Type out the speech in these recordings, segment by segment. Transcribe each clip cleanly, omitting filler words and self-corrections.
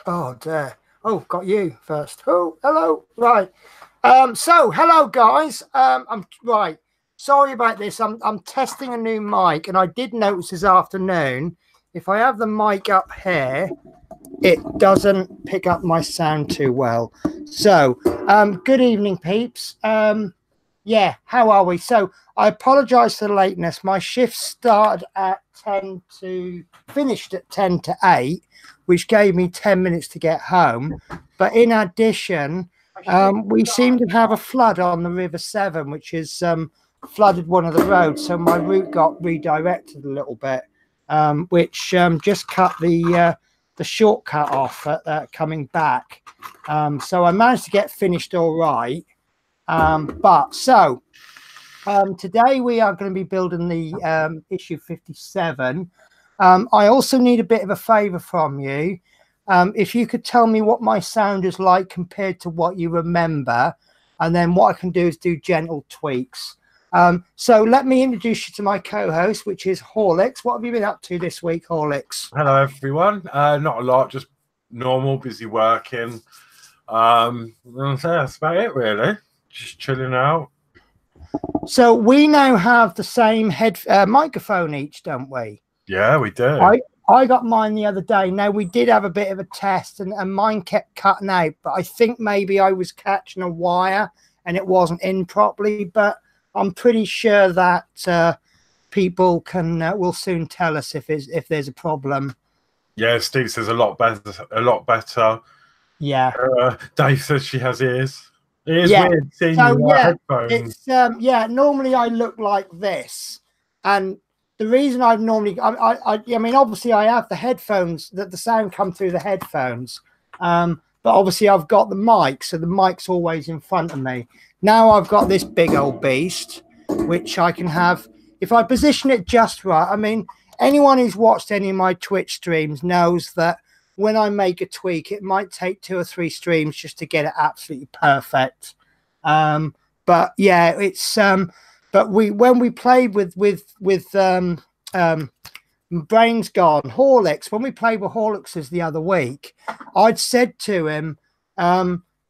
Oh dear. Oh, got you first. Oh, hello. Right. So hello guys. I'm right. Sorry about this. I'm testing a new mic, and I did notice this afternoon. If I have the mic up here, it doesn't pick up my sound too well. So, good evening, peeps. Yeah, how are we? So, I apologize for the lateness. My shift started at 10 to finished at 10 to 8, which gave me 10 minutes to get home. But in addition, we seem to have a flood on the River Severn, which has flooded one of the roads. So my route got redirected a little bit, which just cut the shortcut off coming back. So I managed to get finished all right. Today we are going to be building the issue 57. I also need a bit of a favor from you. If you could tell me what my sound is like compared to what you remember, and then what I can do is do gentle tweaks. So let me introduce you to my co-host, which is Horlicks. What have you been up to this week, Horlicks? Hello, everyone. Not a lot, just normal, busy working. That's about it, really. Just chilling out. So we now have the same microphone each, don't we? Yeah, we do. I got mine the other day. Now, we did have a bit of a test, and mine kept cutting out, but I think maybe I was catching a wire and it wasn't in properly, but I'm pretty sure that people will soon tell us if there's a problem. Yeah, Steve says a lot better. Yeah. Dave says she has ears. It is weird seeing you headphones. It's normally I look like this, and the reason I normally I mean, obviously I have the headphones that the sound come through the headphones, but obviously I've got the mic, so the mic's always in front of me. Now I've got this big old beast, which I can have if I position it just right. I mean, anyone who's watched any of my Twitch streams knows that when I make a tweak, it might take 2 or 3 streams just to get it absolutely perfect. But yeah, it's but when we played with Brains Gone Horlicks, when we played with Horlicks the other week, I'd said to him,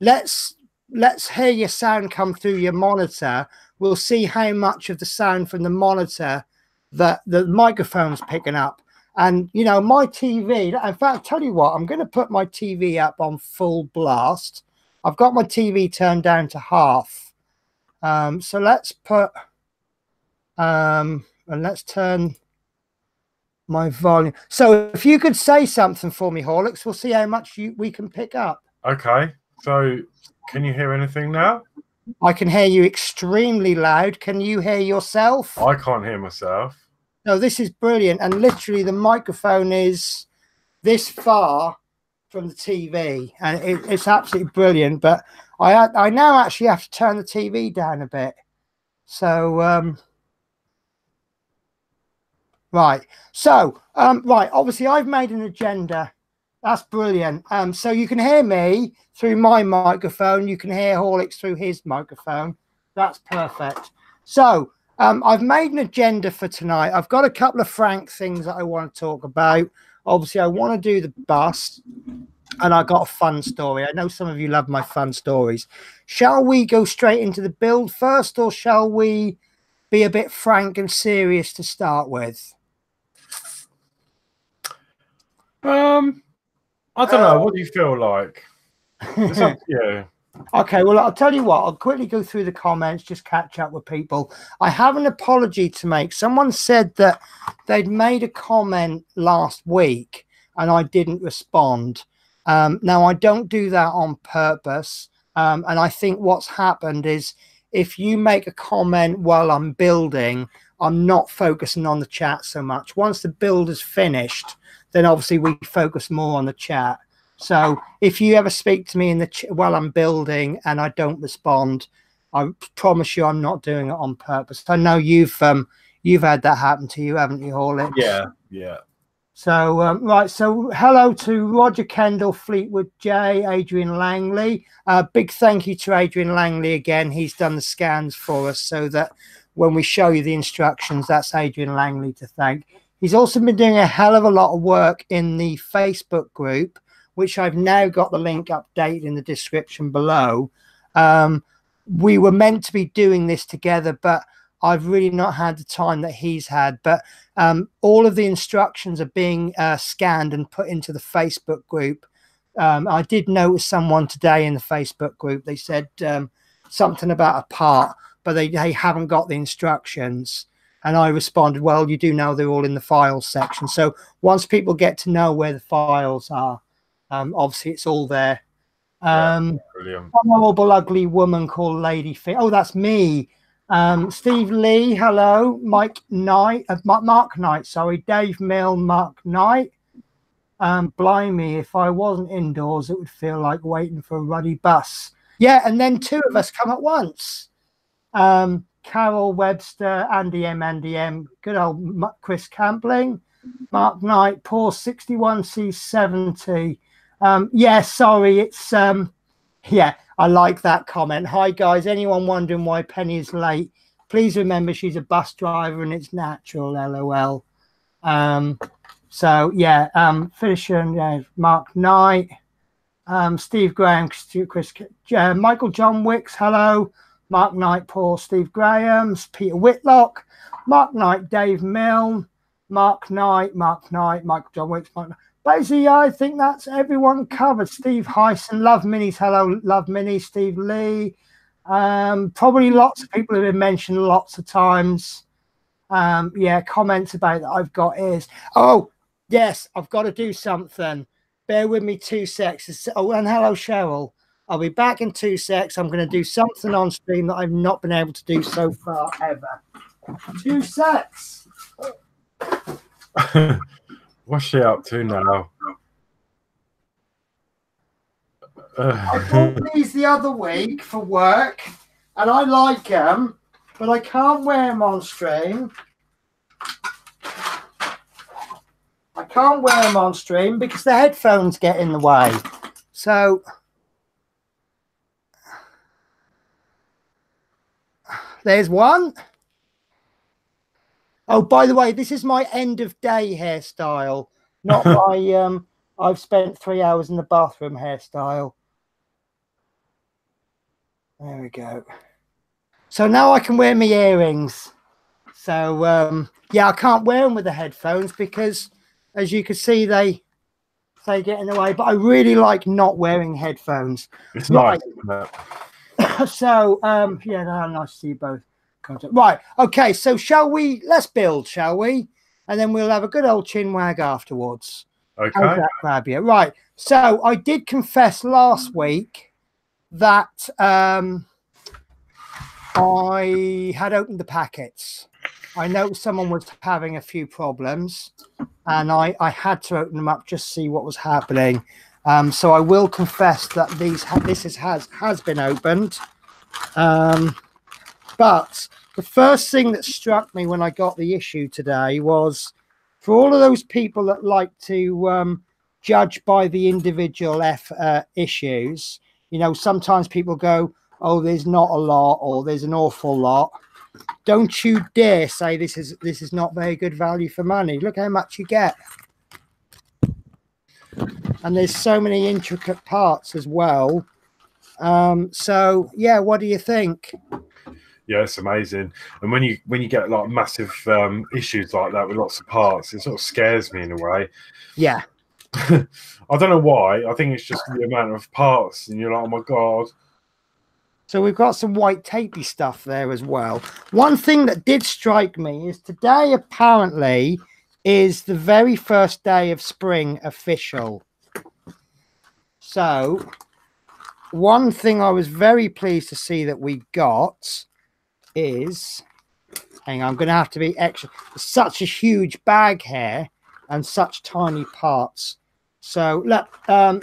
let's hear your sound come through your monitor. We'll see how much of the sound from the monitor that the microphone's picking up. And, you know, my TV, in fact, I'll tell you what, I'm going to put my TV up on full blast. I've got my TV turned down to half. So let's put, and let's turn my volume. So if you could say something for me, Horlicks, we'll see how much we can pick up. Okay. So can you hear anything now? I can hear you extremely loud. Can you hear yourself? I can't hear myself. No, this is brilliant. And literally the microphone is this far from the TV, and it's absolutely brilliant. But I now actually have to turn the TV down a bit. So, right. So, right. Obviously, I've made an agenda. That's brilliant. So you can hear me through my microphone. You can hear Horlicks through his microphone. That's perfect. So, I've made an agenda for tonight. I've got a couple of frank things that I want to talk about. Obviously, I want to do the bus, and I got a fun story. I know some of you love my fun stories. Shall we go straight into the build first, or shall we be a bit frank and serious to start with? I don't know. What do you feel like? It's up to you. Okay, well, I'll tell you what. I'll quickly go through the comments, just catch up with people. I have an apology to make. Someone said that they'd made a comment last week and I didn't respond. Now, I don't do that on purpose. And I think what's happened is if you make a comment while I'm building, I'm not focusing on the chat so much. Once the build is finished, then obviously we focus more on the chat. So if you ever speak to me in the while I'm building and I don't respond, I promise you I'm not doing it on purpose. I know you've had that happen to you, haven't you, Horlicks? Yeah, yeah. So right, so hello to Roger Kendall, Fleetwood J, Adrian Langley. Big thank you to Adrian Langley again. He's done the scans for us so that when we show you the instructions, that's Adrian Langley to thank. He's also been doing a hell of a lot of work in the Facebook group, which I've now got the link updated in the description below. We were meant to be doing this together, but I've really not had the time that he's had. But all of the instructions are being scanned and put into the Facebook group. I did notice someone today in the Facebook group, they said something about a part, but they haven't got the instructions. And I responded, well, you do know they're all in the files section. So once people get to know where the files are, obviously it's all there. Brilliant. Honorable ugly woman called Lady Fit. Oh, that's me. Steve Lee, hello. Mike Knight, Mark Knight, sorry. Dave Mill, Mark Knight. Blimey, if I wasn't indoors, it would feel like waiting for a ruddy bus. Yeah, and then two of us come at once. Carol Webster, Andy M, good old Chris Campling, Mark Knight, Paul 61C70. Yeah, sorry, it's yeah, I like that comment. Hi guys, anyone wondering why Penny is late? Please remember she's a bus driver and it's natural, LOL. So yeah, Fisher, Mark Knight, Steve Graham, Chris, Michael John Wicks, hello. Mark Knight, Paul, Steve Grahams, Peter Whitlock, Mark Knight, Dave Milne, Mark Knight, Michael John Wicks, Mark Knight. Basically, I think that's everyone covered. Steve Hyson, Love Minis, hello, Love Mini, Steve Lee. Probably lots of people have been mentioned lots of times. Yeah, comments about that I've got ears. Oh, yes, I've got to do something. Bear with me 2 seconds. Oh, and hello, Cheryl. I'll be back in 2 seconds. I'm going to do something on stream that I've not been able to do so far ever. 2 seconds. What's she up to now? I bought these the other week for work, and I like them, but I can't wear them on stream. I can't wear them on stream because the headphones get in the way. So there's one. Oh, by the way, this is my end of day hairstyle, not my I've spent 3 hours in the bathroom hairstyle. There we go. So now I can wear my earrings. So yeah, I can't wear them with the headphones because, as you can see, they get in the way. But I really like not wearing headphones. It's nice, isn't it? So yeah, no, nice to see you both. Right, okay, so let's build, shall we? And then we'll have a good old chin wag afterwards. Okay. Grab you. Right, so I did confess last week that I had opened the packets. I noticed someone was having a few problems, and I had to open them up just to see what was happening. So I will confess that this has been opened. But the first thing that struck me when I got the issue today was, for all of those people that like to judge by the individual issues, you know, sometimes people go, oh, there's not a lot, or there's an awful lot. Don't you dare say this is not very good value for money. Look how much you get. And there's so many intricate parts as well. So yeah, what do you think? Yeah, it's amazing. And when you get like massive issues like that with lots of parts, it sort of scares me in a way. Yeah. I don't know why. I think it's just the amount of parts, and you're like, oh my god. So we've got some white tapey stuff there as well. One thing that did strike me is today apparently is the very first day of spring official. So one thing I was very pleased to see that we got is, hang on, I'm going to have to be extra. Such a huge bag here and such tiny parts. So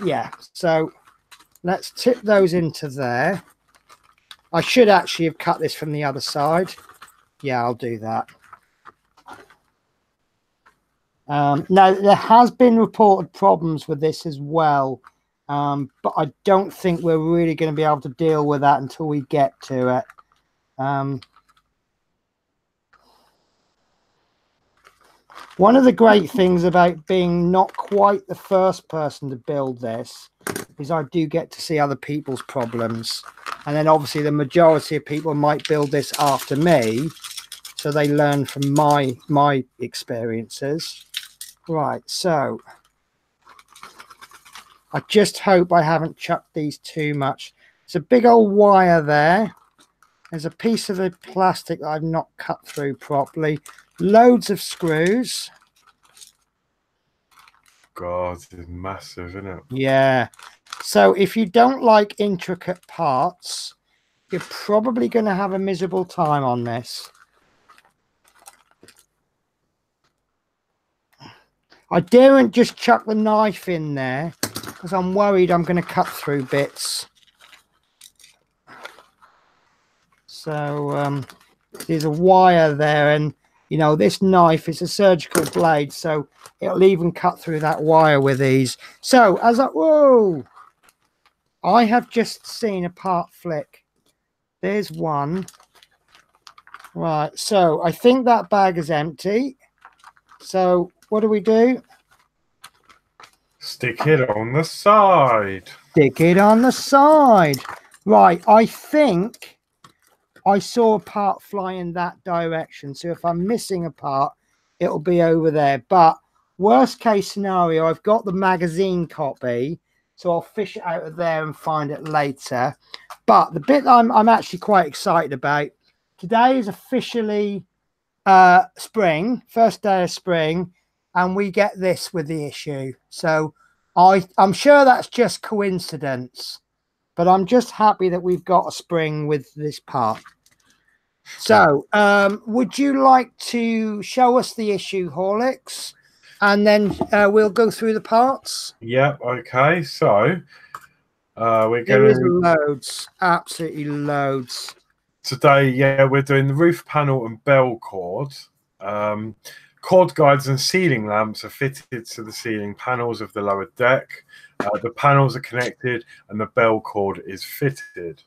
yeah. So let's tip those into there. I should actually have cut this from the other side. Yeah, I'll do that. Now, there has been reported problems with this as well, but I don't think we're really going to be able to deal with that until we get to it. One of the great things about being not quite the first person to build this is I do get to see other people's problems. And then obviously the majority of people might build this after me, so they learn from my experiences. Right, so I just hope I haven't chucked these too much. There's a big old wire there. There's a piece of the plastic that I've not cut through properly. Loads of screws. God, it's massive, isn't it? Yeah. So if you don't like intricate parts, you're probably going to have a miserable time on this. I daren't just chuck the knife in there because I'm worried I'm going to cut through bits. So there's a wire there, and you know this knife is a surgical blade, so it'll even cut through that wire with ease. So as I have just seen a part flick. There's one. Right, so I think that bag is empty. So what do? Stick it on the side. Stick it on the side. Right, I think I saw a part fly in that direction. So if I'm missing a part, it'll be over there. But worst case scenario, I've got the magazine copy, so I'll fish it out of there and find it later. But the bit I'm actually quite excited about, today is officially spring, first day of spring, and we get this with the issue. So I'm sure that's just coincidence, but I'm just happy that we've got a spring with this part. So would you like to show us the issue, Horlicks, and then we'll go through the parts? Yep. Okay. So we're There going is loads, absolutely loads. Today, yeah, we're doing the roof panel and bell cord. Cord guides and ceiling lamps are fitted to the ceiling panels of the lower deck. The panels are connected and the bell cord is fitted.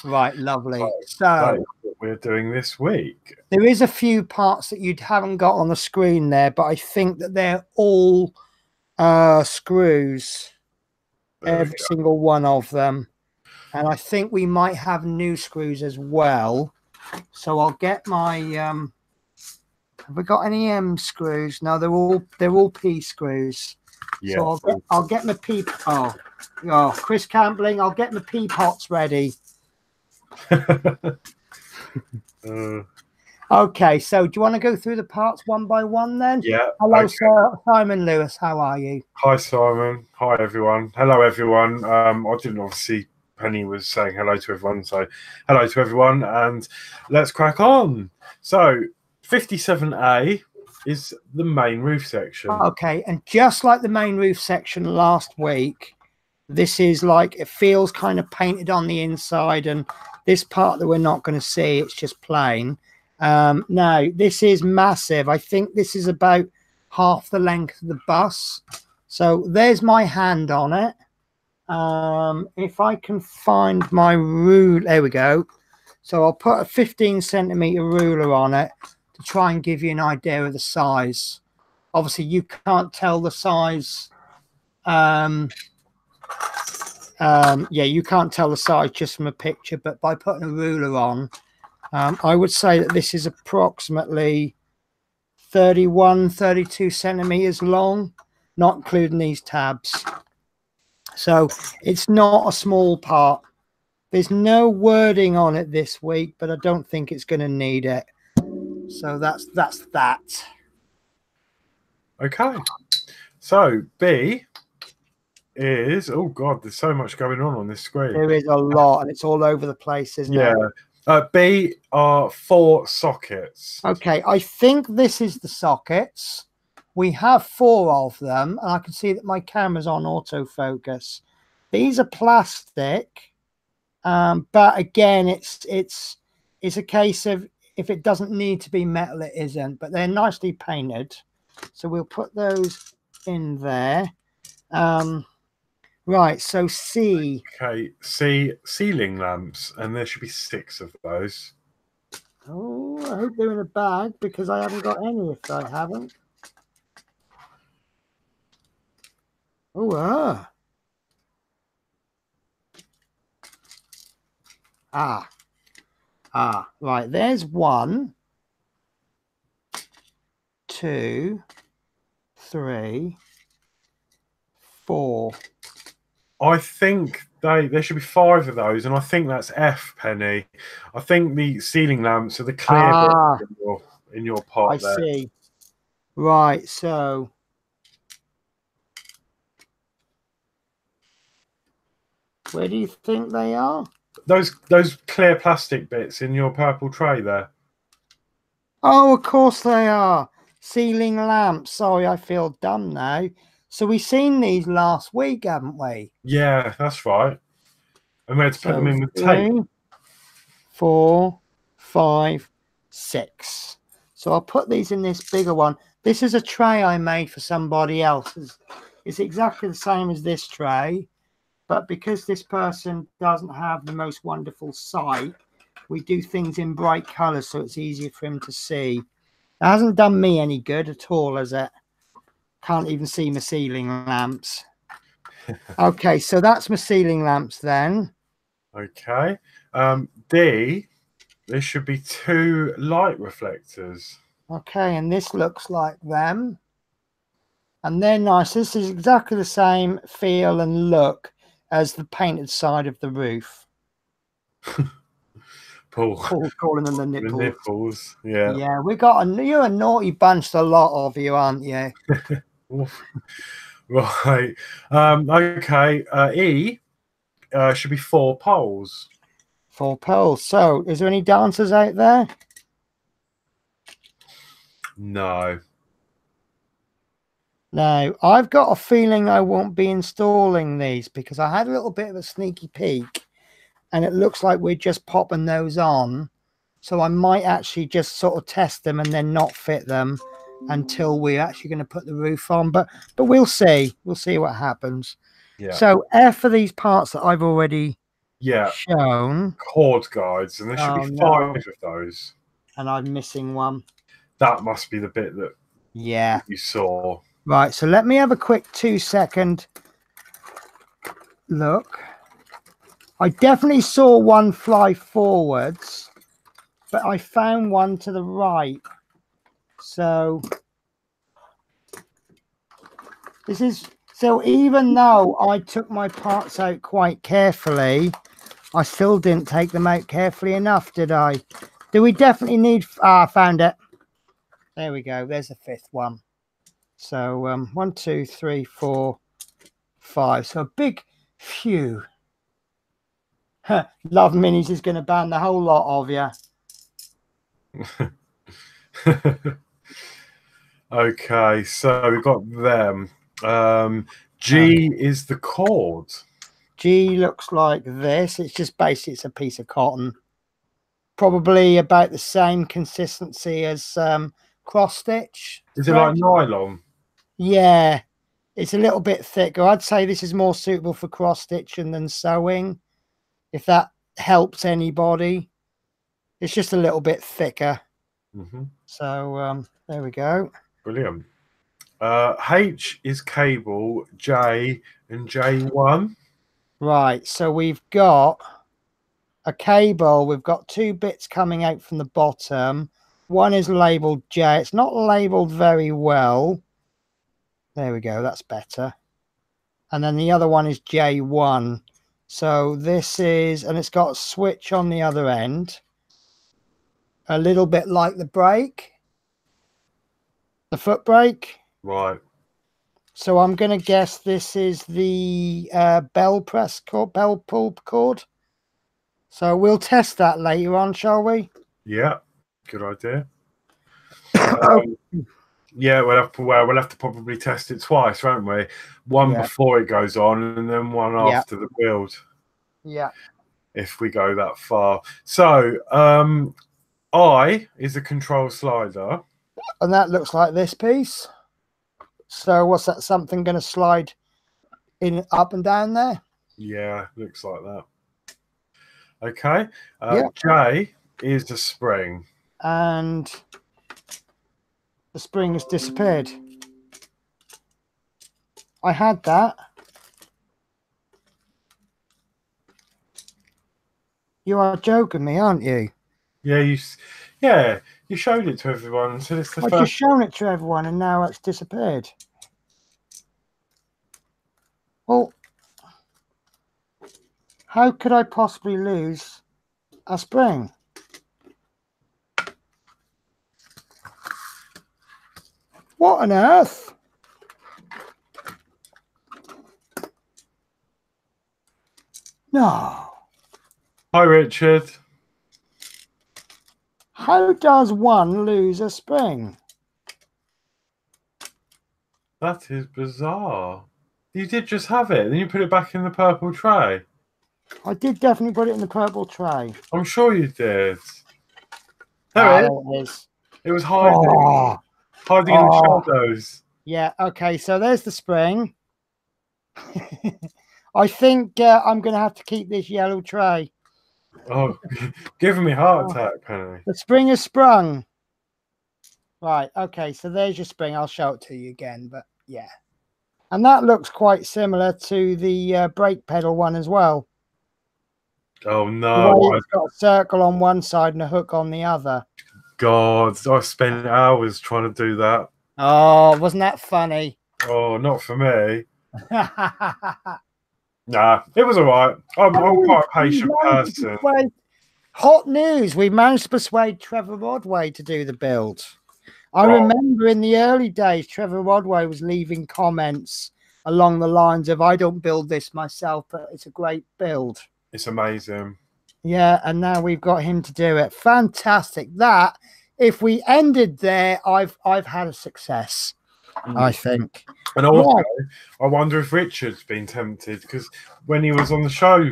Right, lovely. So that is what we're doing this week. There is a few parts that you haven't got on the screen there, but I think that they're all screws, every single one of them. And I think we might have new screws as well. So I'll get my have we got any M screws? No, they're all P screws. Yeah. So I'll get my P. Oh, Chris Campbelling, I'll get my P pots ready. Okay, so do you want to go through the parts one by one then? Yeah. Hello, Sir Simon Lewis. How are you? Hi, Simon. Hi, everyone. Hello, everyone. I didn't obviously. Penny was saying hello to everyone, so hello to everyone, and let's crack on. So 57A is the main roof section. Okay, and just like the main roof section last week, this is like, it feels kind of painted on the inside, and this part that we're not going to see, it's just plain. Now, this is massive. I think this is about half the length of the bus. So there's my hand on it. If I can find my ruler, there we go. So I'll put a 15cm ruler on it to try and give you an idea of the size. Obviously, you can't tell the size. Yeah, you can't tell the size just from a picture, but by putting a ruler on, I would say that this is approximately 32 centimeters long, not including these tabs. So it's not a small part. There's no wording on it this week, but I don't think it's going to need it. So that's that. Okay. So B is, oh God, there's so much going on this screen. There is a lot, and it's all over the place, isn't it? Yeah. B are 4 sockets. Okay, I think this is the sockets. We have 4 of them, and I can see that my camera's on autofocus. These are plastic, but again, it's a case of if it doesn't need to be metal, it isn't. But they're nicely painted, so we'll put those in there. Right, so C. Okay, C, ceiling lamps, and there should be 6 of those. Oh, I hope they're in a bag because I haven't got any if I haven't. Oh, right. There's 1, 2, 3, 4. I think there should be 5 of those, and I think that's F, Penny. I think the ceiling lamps are the clear bit in your pot I there. see. Right, so where do you think they are? Those clear plastic bits in your purple tray there. Oh, of course they are. Ceiling lamps. Sorry, I feel dumb now. So we seen these last week, haven't we? Yeah, that's right. And we had to put them in with tape. 3, 4, 5, 6. So I'll put these in this bigger one. This is a tray I made for somebody else. It's exactly the same as this tray, but because this person doesn't have the most wonderful sight, we do things in bright colors so it's easier for him to see. It hasn't done me any good at all, has it? Can't even see my ceiling lamps. Okay, so that's my ceiling lamps then. Okay. D, there should be 2 light reflectors. Okay, and this looks like them. And they're nice. This is exactly the same feel and look as the painted side of the roof. Paul's calling them the nipples. The nipples, yeah. Yeah, you're a naughty bunch, a lot of you, aren't you? Right. Okay. E should be 4 poles. 4 poles. So, is there any dancers out there? No. No, I've got a feeling I won't be installing these because I had a little bit of a sneaky peek and it looks like we're just popping those on. So I might actually just sort of test them and then not fit them until we're actually going to put the roof on. But we'll see. We'll see what happens. Yeah. So F for these parts that I've already shown. Cord guides, and there should be 5 of those. And I'm missing one. That must be the bit that you saw. Right, so let me have a quick 2-second look. I definitely saw one fly forwards, but I found one to the right. So even though I took my parts out quite carefully, I still didn't take them out carefully enough, did I? Do we definitely need... I found it. There we go. There's the 5th one. So 1, 2, 3, 4, 5. So a big few. Love Minis is going to ban the whole lot of you. Okay, so we've got them. G is the cord. G looks like this. It's just basically it's a piece of cotton. Probably about the same consistency as cross stitch. Is it like nylon? Yeah, it's a little bit thicker. I'd say this is more suitable for cross stitching than sewing, if that helps anybody. It's just a little bit thicker. So there we go. Brilliant. H is cable, J and J1. Right, so we've got a cable. We've got 2 bits coming out from the bottom. One is labeled J. It's not labeled very well. There we go. That's better. And then the other one is J1. So this is, and it's got a switch on the other end. A little bit like the brake. The foot brake. Right. So I'm going to guess this is the bell press cord, bell pull cord. So we'll test that later on, shall we? Yeah, good idea. Yeah, we'll have to probably test it twice, won't we? One before it goes on, and then one after the build. Yeah. If we go that far. So, I is a control slider, and that looks like this piece. So, what's that? Something going to slide in up and down there? Yeah, looks like that. Okay. J is a spring. and the spring has disappeared. I had that. You are joking me, aren't you? Yeah, you showed it to everyone and said it's the I've first. just shown it to everyone and now it's disappeared. Well, how could I possibly lose a spring? What on earth? No. Hi, Richard. How does one lose a spring? That is bizarre. You did just have it, then you put it back in the purple tray. I did definitely put it in the purple tray. I'm sure you did. There it is. It was hiding. Hiding in the shadows. Yeah, okay, so there's the spring. I think I'm going to have to keep this yellow tray. Oh, giving me heart attack, Penny. The spring has sprung. Right, okay, so there's your spring. I'll show it to you again, but yeah. And that looks quite similar to the brake pedal one as well. Oh, no. It's got a circle on one side and a hook on the other. God, I spent hours trying to do that. Oh, wasn't that funny? Oh, not for me. Nah, it was all right. I'm quite a patient person. Hot news. We managed to persuade Trevor Rodway to do the build. I remember in the early days, Trevor Rodway was leaving comments along the lines of, I don't build this myself, but it's a great build. It's amazing. Yeah, and now we've got him to do it. Fantastic. That, if we ended there, I've had a success, I think. And also, I wonder if Richard's been tempted, because when he was on the show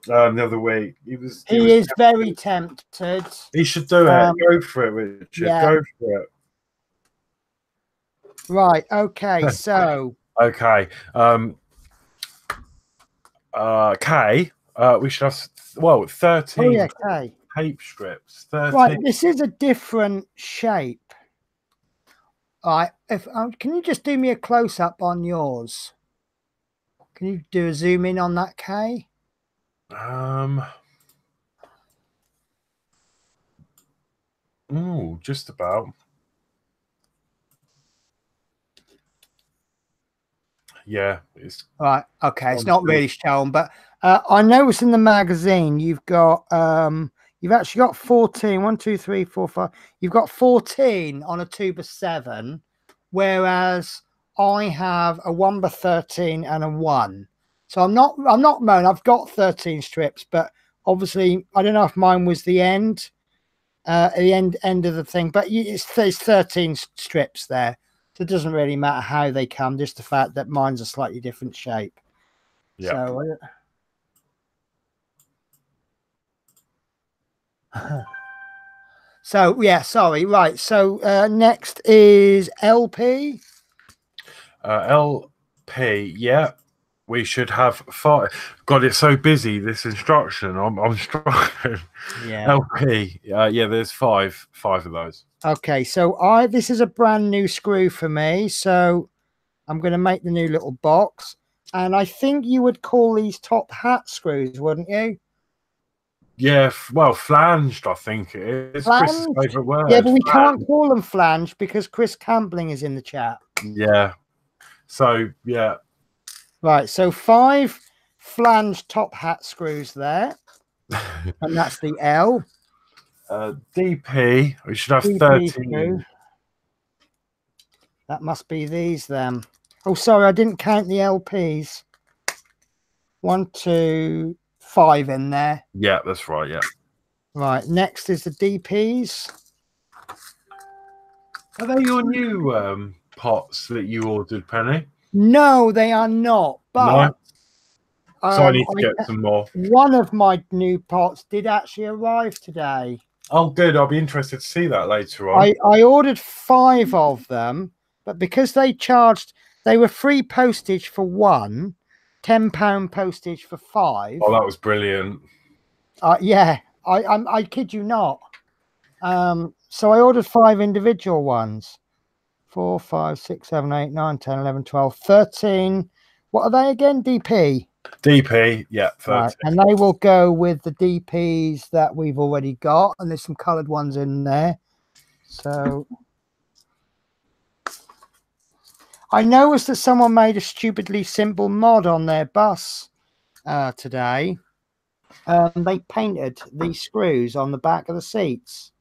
the other week, he is very tempted. He should do it. Go for it, Richard. Yeah. Go for it. Right. Okay. So. Okay. K. We should have 13 tape strips. 13. Right. This is a different shape. All right. Can you just do me a close up on yours? Can you do a zoom in on that K? Just about. Yeah, it's right. Okay, it's not really shown, but I noticed in the magazine you've got you've actually got 14. 1, 2, 3, 4, 5. You've got 14 on a 2x7, whereas I have a 1x13 and a 1. So I'm not moaning. I've got 13 strips, but obviously I don't know if mine was the end, the end of the thing, but it's 13 strips there. So it doesn't really matter how they come, just the fact that mine's a slightly different shape. Yeah. So yeah, sorry. Right. So next is LP. LP. Yeah. We should have 5. God, it's so busy, this instruction. I'm struggling. Yeah. LP. Yeah, there's 5 of those. Okay, so this is a brand new screw for me. So I'm going to make the new little box. And I think you would call these top hat screws, wouldn't you? Yeah, well, flanged, I think it is. Flanged? Chris's favourite word. Yeah, but we can't call them flanged because Chris Campling is in the chat. Yeah. So, yeah. Right, so 5 flange top hat screws there. And that's the L. DP, we should have DP 13. Screw. That must be these then. Oh, sorry, I didn't count the LPs. 1, 2, 5 in there. Yeah, that's right, yeah. Right, next is the DPs. Are they your new pots that you ordered, Penny? No, they are not. But no? So I need to get some more. One of my new pots did actually arrive today. Oh, good. I'll be interested to see that later on. I ordered 5 of them, but because they were free postage for 1, £10 postage for 5. Oh, that was brilliant. Yeah, I kid you not. So I ordered 5 individual ones. 4, 5, 6, 7, 8, 9, 10, 11, 12, 13. What are they again? DP. DP, yeah, 13. Right, and they will go with the DPs that we've already got, and there's some coloured ones in there. So I noticed that someone made a stupidly simple mod on their bus today. They painted these screws on the back of the seats.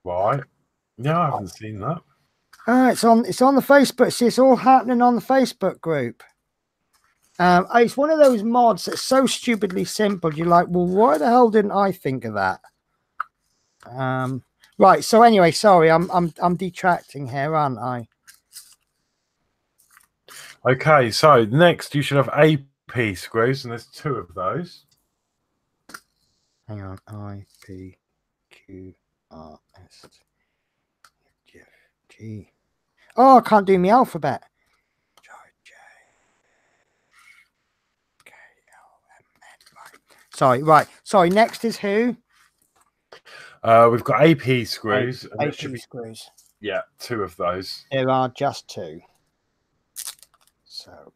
Right. Yeah, I haven't seen that. It's on the Facebook. See, it's all happening on the Facebook group. It's one of those mods that's so stupidly simple. You're like, well, why the hell didn't I think of that? Right. So anyway, sorry, I'm detracting here, aren't I? Okay, so next you should have AP screws, and there's 2 of those. Hang on, I P Q R S G. Oh, I can't do my alphabet. Sorry, right. Sorry, next is who? We've got AP screws. And AP should be, screws. yeah, 2 of those. There are just 2. So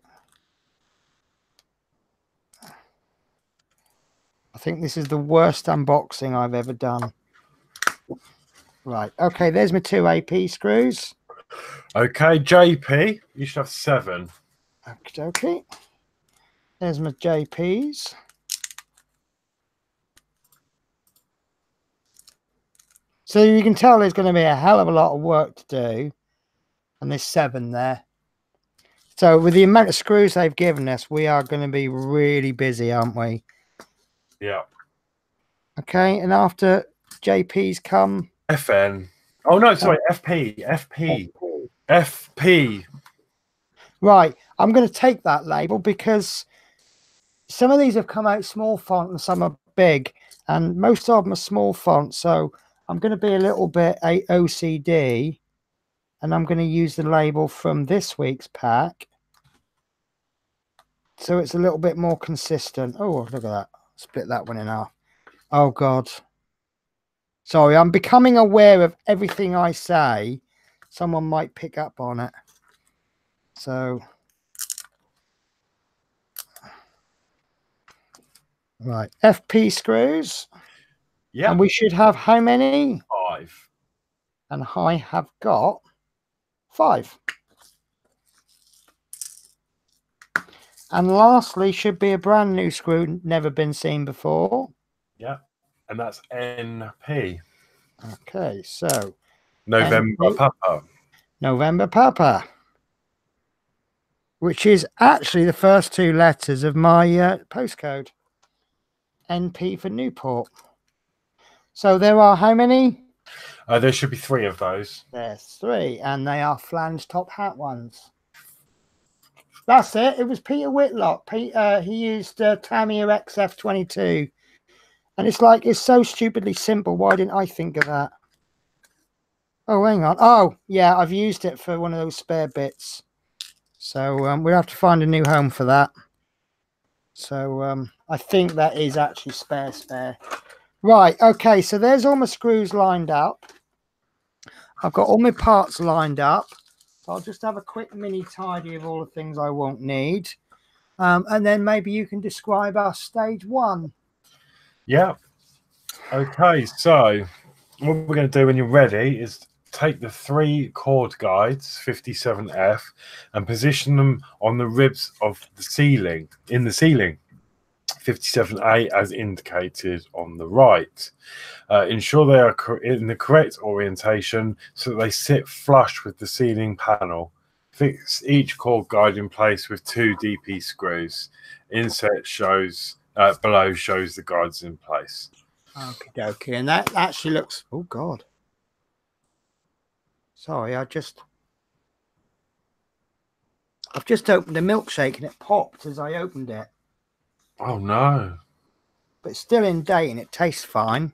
I think this is the worst unboxing I've ever done. Right. Okay, there's my 2 AP screws. Okay, JP, you should have 7. Okay. There's my JPs. So you can tell there's going to be a hell of a lot of work to do. And there's 7 there. So with the amount of screws they've given us, we are going to be really busy, aren't we? Yeah. Okay, and after JP's come... FN. Oh, no, sorry, FP. Right, I'm going to take that label because some of these have come out small font and some are big. And most of them are small font, so I'm going to be a little bit OCD. And I'm going to use the label from this week's pack. So it's a little bit more consistent. Oh, look at that. Split that one in half. Oh, God. Sorry, I'm becoming aware of everything I say. Someone might pick up on it. So. Right. FP screws. Yeah. And we should have how many? 5. And I have got 5. And lastly should be a brand new screw, never been seen before. Yeah, and that's NP. Okay, so November NP, Papa. November Papa, which is actually the first 2 letters of my postcode. NP for Newport. So there are how many? There should be 3 of those. There's 3, and they are flange top hat ones. That's it. It was Peter Whitlock. He used Tamiya XF22. And it's like, it's so stupidly simple. Why didn't I think of that? Oh, hang on. Oh, yeah, I've used it for one of those spare bits. So we'll have to find a new home for that. So I think that is actually spare. Right, okay, so there's all my screws lined up. I've got all my parts lined up. So I'll just have a quick mini tidy of all the things I won't need. And then maybe you can describe our stage 1. Yeah. Okay, so what we're going to do when you're ready is take the 3 chord guides, 57F, and position them on the ribs of the ceiling, in the ceiling. 57A as indicated on the right. Ensure they are in the correct orientation so that they sit flush with the ceiling panel. Fix each chord guide in place with 2 DP screws. Insert shows below shows the guides in place. Okay, and that actually looks... Oh, God. Sorry, I've just opened a milkshake and it popped as I opened it. Oh, no. But it's still in date and it tastes fine.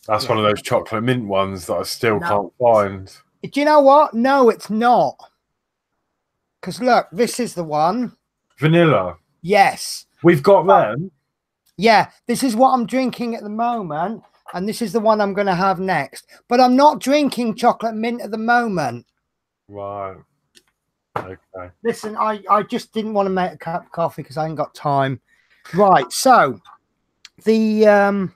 That's one of those chocolate mint ones that I still can't find. Do you know what? No, it's not. Because look, this is the one. Vanilla. Yes. We've got them. Yeah, this is what I'm drinking at the moment, and this is the one I'm going to have next. But I'm not drinking chocolate mint at the moment. Right. Okay. Listen, I just didn't want to make a cup of coffee because I ain't got time. Right, so the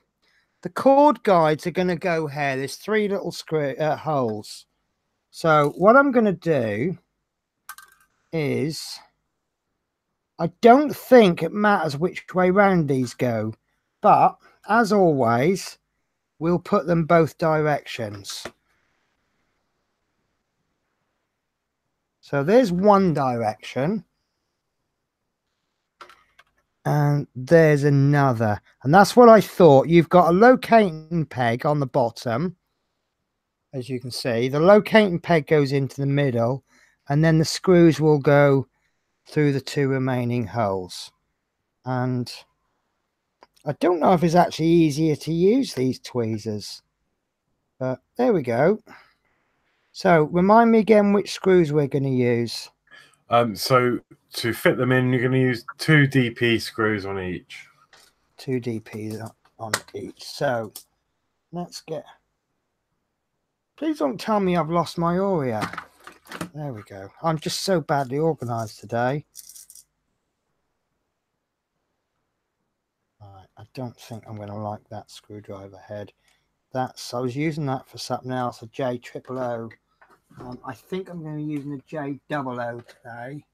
cord guides are going to go here. There's 3 little screw holes. So what I'm going to do is, I don't think it matters which way round these go, but as always, we'll put them both directions. So there's one direction, and there's another, and that's what I thought. You've got a locating peg on the bottom, as you can see. The locating peg goes into the middle, and then the screws will go through the 2 remaining holes. And I don't know if it's actually easier to use these tweezers, but there we go. So remind me again which screws we're going to use. So to fit them in, you're going to use 2 DP screws on each. 2 DPs on each. So let's get... Please don't tell me I've lost my Oreo. There we go. I'm just so badly organised today. Right, I don't think I'm going to like that screwdriver head. I was using that for something else, a J00. I think I'm going to be using a J00 today,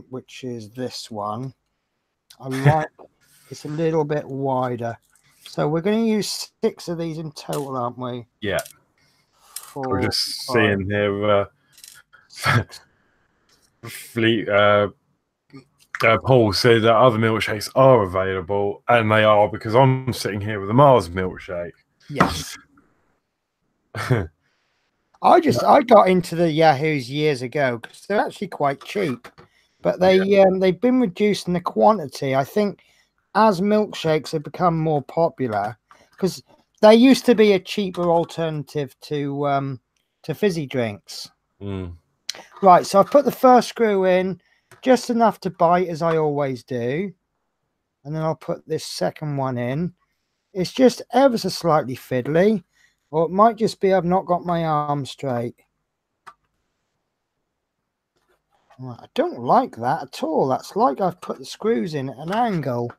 which is this one. I like it's a little bit wider. So we're going to use 6 of these in total, aren't we? Yeah. 4, We're just 5, seeing here Paul said that other milkshakes are available, and they are, because I'm sitting here with a Mars milkshake. Yes. I got into the Yahoos years ago because they're actually quite cheap, but they've been reducing the quantity. I think as milkshakes have become more popular, because they used to be a cheaper alternative to fizzy drinks. Right, so I've put the first screw in just enough to bite, as I always do, and then I'll put this second one in. It's just ever so slightly fiddly, or it might just be I've not got my arm straight. Right, I don't like that at all. That's like I've put the screws in at an angle.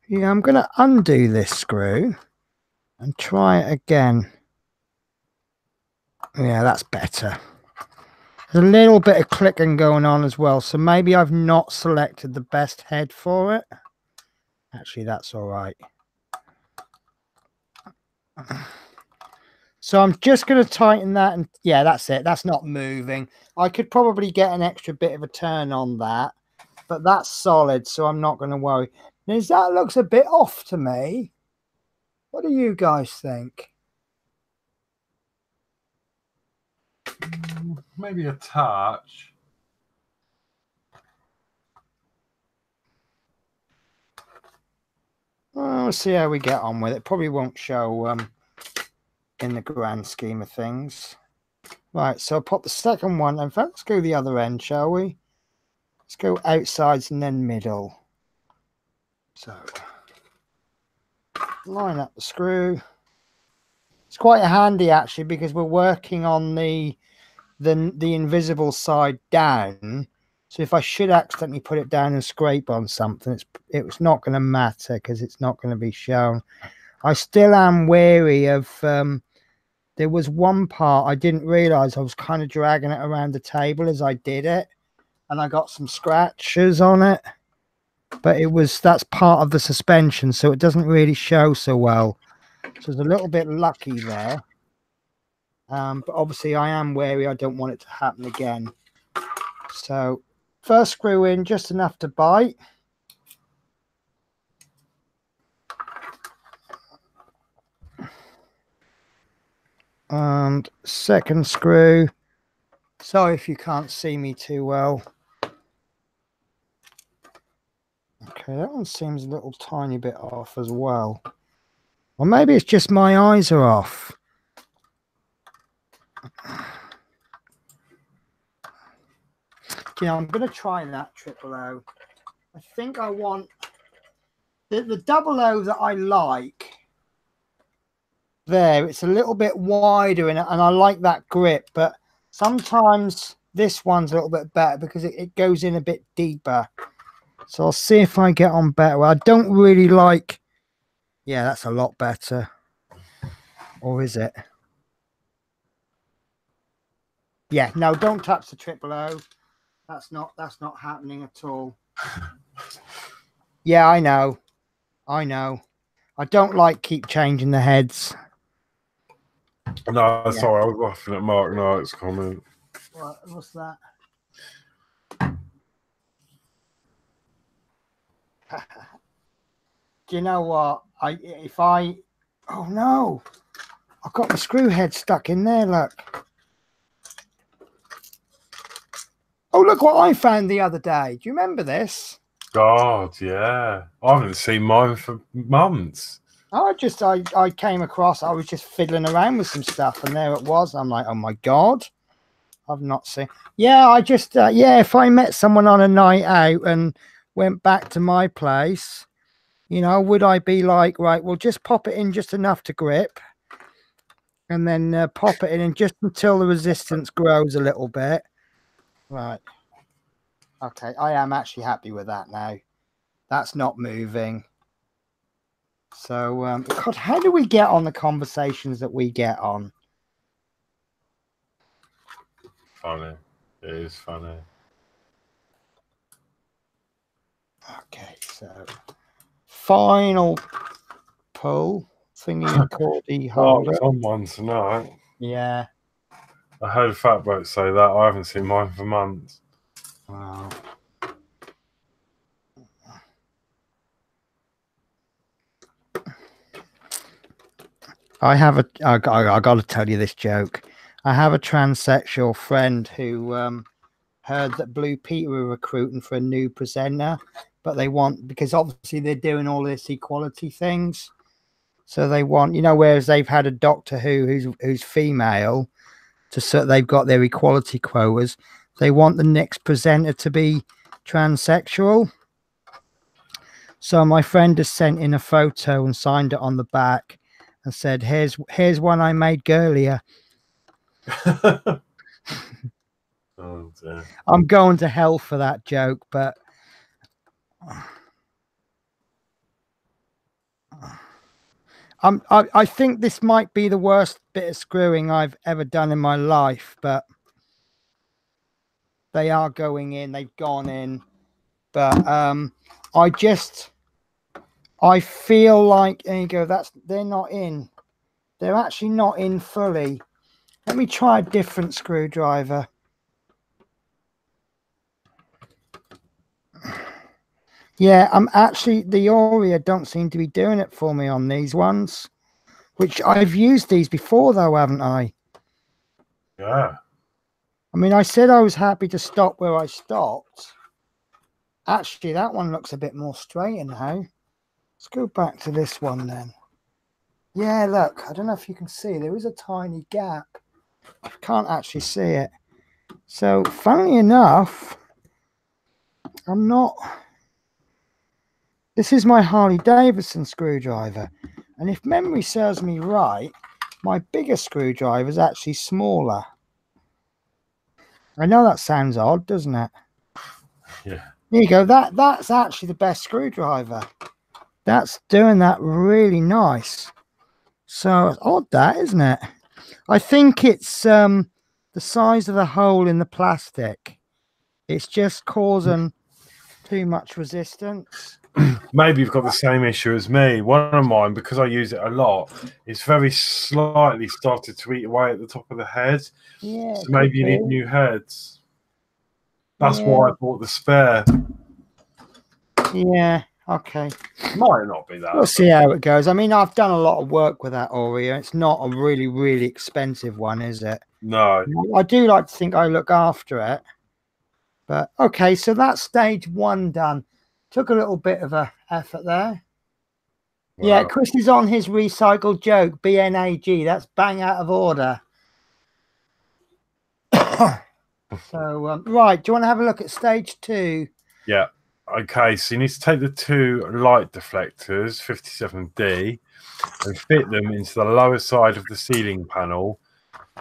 Yeah, I'm going to undo this screw and try it again. Yeah, that's better. There's a little bit of clicking going on as well, so maybe I've not selected the best head for it. Actually, that's all right. So I'm just going to tighten that, and yeah, that's it. That's not moving. I could probably get an extra bit of a turn on that, but that's solid, so I'm not going to worry. Now, that looks a bit off to me. What do you guys think? Maybe a touch. We'll see how we get on with it. Probably won't show in the grand scheme of things. Right, so I'll pop the second one. In fact, let's go the other end, shall we? Let's go outsides and then middle. So line up the screw. It's quite handy actually, because we're working on the invisible side down. So if I should accidentally put it down and scrape on something, it's not going to matter because it's not going to be shown. I still am wary of there was one part I didn't realize I was kind of dragging it around the table as I did it, and I got some scratches on it, but that's part of the suspension, so it doesn't really show so well. So it's a little bit lucky there, but obviously I am wary. I don't want it to happen again. So first screw in just enough to bite. And second screw. Sorry if you can't see me too well. Okay, that one seems a little tiny bit off as well. Or maybe it's just my eyes are off. You know, I'm going to try that triple O. I think I want the double O that I like. There, it's a little bit wider in it, and I like that grip, but sometimes this one's a little bit better because it goes in a bit deeper. So I'll see if I get on better. I don't really like... Yeah, that's a lot better. Or is it? Yeah, no, don't touch the triple O. That's not happening at all. Yeah, I know. I don't like keep changing the heads. No, Yeah. sorry, I was laughing at Mark Knight's comment. What's that? Do you know what? Oh no, I've got the screw head stuck in there. Look. Oh, look what I found the other day. Do you remember this? God, yeah. I haven't seen mine for months. I came across, I was just fiddling around with some stuff, and there it was. I'm like, oh my God, I've not seen. Yeah, I just, yeah, if I met someone on a night out and went back to my place, you know, would I be like, right, well, just pop it in just enough to grip, and then pop it in and just until the resistance grows a little bit. Right. Okay, I am actually happy with that now. That's not moving. So, God, how do we get on the conversations that we get on? Funny. It is funny. Okay, so final pull thingy cordy holder. It's on one tonight. Yeah. I heard Fat Boat say that. I haven't seen mine for months. Wow. I got to tell you this joke. I have a transsexual friend who heard that Blue Peter were recruiting for a new presenter, but they want, because obviously they're doing all this equality things, so they want, you know, whereas they've had a Doctor Who who's female, so they've got their equality quotas. They want the next presenter to be transsexual. So my friend has sent in a photo and signed it on the back and said, here's one I made girlier. Oh, dear. I'm going to hell for that joke, but I think this might be the worst bit of screwing I've ever done in my life, but they are going in, they've gone in. But I feel like, there you go, they're not in. They're actually not in fully. Let me try a different screwdriver. Yeah, I'm actually, the Oria don't seem to be doing it for me on these ones, which I've used these before though, haven't I? Yeah. I mean, I said I was happy to stop where I stopped. Actually, that one looks a bit more straight now. Let's go back to this one then. Yeah, look, I don't know if you can see, there is a tiny gap. I can't actually see it. So, funnily enough, I'm not... This is my Harley Davidson screwdriver. And if memory serves me right, my bigger screwdriver is actually smaller. I know that sounds odd, doesn't it? Yeah. There you go. That's actually the best screwdriver. That's doing that really nice. So it's odd that, isn't it? I think it's the size of the hole in the plastic. It's just causing too much resistance. Maybe you've got the same issue as me. One of mine, because I use it a lot, it's very slightly started to eat away at the top of the head. Yeah. So maybe you need new heads. That's why I bought the spare. Yeah. Okay. Might not be that. We'll see how it goes. I mean, I've done a lot of work with that Oreo. It's not a really, really expensive one, is it? No. I do like to think I look after it. But okay, so that's stage one done. Took a little bit of a effort there. Wow. Yeah, Chris is on his recycled joke, BNAG. That's bang out of order. So, right, do you want to have a look at stage 2? Yeah. Okay, so you need to take the 2 light deflectors, 57D, and fit them into the lower side of the ceiling panel,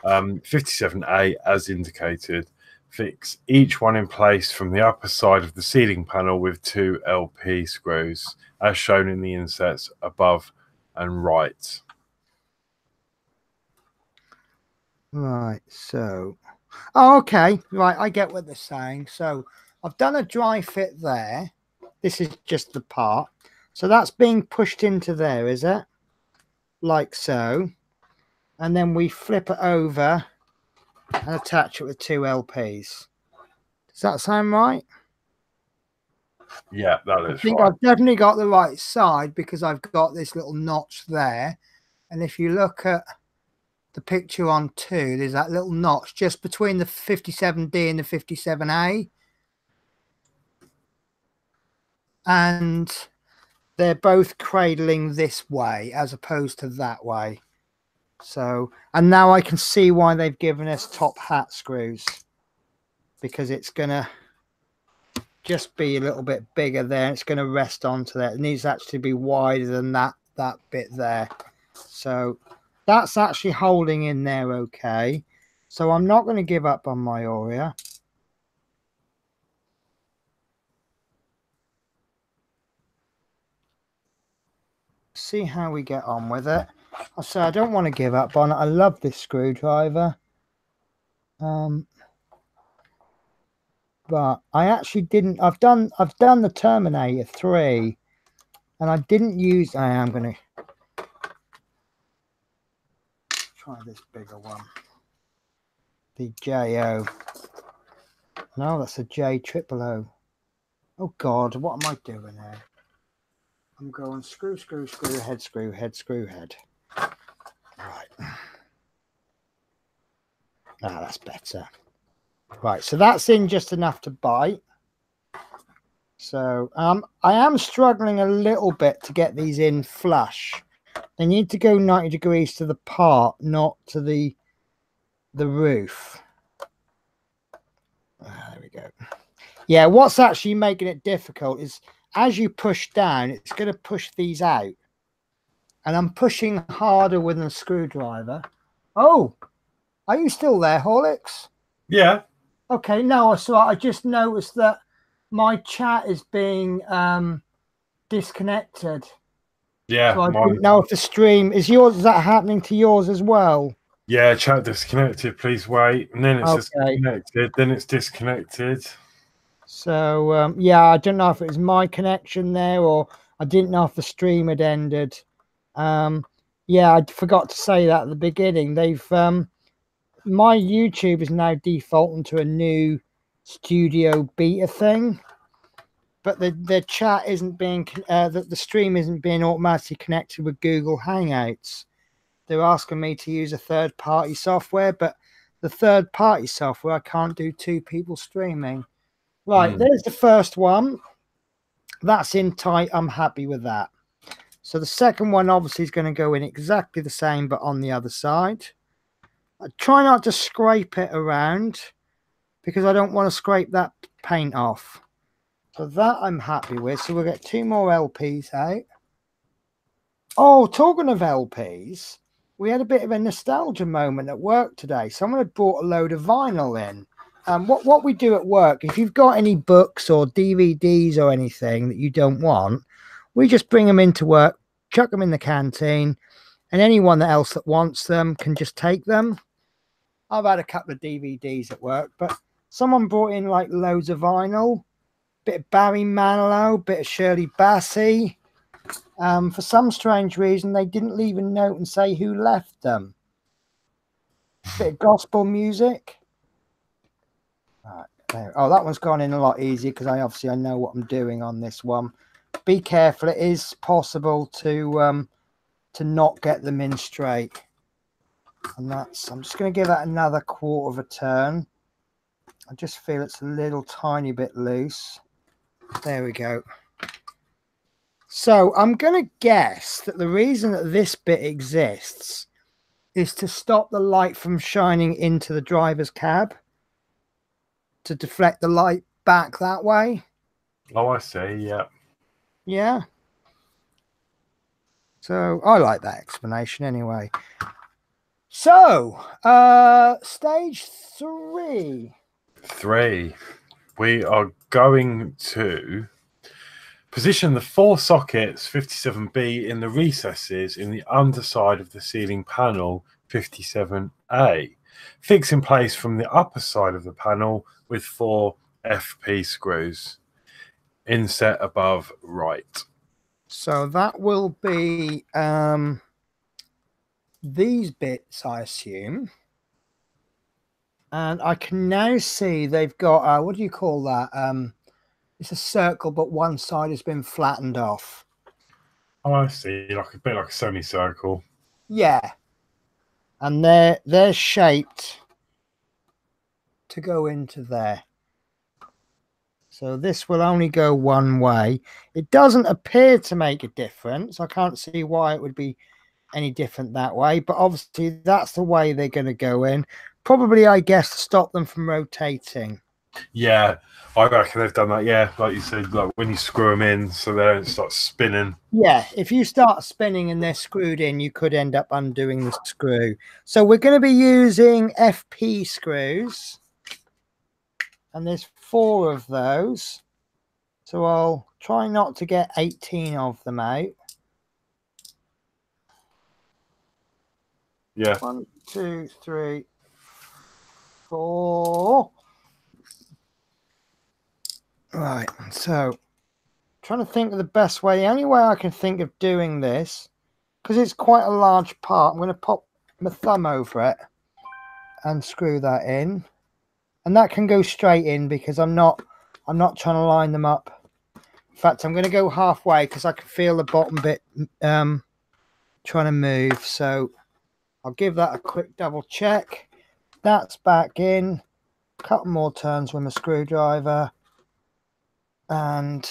57A, as indicated. Fix each one in place from the upper side of the ceiling panel with 2 LP screws, as shown in the insets above and right. Right, so... Oh, okay, right, I get what they're saying. So I've done a dry fit there. This is just the part. So that's being pushed into there, is it? Like so. And then we flip it over and attach it with 2 LPs. Does that sound right? Yeah, that I is think right. I've definitely got the right side because I've got this little notch there. And if you look at the picture on 2, there's that little notch just between the 57D and the 57A. And they're both cradling this way as opposed to that way. So, and now I can see why they've given us top hat screws, because it's going to just be a little bit bigger there. It's going to rest onto that. It needs to actually be wider than that bit there. So that's actually holding in there okay. So I'm not going to give up on my Aurea. See how we get on with it. I say I don't want to give up on it. I love this screwdriver. But I actually didn't. I've done the Terminator 3, and I didn't use. I am going to try this bigger one. The JO. No, that's a J000. Oh God, what am I doing here? I'm going screw, screw, screw, head, screw, head, screw, head. Right. Ah, that's better. Right, so that's in just enough to bite. So I am struggling a little bit to get these in flush. They need to go 90 degrees to the part, not to the roof. There we go. Yeah, what's actually making it difficult is as you push down, it's going to push these out. And I'm pushing harder with a screwdriver. Oh, are you still there, Horlicks? Yeah. Okay, no, so I just noticed that my chat is being disconnected. Yeah. So I didn't know if the stream is yours. Is that happening to yours as well? Yeah, chat disconnected. Please wait. And then it says connected. Then it's disconnected. So yeah, I don't know if it was my connection there, or I didn't know if the stream had ended. Yeah, I forgot to say that at the beginning. They've my YouTube is now defaulting to a new studio beta thing, but the chat isn't being the stream isn't being automatically connected with Google Hangouts. They're asking me to use a third-party software, but the third-party software I can't do 2 people streaming. Right, there's the first one. That's in tight. I'm happy with that. So the second one obviously is going to go in exactly the same, but on the other side. I try not to scrape it around because I don't want to scrape that paint off. So that I'm happy with. So we'll get 2 more LPs out. Oh, talking of LPs, we had a bit of a nostalgia moment at work today. Someone had brought a load of vinyl in. What we do at work, if you've got any books or DVDs or anything that you don't want, we just bring them into work, chuck them in the canteen, and anyone else that wants them can just take them. I've had a couple of DVDs at work, but someone brought in like loads of vinyl, bit of Barry Manilow, bit of Shirley Bassey. For some strange reason, they didn't leave a note and say who left them. Bit of gospel music. Right, there. Oh, that one's gone in a lot easier because I know what I'm doing on this one. Be careful; it is possible to not get them in straight. And that's. I'm just going to give that another quarter of a turn. I just feel it's a little tiny bit loose. There we go. So I'm going to guess that the reason that this bit exists is to stop the light from shining into the driver's cab. to deflect the light back that way. Oh, I see. Yeah. Yeah. So I like that explanation anyway. So, stage 3. 3. We are going to position the 4 sockets 57B in the recesses in the underside of the ceiling panel 57A. Fix in place from the upper side of the panel with 4 FP screws. Inset above right. So that will be these bits, I assume. And I can now see they've got, what do you call that? It's a circle, but one side has been flattened off. Oh, I see. Like a bit like a semicircle. Yeah. And they're shaped to go into there. So this will only go one way. It doesn't appear to make a difference. I can't see why it would be any different that way, but obviously that's the way they're going to go in. Probably, I guess, to stop them from rotating. Yeah, I reckon they've done that. Yeah, like you said, like when you screw them in so they don't start spinning. Yeah, if you start spinning and they're screwed in, you could end up undoing the screw. So we're going to be using FP screws. And there's 4 of those. So I'll try not to get 18 of them out. Yeah. 1, 2, 3, 4. Right, so trying to think of the best way. The only way I can think of doing this, because it's quite a large part, I'm going to pop my thumb over it and screw that in. And that can go straight in because I'm not trying to line them up. In fact, I'm going to go halfway because I can feel the bottom bit trying to move. So I'll give that a quick double check. That's back in. A couple more turns with my screwdriver. And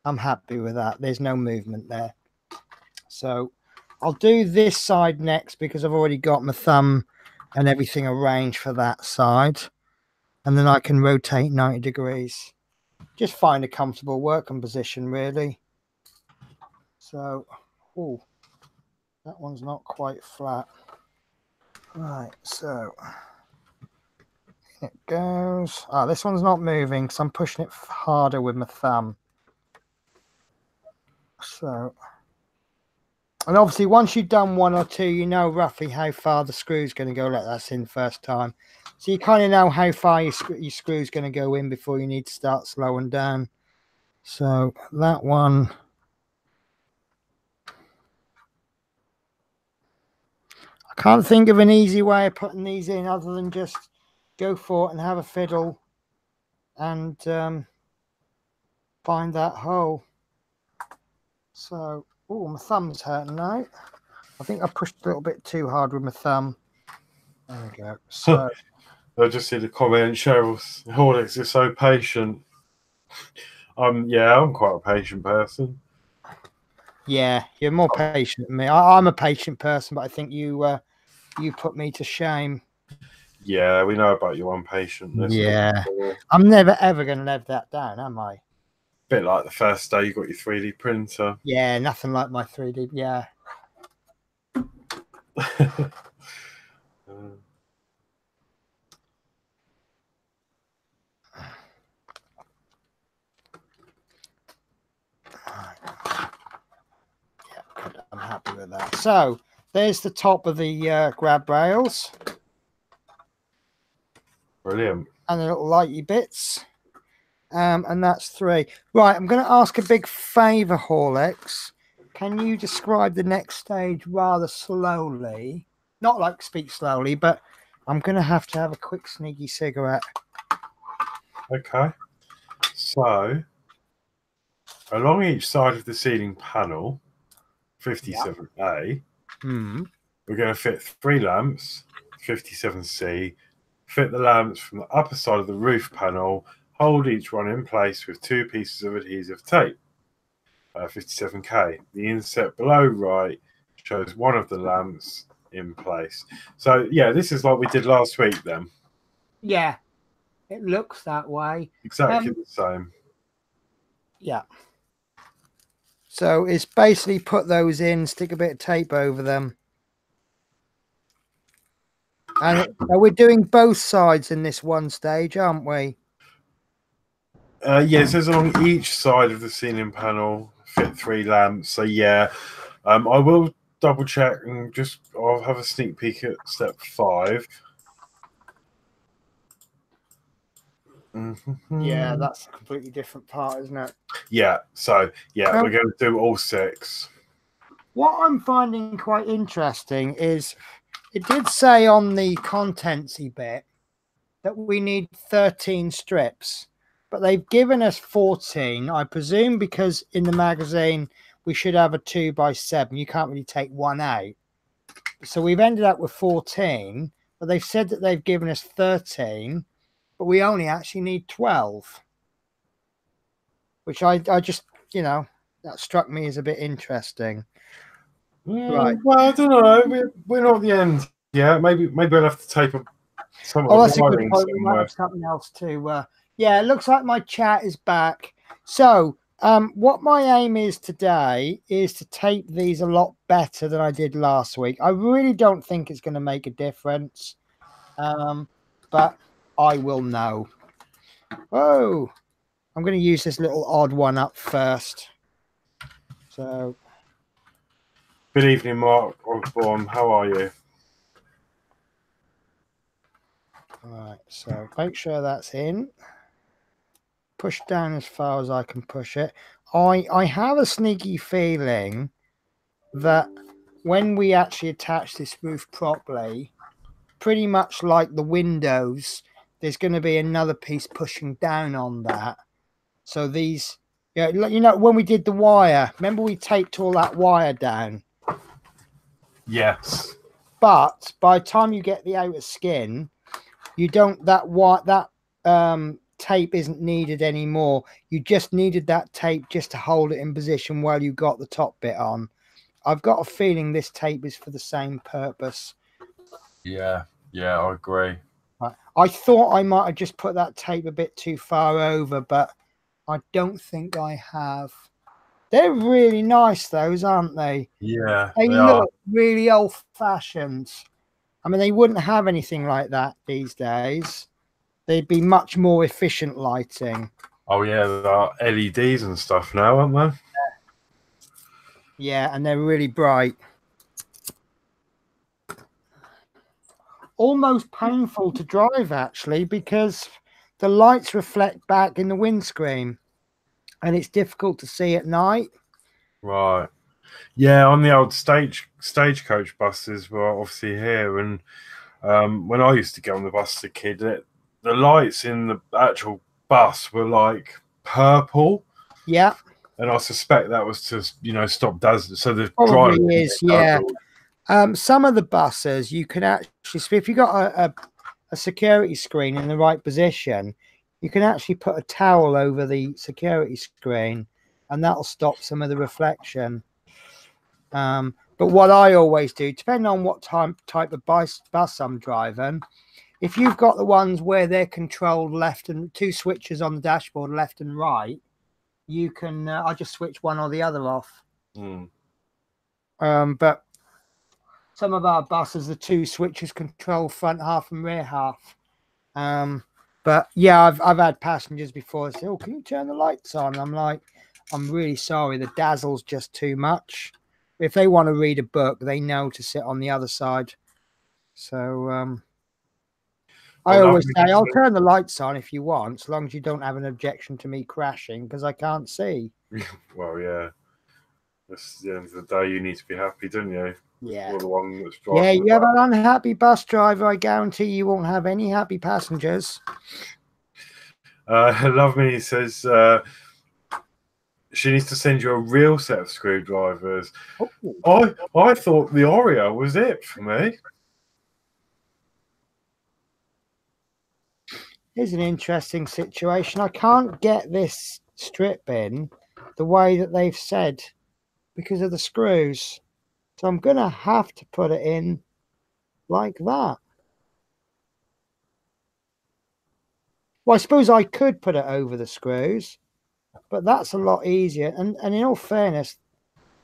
I'm happy with that. There's no movement there. So I'll do this side next because I've already got my thumb and everything arranged for that side. And then I can rotate 90 degrees. Just find a comfortable working position, really. So, oh, that one's not quite flat. Right, so it goes. Ah, this one's not moving, so I'm pushing it harder with my thumb. So, and obviously once you've done 1 or 2, you know roughly how far the screw's going to go. Let that in first time. So you kind of know how far your screw's going to go in before you need to start slowing down. So that one. I can't think of an easy way of putting these in other than just go for it and have a fiddle and find that hole. So, oh, my thumb's hurting now. I think I pushed a little bit too hard with my thumb. There we go. So I just see the comment, Cheryl Horlicks is so patient. Yeah, I'm quite a patient person. yeah, you're more patient than me. I'm a patient person, but I think you put me to shame. Yeah, we know about your impatientness. Yeah, I'm never ever going to live that down, am I? Bit like the first day you got your 3D printer. Yeah, nothing like my 3D. Yeah. Yeah, I'm happy with that. So there's the top of the grab rails. Brilliant. And the little lighty bits. And that's 3. Right, I'm going to ask a big favour, Horlicks. Can you describe the next stage rather slowly? Not like speak slowly, but I'm going to have a quick sneaky cigarette. Okay. So, along each side of the ceiling panel, 57A, we're going to fit 3 lamps, 57C, fit the lamps from the upper side of the roof panel, hold each one in place with 2 pieces of adhesive tape, 57K. The inset below right shows one of the lamps in place. So, yeah, this is like we did last week then. Yeah, it looks that way. Exactly the same. Yeah. So it's basically put those in, stick a bit of tape over them. And we're doing both sides in this one stage, aren't we? Yeah, it says along each side of the ceiling panel fit 3 lamps. So yeah, I will double check and I'll have a sneak peek at step 5. Yeah, that's a completely different part, isn't it? Yeah, so yeah, we're going to do all 6. What I'm finding quite interesting is it did say on the contentsy bit that we need 13 strips, but they've given us 14, I presume, because in the magazine we should have a 2x7. You can't really take one out. So we've ended up with 14, but they've said that they've given us 13, but we only actually need 12, which I just, that struck me as a bit interesting. Right. Well, I don't know. We're not at the end yet. Maybe we'll have to tape some of the That's a good wiring point. We might have something else too. Yeah, it looks like my chat is back. So, what my aim is today is to tape these a lot better than I did last week. I really don't think it's going to make a difference, but I will know. Oh, I'm going to use this little odd one up first. So, good evening, Mark Osborne. How are you? all right. So make sure that's in. Push down as far as I can push it. I have a sneaky feeling that when we actually attach this roof properly, pretty much like the windows, there's going to be another piece pushing down on that. So these, when we did the wire, remember we taped all that wire down? Yes. But by the time you get the outer skin, you don't, that tape isn't needed anymore. You just needed that tape just to hold it in position while you got the top bit on. I've got a feeling this tape is for the same purpose. Yeah, I agree. I thought I might have just put that tape a bit too far over, but I don't think I have. They're really nice, those, aren't they? Yeah, they look really old-fashioned. I mean, they wouldn't have anything like that these days. They'd be much more efficient lighting. Oh yeah, there are LEDs and stuff now, aren't there? Yeah, and they're really bright. Almost painful to drive, actually, because the lights reflect back in the windscreen and it's difficult to see at night. Right. Yeah, on the old stagecoach buses were obviously here, and when I used to get on the bus as a kid, the lights in the actual bus were like purple. Yeah. And I suspect that was to, stop dazzling. So the probably is, yeah. Some of the buses you can actually, if you got a security screen in the right position, you can actually put a towel over the security screen, and that'll stop some of the reflection. But what I always do, depending on what type of bus I'm driving, if you've got the ones where they're controlled left and 2 switches on the dashboard, left and right, you can I just switch one or the other off. But some of our buses, the 2 switches control front half and rear half. But yeah, I've had passengers before say, "Oh, can you turn the lights on?" I'm like, "I'm really sorry, the dazzle's just too much." If they want to read a book, they know to sit on the other side. So I always say, "I'll turn the lights on if you want, as long as you don't have an objection to me crashing, because I can't see." Well, yeah. That's the end of the day. You need to be happy, don't you? Yeah. You're the one that's driving. Yeah, you have an unhappy bus driver, I guarantee you won't have any happy passengers. Love Me says she needs to send you a real set of screwdrivers. Oh. I thought the Oreo was it for me. Here's an interesting situation. I can't get this strip in the way that they've said because of the screws. So I'm going to have to put it in like that. Well, I suppose I could put it over the screws, but that's a lot easier. And in all fairness,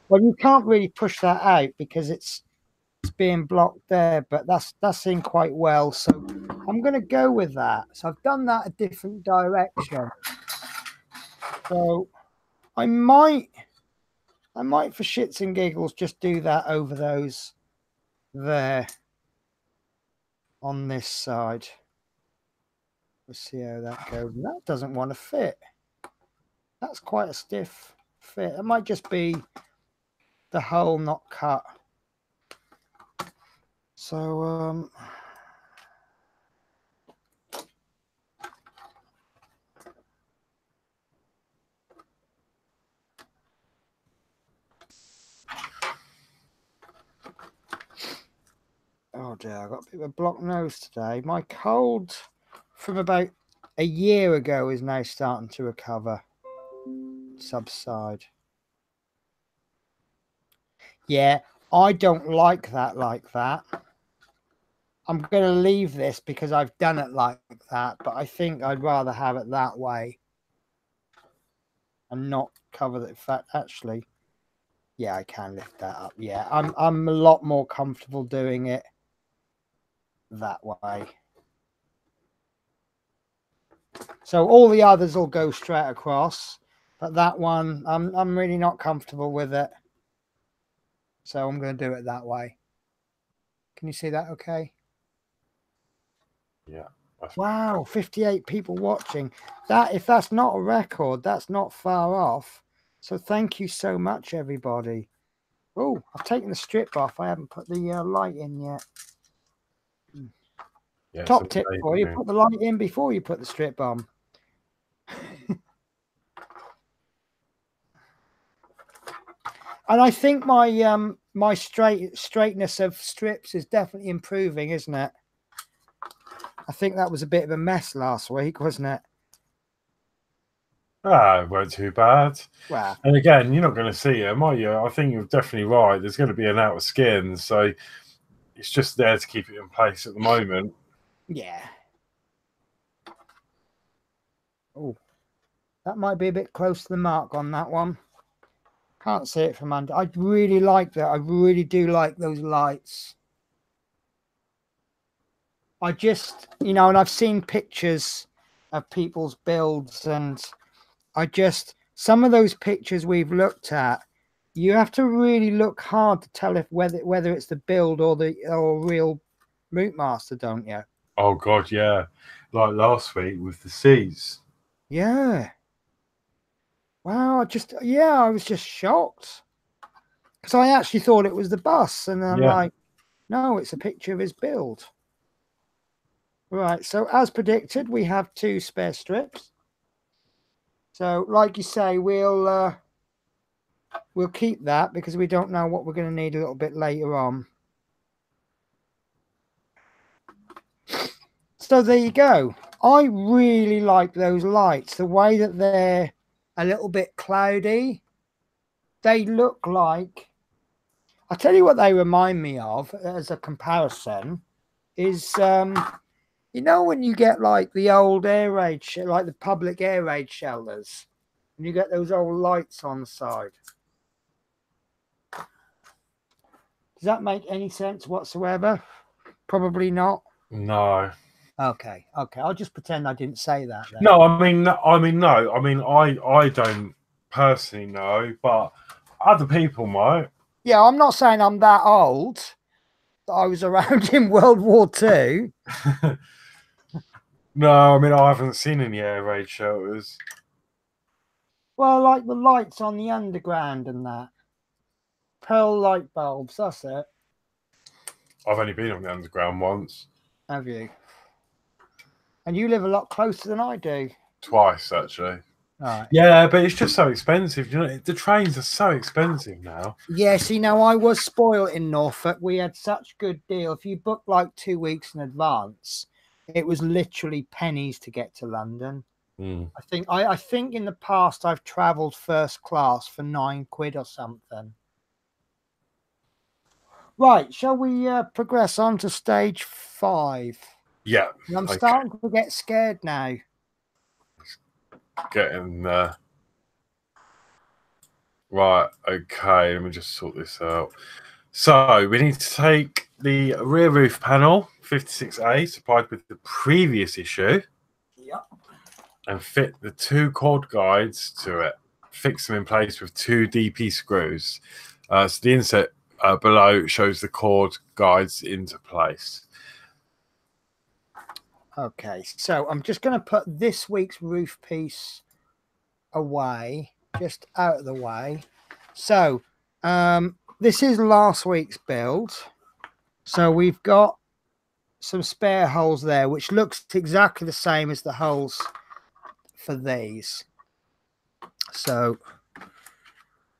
well, you can't really push that out because it's being blocked there, but that's in quite well. So I'm going to go with that. So I've done that a different direction. So I might for shits and giggles just do that over those there on this side. Let's see how that goes. And that doesn't want to fit. That's quite a stiff fit. It might just be the hole not cut. So oh dear, I got a bit of a blocked nose today. My cold from about a year ago is now starting to recover, subside. Yeah, I don't like that I'm going to leave this because I've done it like that, but I think I'd rather have it that way and not cover the fact. Actually, yeah, I can lift that up. Yeah, I'm a lot more comfortable doing it that way. So all the others will go straight across, but that one, I'm really not comfortable with it. So I'm going to do it that way. Can you see that okay? Yeah. Wow, 58 people watching. That, if that's not a record, that's not far off. So thank you so much, everybody. Oh, I've taken the strip off. I haven't put the light in yet. Yeah, Top tip for you, put the light in before you put the strip on. And I think my my straightness of strips is definitely improving, isn't it? I think that was a bit of a mess last week, wasn't it? Ah, it weren't too bad. Wow. And again, you're not going to see them, are you? I think you're definitely right. There's going to be an outer skin, so it's just there to keep it in place at the moment. Yeah. Oh, that might be a bit close to the mark on that one. Can't see it from under. I really like that. I really do like those lights. I just, you know, and I've seen pictures of people's builds, and I just, some of those pictures we've looked at, you have to really look hard to tell if whether it's the build or real Routemaster, don't you? Oh God, yeah. Like last week with the seas. Yeah. Wow, I was just shocked. Because I actually thought it was the bus, and I'm like, no, it's a picture of his build. Right, so as predicted, we have 2 spare strips. So, like you say, we'll keep that because we don't know what we're going to need a little bit later on. So there you go. I really like those lights. The way that they're a little bit cloudy. They look like, I'll tell you what they remind me of as a comparison is, you know, when you get like the old air raid, like the public air raid shelters, and you get those old lights on the side. Does that make any sense whatsoever? Probably not. No. Okay. I'll just pretend I didn't say that then. No, I mean, no. I don't personally know, but other people might. Yeah, I'm not saying I'm that old. I was around in World War II. No, I mean, I haven't seen any air raid shelters. Well, like the lights on the underground and that. Pearl light bulbs, that's it. I've only been on the underground once. Have you? And you live a lot closer than I do. Twice, actually. Right. Yeah, but it's just so expensive. You know, the trains are so expensive now. Yeah, see, now I was spoiled in Norfolk. We had such good deal. If you book like 2 weeks in advance, it was literally pennies to get to London. I think in the past I've travelled first class for £9 or something. Right, shall we progress on to stage 5? Yeah. I'm starting to get scared now. getting there. Right, okay, let me just sort this out. So we need to take the rear roof panel, 56A, supplied with the previous issue. Yep. And fit the 2 cord guides to it. Fix them in place with 2 DP screws. So the inset below shows the cord guides into place. Okay, so I'm just going to put this week's roof piece away, just out of the way. So this is last week's build. So we've got some spare holes there, which looks exactly the same as the holes for these. So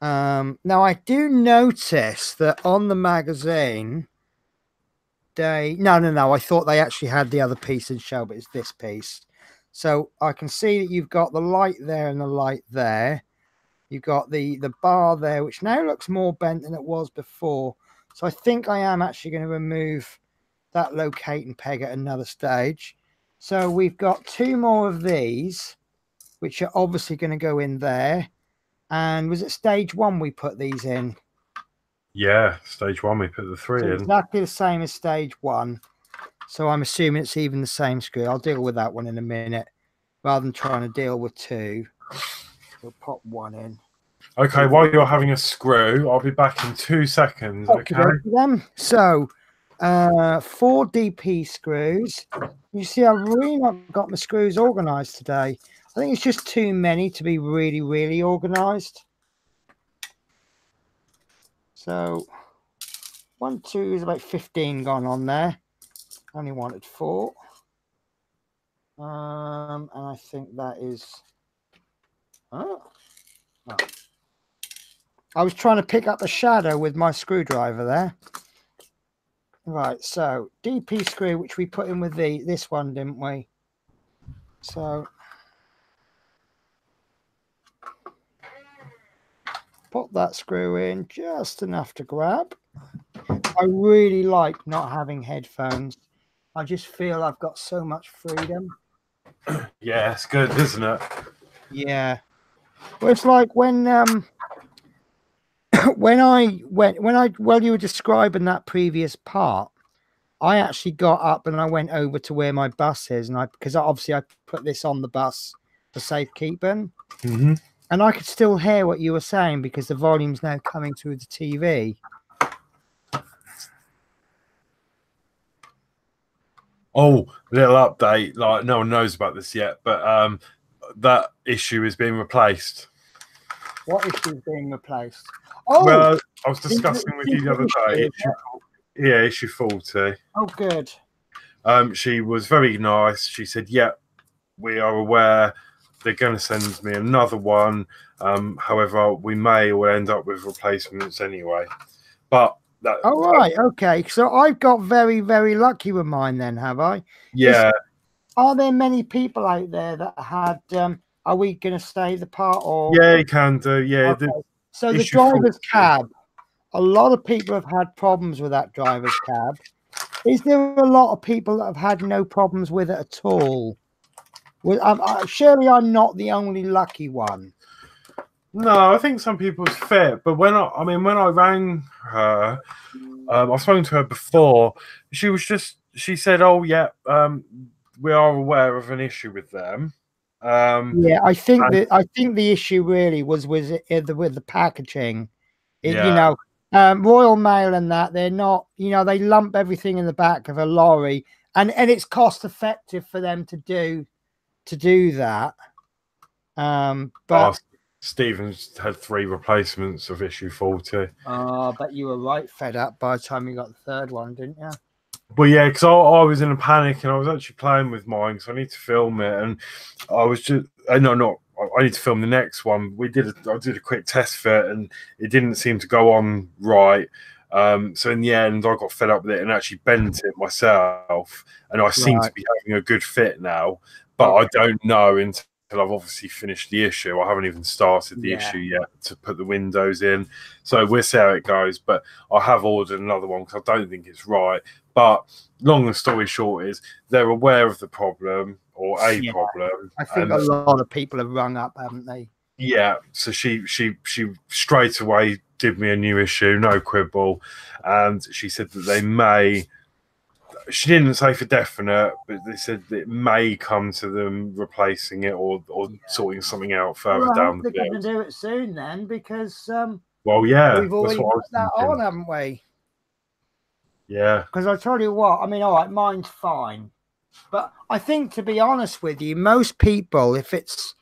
now I do notice that on the magazine no, I thought they actually had the other piece in show, but it's this piece. So I can see that you've got the light there and the light there. You've got the bar there, which now looks more bent than it was before. So I think I am actually going to remove that locate and peg at another stage. So we've got 2 more of these, which are obviously going to go in there. And was it stage 1 we put these in? Yeah, stage 1 we put the 3 in. Exactly the same as stage 1. So I'm assuming it's even the same screw. I'll deal with that one in a minute, rather than trying to deal with 2. We'll pop 1 in. Okay, while you're having a screw, I'll be back in 2 seconds. Okay. So 4 DP screws. You see, I've really not got my screws organized today. I think it's just too many to be really, really organized. So 1, 2 is about 15 gone on there. Only wanted 4. And I think that is. Oh. I was trying to pick up the shadow with my screwdriver there. Right, so DP screw, which we put in with this one, didn't we? So put that screw in just enough to grab. I really like not having headphones. I just feel I've got so much freedom. Yeah, it's good, isn't it? Yeah. Well, it's like when while you were describing that previous part, I actually got up and I went over to where my bus is, and because obviously I put this on the bus for safekeeping, and I could still hear what you were saying because the volume's now coming through the TV. Oh, little update. Like, no one knows about this yet, but that issue is being replaced. What issue is being replaced? Oh, well, I was discussing with you the other day. Issue 40. Oh, good. She was very nice. She said, "Yeah, we are aware. They're going to send me another one. However, we may or end up with replacements anyway." But right, okay. So I've got very, very lucky with mine then, have I? Yeah. Are there many people out there that had? Are we going to stay the part or? Yeah, you can do. Yeah. Okay. So the driver's cab. A lot of people have had problems with that driver's cab. Is there a lot of people that have had no problems with it at all? Surely I'm not the only lucky one. No, I think some people's fit, but when I rang her, I've spoken to her before. She said, "Oh yeah, we are aware of an issue with them." Yeah, I think the issue really was with the packaging. Yeah. Royal Mail and that they're not. They lump everything in the back of a lorry, and it's cost effective for them to do that. But Stephen's had 3 replacements of issue 40. Oh, but you were right fed up by the time you got the 3rd one, didn't you? Well, yeah, because I was in a panic and I was actually playing with mine, so I need to film it. And I was just, I need to film the next one. I did a quick test fit and it didn't seem to go on right. So in the end, I got fed up with it and actually bent it myself. And I seem to be having a good fit now, but I don't know until I've obviously finished the issue. I haven't even started the issue yet to put the windows in. So we'll see how it goes. But I have ordered another one because I don't think it's right. But long and story short is they're aware of the problem. or a problem. I think And a lot of people have rung up, haven't they? yeah, so she straight away did me a new issue, no quibble, and she said that they may. She didn't say for definite, but they said that it may come to them replacing it or sorting something out further Well, I down hope the they're field. going to do it soon then, because Well, yeah, we've that's already what I put was that thinking. on, haven't we? Yeah, Because I tell you what, I mean, all right, mine's fine, but I think, to be honest with you, most people, if it's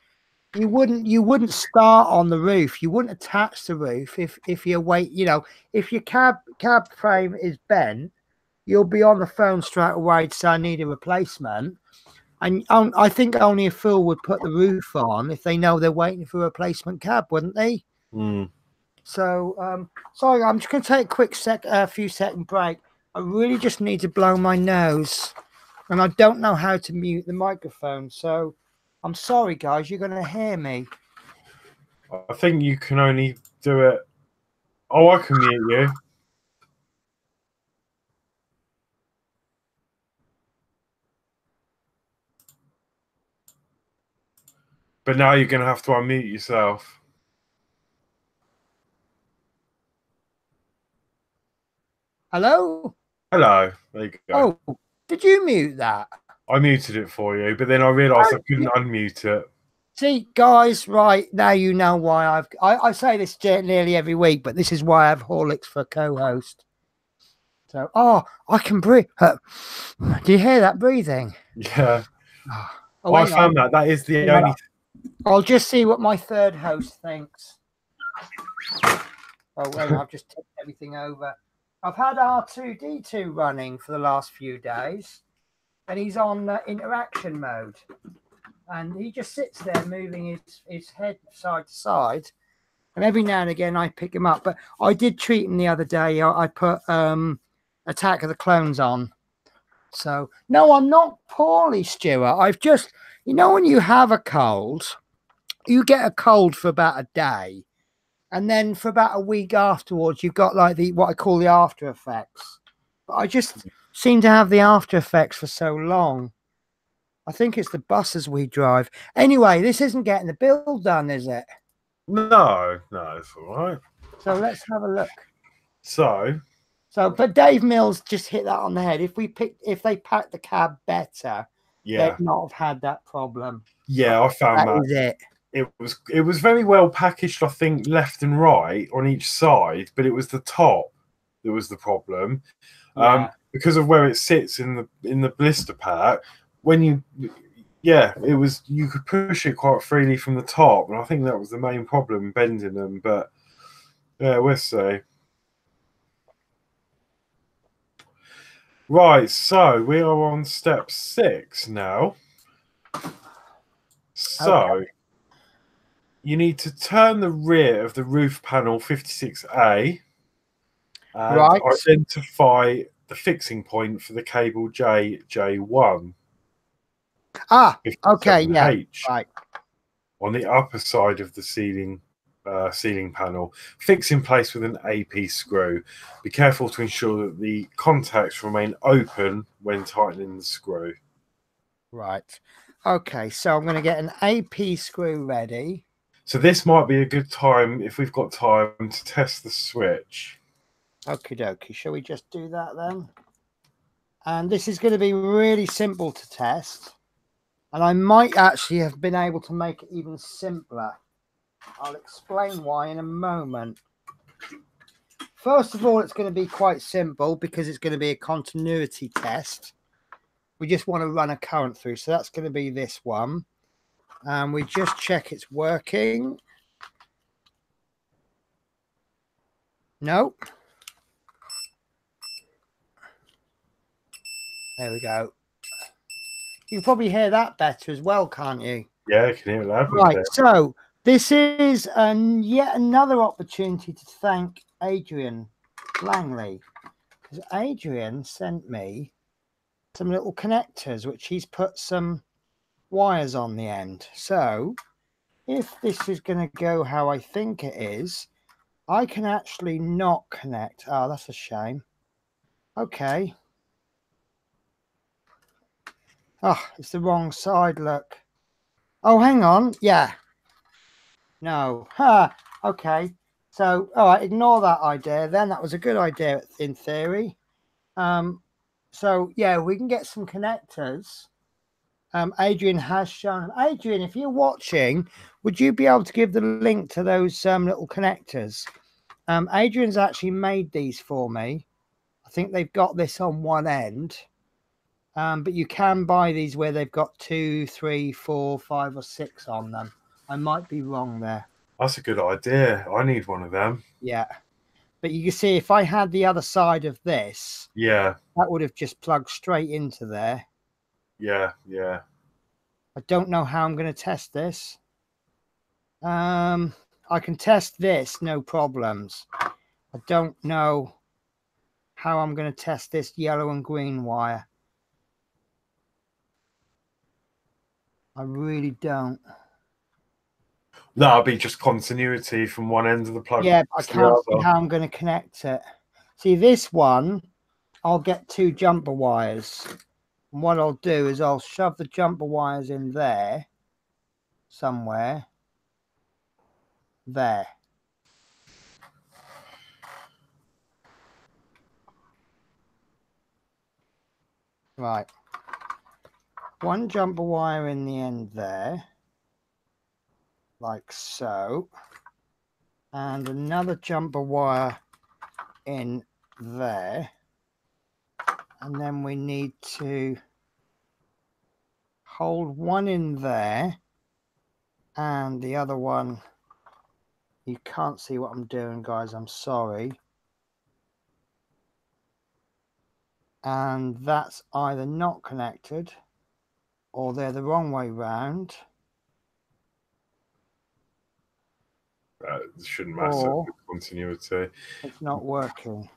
you wouldn't start on the roof, you wouldn't attach the roof if you wait, if your cab frame is bent, you'll be on the phone straight away to say I need a replacement. And I think only a fool would put the roof on if they know they're waiting for a replacement cab, wouldn't they? So, sorry, I'm just going to take a quick few second break. I really just need to blow my nose, and I don't know how to mute the microphone. So, I'm sorry, guys. You're going to hear me. I think you can only do it. Oh, I can mute you. But now you're going to have to unmute yourself. Hello? Hello. There you go. Oh, did you mute that? I muted it for you, but then I realised I couldn't unmute it. See, guys, right now you know why I say this nearly every week, but this is why I have Horlicks for co-host. So, I can breathe. Do you hear that breathing? Yeah. Oh, I found that is the only. I'll just see what my third host thinks. Oh, wait, I've just tipped everything over. I've had R2D2 running for the last few days, and he's on interaction mode. And he just sits there moving his head side to side. And every now and again, I pick him up. But I did treat him the other day. I put Attack of the Clones on. So, no, I'm not poorly, Stuart. I've just, when you have a cold, you get a cold for about a day. And then for about a week afterwards, you've got like what I call the after effects. But I just seem to have the after effects for so long. I think it's the buses we drive. Anyway, this isn't getting the bill done, is it? No, it's all right. So let's have a look. But Dave Mills just hit that on the head. If they packed the cab better, they'd not have had that problem. Yeah, I found that. Is it. It was very well packaged, I think, left and right on each side, but it was the top that was the problem. Because of where it sits in the blister pack. You could push it quite freely from the top, and I think that was the main problem, bending them. But yeah, we'll see. Right, so we are on step 6 now. So you need to turn the rear of the roof panel 56A and identify the fixing point for the cable J1. Okay, yeah, right. On the upper side of the ceiling panel, fix in place with an AP screw. Be careful to ensure that the contacts remain open when tightening the screw. Right. Okay, so I'm going to get an AP screw ready. So this might be a good time, if we've got time, to test the switch. Okie dokie. Shall we just do that then? And this is going to be really simple to test. And I might actually have been able to make it even simpler. I'll explain why in a moment. First of all, it's going to be quite simple because it's going to be a continuity test. We just want to run a current through. So that's going to be this one. And we just check it's working. Nope. There we go. You can probably hear that better as well, can't you? Yeah, I can hear that. Right, so this is yet another opportunity to thank Adrian Langley. Because Adrian sent me some little connectors, which he's put some wires on the end. So if this is going to go how I think it is, I can actually not connect. Oh, that's a shame. Okay. Oh, it's the wrong side, look. Oh, hang on. Yeah. No. Ha. Okay. So, all right, ignore that idea then. That was a good idea in theory. So, yeah, we can get some connectors. Adrian has shown. Adrian, if you're watching, would you be able to give the link to those little connectors? Adrian's actually made these for me. I think they've got this on one end. But you can buy these where they've got 2, 3, 4, 5, or 6 on them. I might be wrong there. That's a good idea. I need one of them. Yeah. But you can see if I had the other side of this, Yeah. that would have just plugged straight into there. Yeah, yeah. I don't know how I'm going to test this. I can test this, no problems. I don't know how I'm going to test this yellow and green wire. I really don't. That'll be just continuity from one end of the plug. Yeah, I can't see how I'm going to connect it. See, this one, I'll get 2 jumper wires. And what I'll do is I'll shove the jumper wires in there somewhere. There. Right. 1 jumper wire in the end there. Like so. And another jumper wire in there. And then we need to hold one in there. And the other one, you can't see what I'm doing, guys. I'm sorry. And that's either not connected or they're the wrong way round. It shouldn't matter. Continuity. It's not working.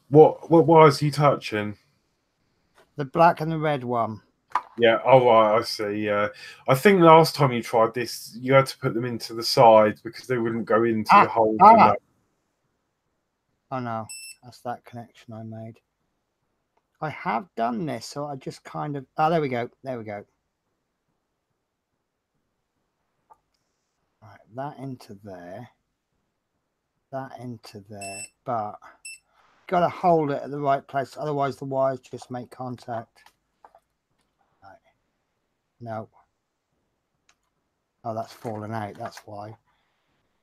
What wires are you touching? The black and the red one. Yeah. Oh, right, I see. Yeah. I think last time you tried this, you had to put them into the side because they wouldn't go into the holes. Oh no, that's that connection I made. I have done this, so I just kind of... Oh, there we go. There we go. Right, that into there. That into there. But got to hold it at the right place. Otherwise, the wires just make contact. Right. No. Oh, that's fallen out. That's why.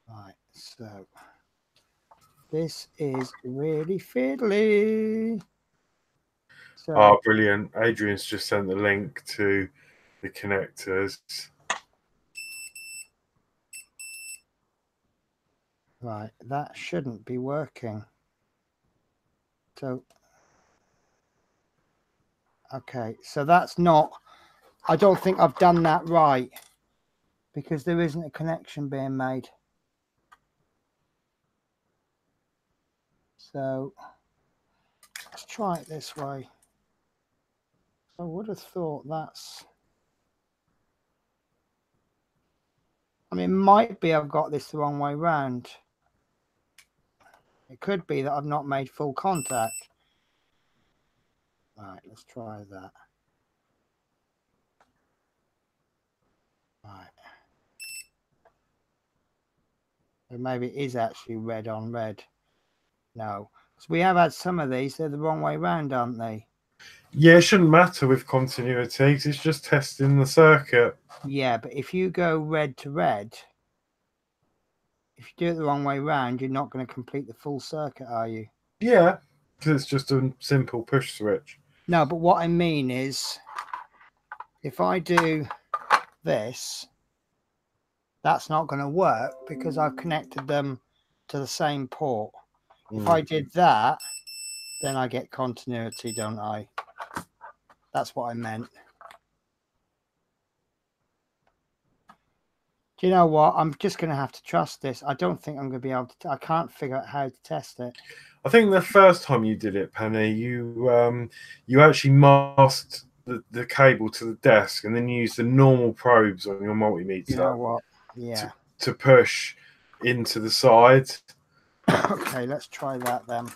Right, so... This is really fiddly. So, oh, brilliant. Adrian's just sent the link to the connectors. Right, that shouldn't be working. So, okay, so that's not... I don't think I've done that right because there isn't a connection being made. So, let's try it this way. I would have thought that's... I mean, it might be I've got this the wrong way round. It could be that I've not made full contact. Right, let's try that. Right. Or maybe it is actually red on red. No. So we have had some of these. They're the wrong way round, aren't they? Yeah, it shouldn't matter with continuity because it's just testing the circuit. Yeah, but if you go red to red, if you do it the wrong way round, you're not going to complete the full circuit, are you? Yeah, because it's just a simple push switch. No, but what I mean is, if I do this, that's not going to work because I've connected them to the same port. If I did that, then I get continuity, don't I? That's what I meant. Do you know what? I'm just going to have to trust this. I don't think I'm going to be able to... I can't figure out how to test it. I think the first time you did it, Penny, you actually masked the cable to the desk and then used the normal probes on your multimeter. You know what? Yeah. To push into the side. Okay, let's try that then.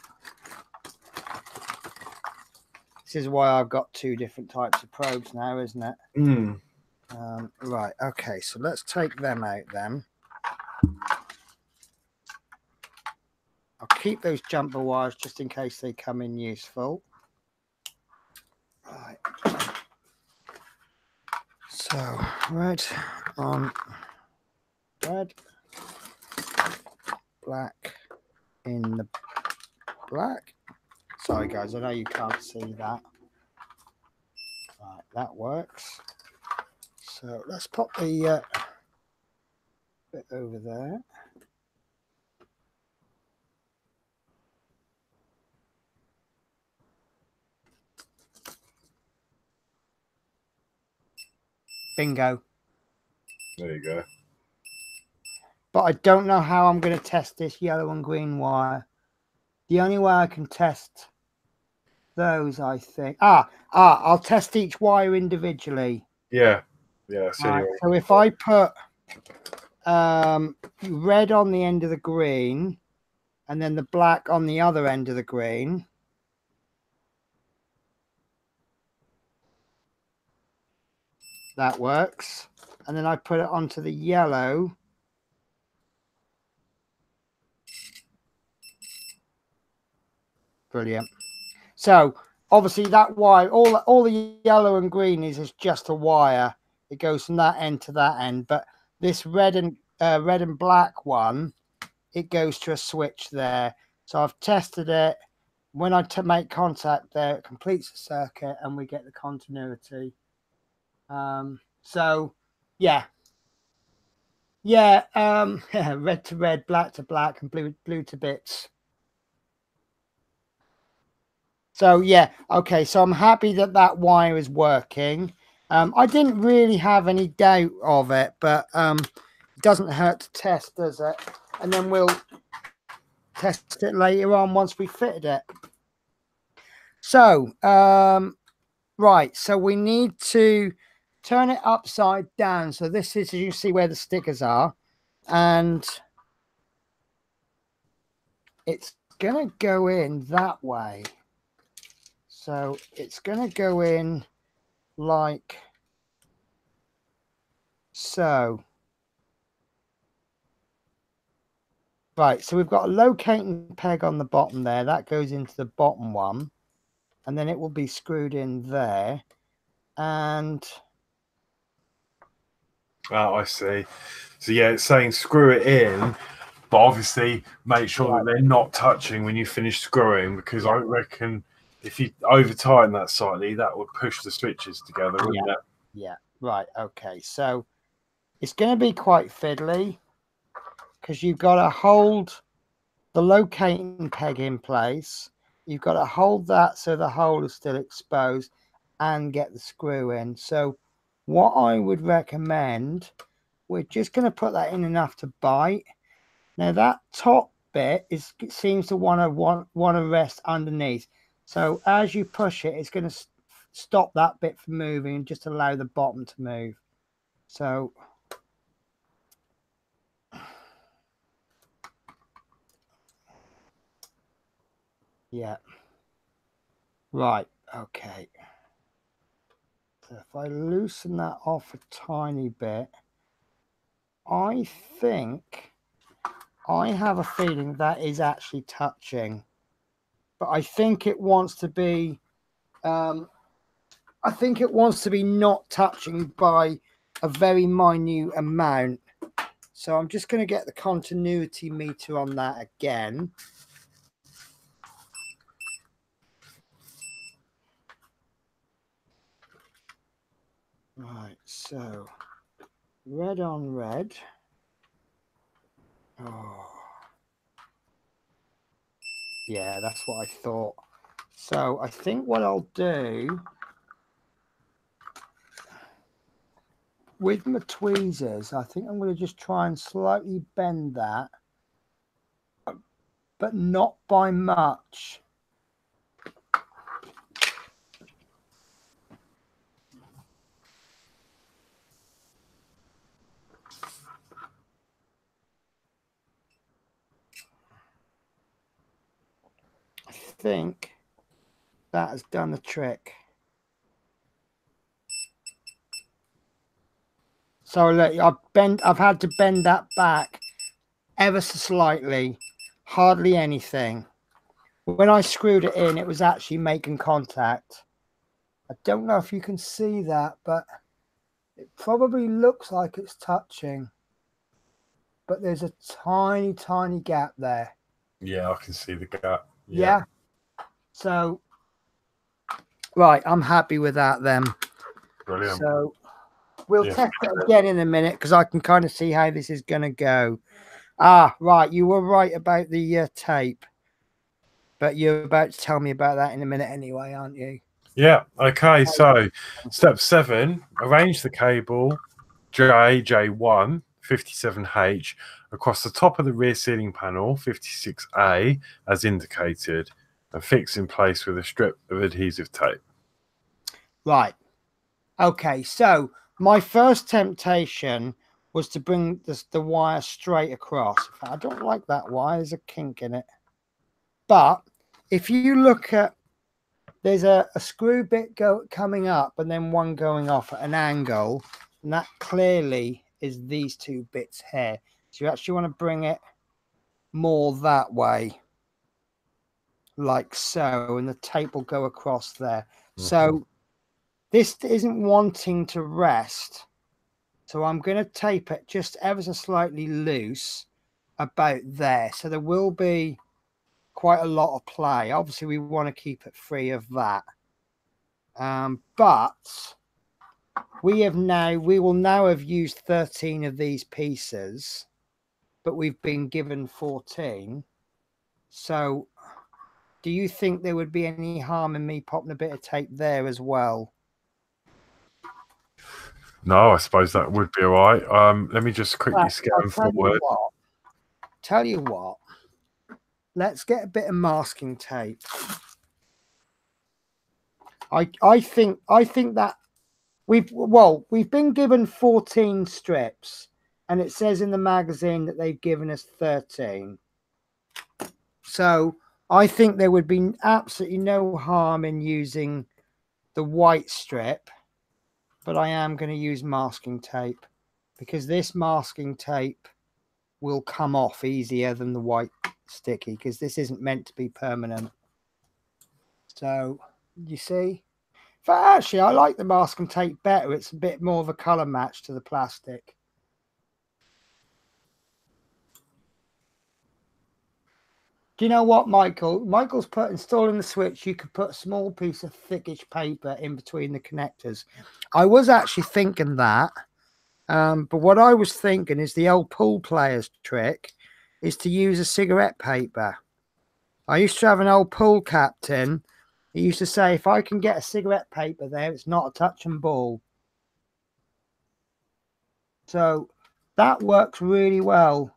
This is why I've got two different types of probes now, isn't it? Mm. Right, okay, so let's take them out then. I'll keep those jumper wires just in case they come in useful. Right. So, red on red, black in the black. Sorry guys, I know you can't see that. Right, that works. So let's pop the bit over there. Bingo. There you go. But I don't know how I'm going to test this yellow and green wire. The only way I can test those, I think. I'll test each wire individually. Yeah. Yeah. Right, so if I put red on the end of the green and then the black on the other end of the green. That works. And then I put it onto the yellow. Brilliant. So obviously that wire, all the yellow and green is just a wire. It goes from that end to that end. But this red and black one, it goes to a switch there. So I've tested it. When I make contact there, it completes the circuit and we get the continuity. So yeah. Yeah, red to red, black to black, and blue to bits. So yeah, okay. So I'm happy that that wire is working. I didn't really have any doubt of it, but it doesn't hurt to test, does it? And then we'll test it later on once we fitted it. So right, so we need to turn it upside down. So this is, as you see, where the stickers are, and it's going to go in that way. So it's going to go in like so. Right, so we've got a locating peg on the bottom there. That goes into the bottom one. And then it will be screwed in there. And... Oh, I see. So yeah, it's saying screw it in, but obviously make sure that they're not touching when you finish screwing, because I reckon if you over tighten that slightly, that would push the switches together, wouldn't it? Yeah, right, okay. So it's going to be quite fiddly because you've got to hold the locating peg in place. You've got to hold that so the hole is still exposed and get the screw in. So what I would recommend, we're just going to put that in enough to bite. Now that top bit seems to want to rest underneath. So as you push it, it's going to stop that bit from moving and just allow the bottom to move. So yeah, right, okay. So if I loosen that off a tiny bit, I think I have a feeling that is actually touching, but I think it wants to be not touching by a very minute amount. So I'm just going to get the continuity meter on that again. Right, so red on red. Oh, yeah, that's what I thought. So I think what I'll do with my tweezers, I think I'm going to just try and slightly bend that, but not by much. I think that has done the trick. So look, I've had to bend that back ever so slightly, hardly anything. When I screwed it in, it was actually making contact. I don't know if you can see that, but it probably looks like it's touching. But there's a tiny, tiny gap there. Yeah, I can see the gap. Yeah. So, right, I'm happy with that then. Brilliant. So, we'll test it again in a minute because I can kind of see how this is going to go. Ah, right. You were right about the tape. But you're about to tell me about that in a minute anyway, aren't you? Yeah. Okay. So, step 7, arrange the cable J1 57H across the top of the rear ceiling panel 56A as indicated and fix in place with a strip of adhesive tape. Right. Okay. So, my first temptation was to bring the wire straight across. I don't like that wire. There's a kink in it. But if you look at, there's a screw bit coming up and then one going off at an angle, and that clearly is these two bits here. So you actually want to bring it more that way, like so, and the tape will go across there. So this isn't wanting to rest, so I'm going to tape it just ever so slightly loose about there. So there will be quite a lot of play. Obviously, we want to keep it free of that. But we will now have used 13 of these pieces, but we've been given 14. So do you think there would be any harm in me popping a bit of tape there as well? No, I suppose that would be all right. Let me just quickly scan forward. Tell you what, let's get a bit of masking tape. I think that we've been given 14 strips, and it says in the magazine that they've given us 13. So I think there would be absolutely no harm in using the white strip, but I am going to use masking tape because this masking tape will come off easier than the white sticky because this isn't meant to be permanent. So you see, but actually I like the masking tape better. It's a bit more of a color match to the plastic. Do you know what, Michael? Michael's installing the switch. You could put a small piece of thickish paper in between the connectors. I was actually thinking that, but what I was thinking is the old pool players trick is to use a cigarette paper. I used to have an old pool captain. He used to say, if I can get a cigarette paper there, it's not a touch and ball. So that works really well.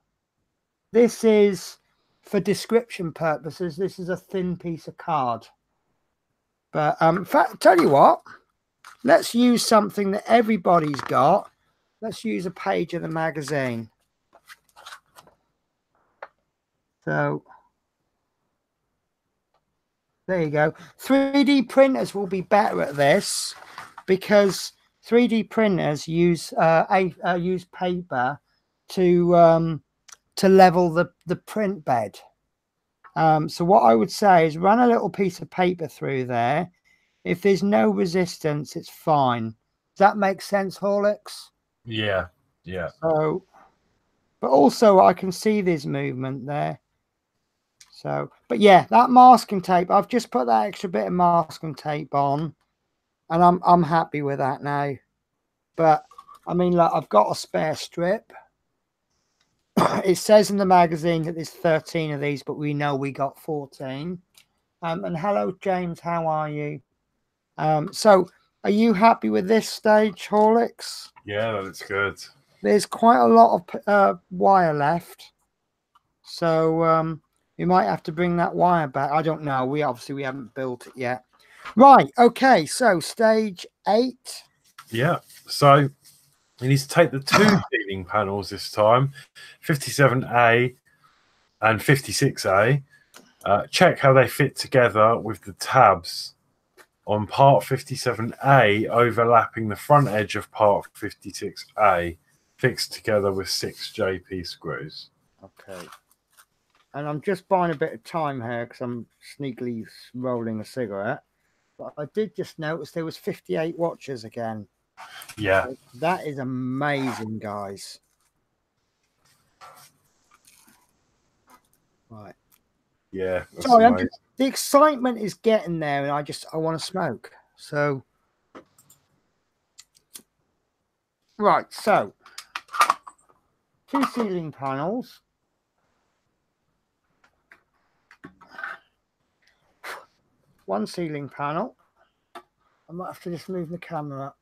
This is, for description purposes, this is a thin piece of card. But in fact, tell you what, let's use something that everybody's got. Let's use a page of the magazine. So there you go. 3D printers will be better at this because 3D printers use paper to level the print bed. So what I would say is run a little piece of paper through there. If there's no resistance, it's fine. Does that make sense, Horlicks? Yeah, yeah. So, but also I can see this movement there. So, but yeah, that masking tape, I've just put that extra bit of masking tape on, and I'm happy with that now. But I mean, look, I've got a spare strip. It says in the magazine that there's 13 of these, but we know we got 14. And hello, James, how are you? So are you happy with this stage, Horlicks? Yeah, that's good. There's quite a lot of wire left. So we might have to bring that wire back. I don't know. We haven't built it yet. Right. Okay. So stage 8. Yeah. So you need to take the two ceiling panels this time, 57A and 56A. Check how they fit together with the tabs on part 57A, overlapping the front edge of part 56A, fixed together with 6 JP screws. Okay. And I'm just buying a bit of time here because I'm sneakily rolling a cigarette. But I did just notice there was 58 watches again. Yeah. So that is amazing, guys. Right. Yeah. Sorry, the excitement is getting there, and I want to smoke. So, right. So, 2 ceiling panels. 1 ceiling panel. I might have to just move the camera up.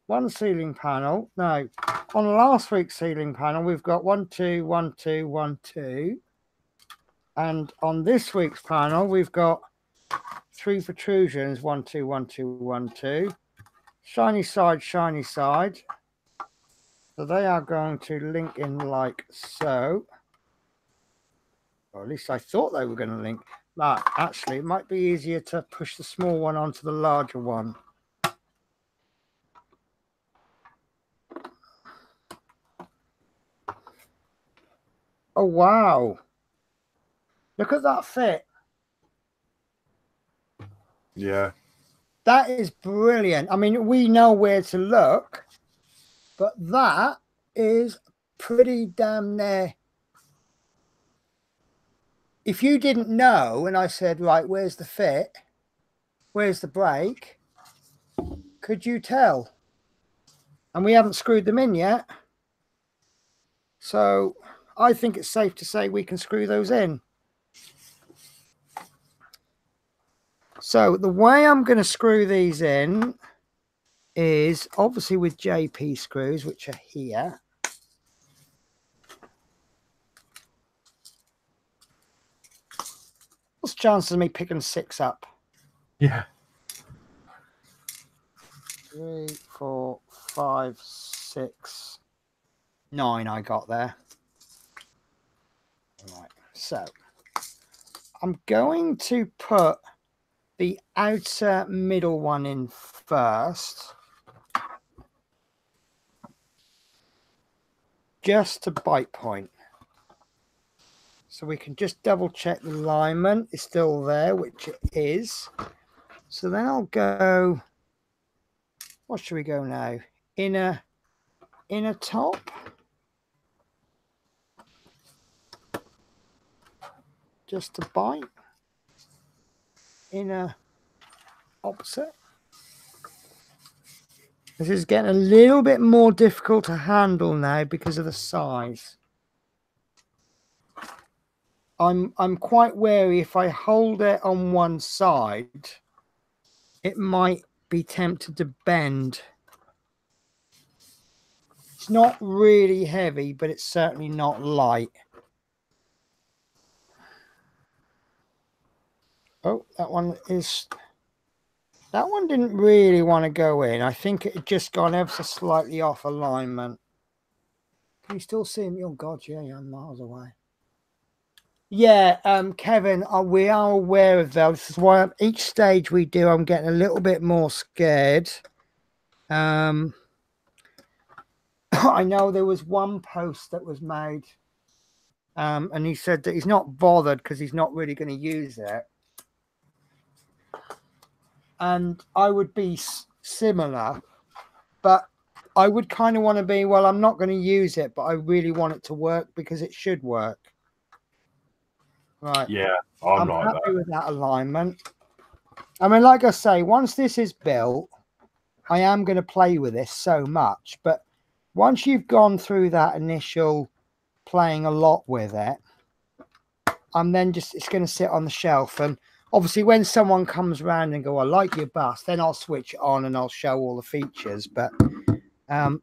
1 ceiling panel. Now, on last week's ceiling panel, we've got 1, 2, 1, 2, 1, 2. And on this week's panel, we've got 3 protrusions, 1, 2, 1, 2, 1, 2. Shiny side, shiny side. So they are going to link in like so. Or at least I thought they were going to link. But actually, it might be easier to push the small one onto the larger one. Oh, wow. Look at that fit. Yeah. That is brilliant. I mean, we know where to look, but that is pretty damn near. If you didn't know and I said, right, where's the fit? Where's the brake? Could you tell? And we haven't screwed them in yet. So I think it's safe to say we can screw those in. So the way I'm going to screw these in is obviously with JP screws, which are here. What's the chances of me picking 6 up? Yeah. 3, 4, 5, 6, 9 I got there. Right, so I'm going to put the outer middle one in first, just to bite point. So we can just double check the alignment is still there, which it is. So then I'll go, what should we go now? Inner top. Just to bite. Inner opposite. This is getting a little bit more difficult to handle now because of the size. I'm quite wary if I hold it on one side, it might be tempted to bend. It's not really heavy, but it's certainly not light. Oh, that one didn't really want to go in. I think it had just gone ever so slightly off alignment. Can you still see me? Oh God, yeah, I'm miles away. Yeah, Kevin, we are aware of that. This is why each stage we do, I'm getting a little bit more scared. I know there was one post that was made, and he said that he's not bothered because he's not really going to use it. And I would be similar, but I would kind of want to be, well, I'm not going to use it, but I really want it to work because it should work. Right. Yeah, I'm happy with that alignment. I mean, like I say, once this is built, I am going to play with this so much. But once you've gone through that initial playing a lot with it, it's going to sit on the shelf. And obviously, when someone comes around and go, I like your bus, then I'll switch it on and I'll show all the features. But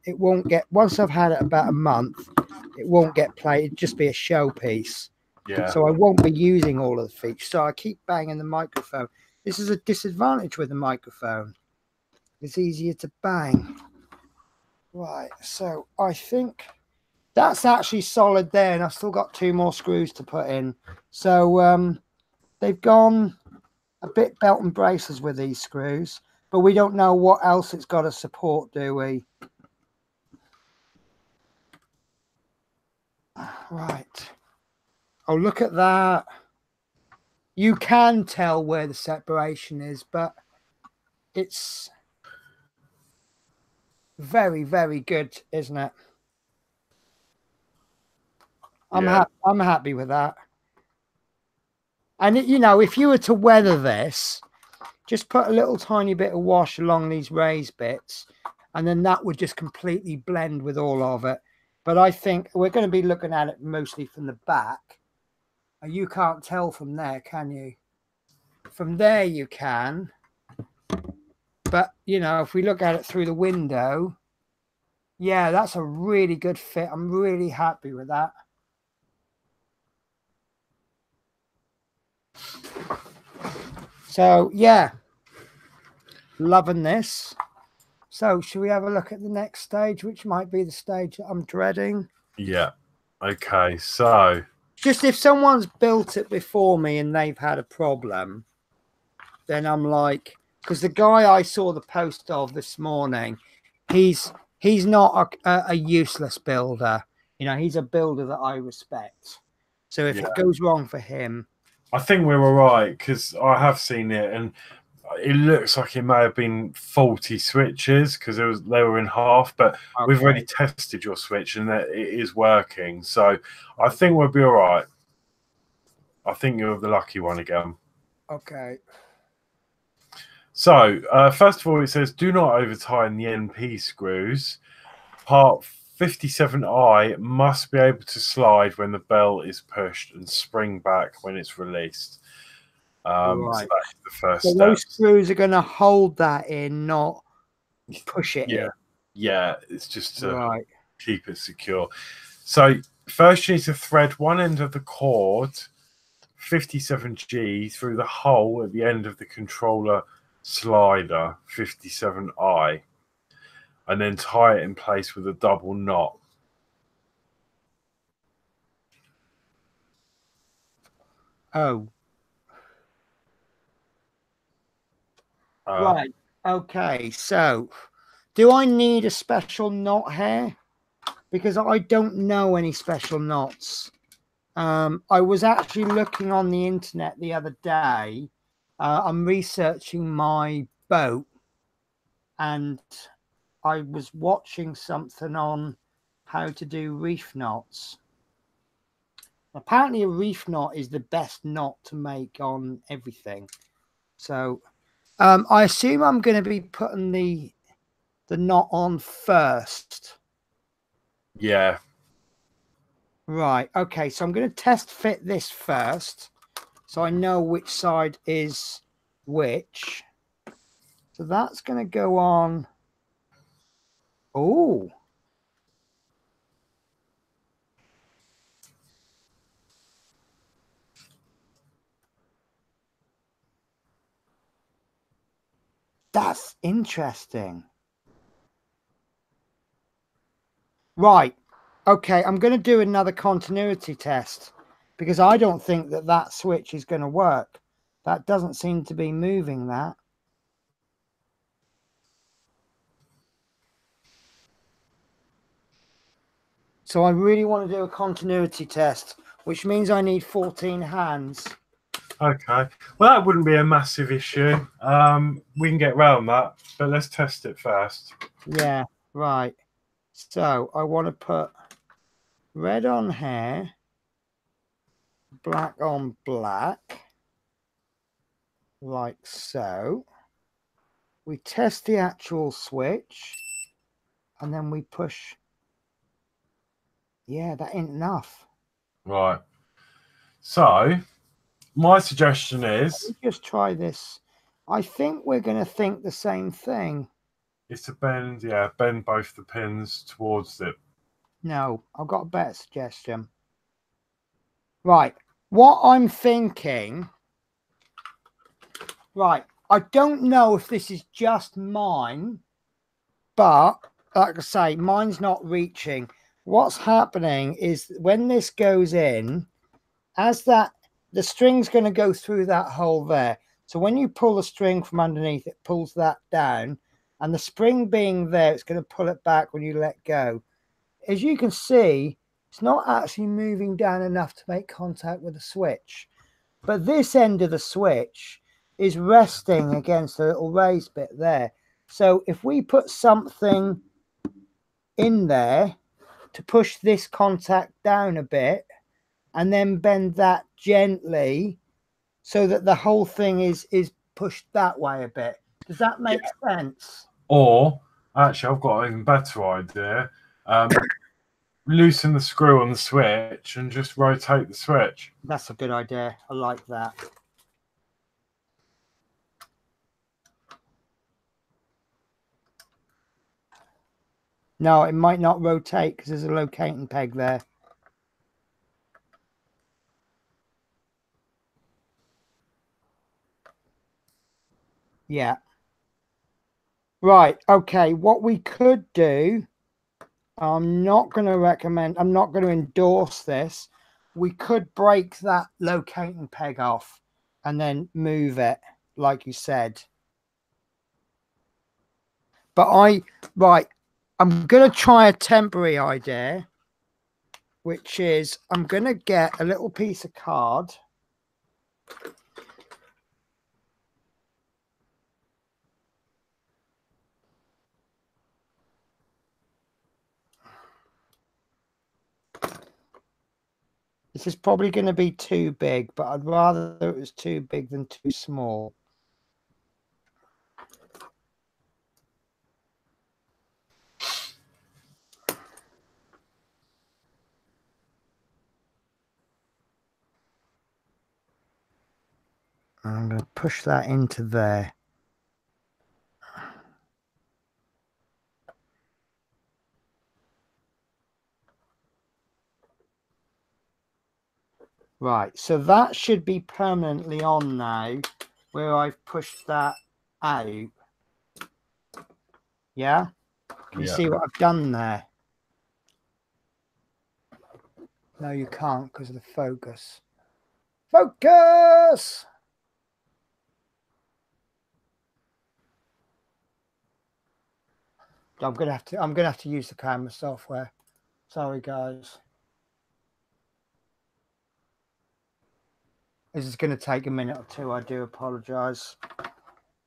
it won't get, once I've had it about a month, it won't get played. It'd just be a showpiece. Yeah. So I won't be using all of the features. So I keep banging the microphone. This is a disadvantage with the microphone. It's easier to bang. Right. So I think that's actually solid there. And I've still got 2 more screws to put in. So they've gone a bit belt and braces with these screws, but we don't know what else it's got to support, do we? Right. Oh, look at that. You can tell where the separation is, but it's very, very good, isn't it? I'm happy with that. And you know, if you were to weather this, just put a little tiny bit of wash along these raised bits, and then that would just completely blend with all of it. But I think we're going to be looking at it mostly from the back. You can't tell from there, can you? From there you can. But, you know, if we look at it through the window, yeah, that's a really good fit. I'm really happy with that. So, yeah, loving this. So, should we have a look at the next stage, which might be the stage that I'm dreading? Yeah. Okay, so... Just if someone's built it before me and they've had a problem, then I'm like... Because the guy I saw the post of this morning, he's not a useless builder. You know, he's a builder that I respect. So if it goes wrong for him... I think we're all right, because I have seen it, and it looks like it may have been faulty switches, because they were in half, but we've already tested your switch, and it is working. So I think we'll be all right. I think you're the lucky one again. Okay. So, first of all, it says, do not overtighten the NP screws. Part 57I must be able to slide when the bell is pushed and spring back when it's released. Right. So that's the first step. Those screws are going to hold that in, not push it in. Yeah, it's just to keep it secure. So, first you need to thread one end of the cord, 57G, through the hole at the end of the controller slider, 57I, and then tie it in place with a double knot. Oh. Right. Okay. So, do I need a special knot here? Because I don't know any special knots. I was actually looking on the internet the other day. I'm researching my boat, and I was watching something on how to do reef knots. Apparently a reef knot is the best knot to make on everything. So I assume I'm going to be putting the knot on first. Yeah. Right. Okay. So I'm going to test fit this first, so I know which side is which. So that's going to go on. Oh. That's interesting. Right. Okay, I'm going to do another continuity test, because I don't think that switch is going to work. That doesn't seem to be moving that. So I really want to do a continuity test, which means I need 14 hands. Okay. Well, that wouldn't be a massive issue. We can get around that, but let's test it first. Yeah, right. So I want to put red on here, black on black, like so. We test the actual switch, and then we push. Yeah, that ain't enough. Right. So my suggestion is just try this. I think we're going to think the same thing. It's to bend both the pins towards it. No, I've got a better suggestion. Right. What I'm thinking. Right. I don't know if this is just mine, but like I say, mine's not reaching. What's happening is when this goes in, the string's going to go through that hole there. So when you pull the string from underneath, it pulls that down, and the spring being there, it's going to pull it back when you let go. As you can see, it's not actually moving down enough to make contact with the switch. But this end of the switch is resting against a little raised bit there. So if we put something in there to push this contact down a bit and then bend that gently so that the whole thing is pushed that way a bit. Does that make sense? Or, actually, I've got an even better idea. Loosen the screw on the switch and just rotate the switch. That's a good idea. I like that. No, it might not rotate because there's a locating peg there. Yeah. Right. Okay. What we could do, I'm not going to recommend, I'm not going to endorse this. We could break that locating peg off and then move it, like you said. But I'm going to try a temporary idea, which is I'm going to get a little piece of card. This is probably going to be too big, but I'd rather it was too big than too small. I'm going to push that into there. Right, so that should be permanently on now, where I've pushed that out. Yeah? Can you see what I've done there? No, you can't because of the focus. Focus! I'm gonna have to use the camera software. Sorry, guys. This is going to take a minute or two. I do apologize.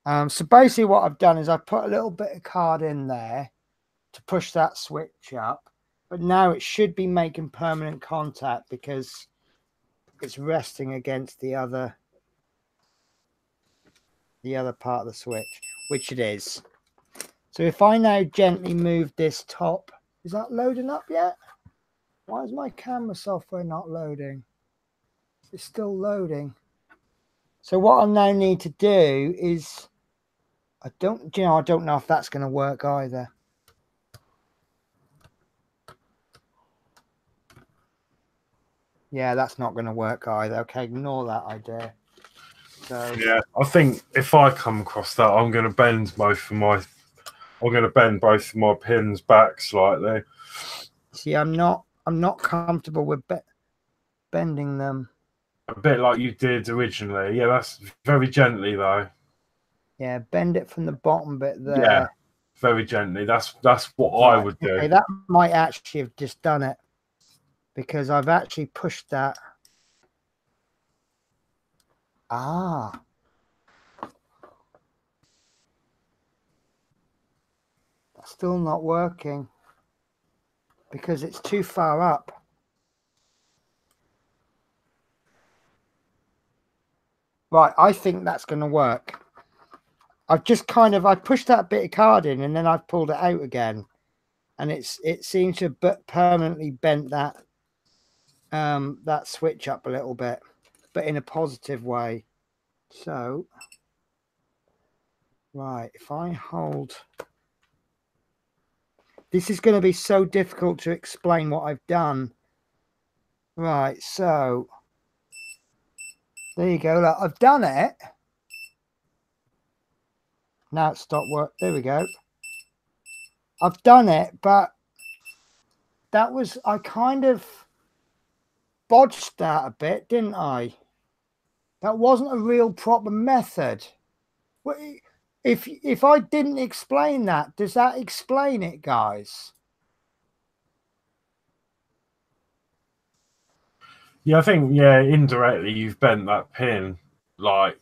So basically what I've done is I put a little bit of card in there to push that switch up. But now it should be making permanent contact because it's resting against the other part of the switch, which it is. So if I now gently move this top, is that loading up yet? Why is my camera software not loading? It's still loading. So what I now need to do is, I don't know if that's going to work either. Yeah, that's not going to work either. Okay, ignore that idea. So yeah, I think if I come across that, I'm going to bend both of my pins back slightly. See, I'm not comfortable with bending them. A bit like you did originally. Yeah, that's very gently though. Yeah, bend it from the bottom bit there. Yeah, very gently. That's what I would do. Okay, that might actually have just done it because I've actually pushed that. Ah. That's still not working because it's too far up. Right, I think that's going to work. I've just I pushed that bit of card in and then I've pulled it out again. And it seems to have permanently bent that that switch up a little bit, but in a positive way. So, right, if I hold, this is going to be so difficult to explain what I've done. Right, so there you go. Look, I've done it. Now it's stopped work. There we go. I've done it, but that was, I kind of bodged that a bit, didn't I? That wasn't a real proper method. If I didn't explain that, does that explain it, guys? Yeah, I think, yeah, indirectly you've bent that pin, like,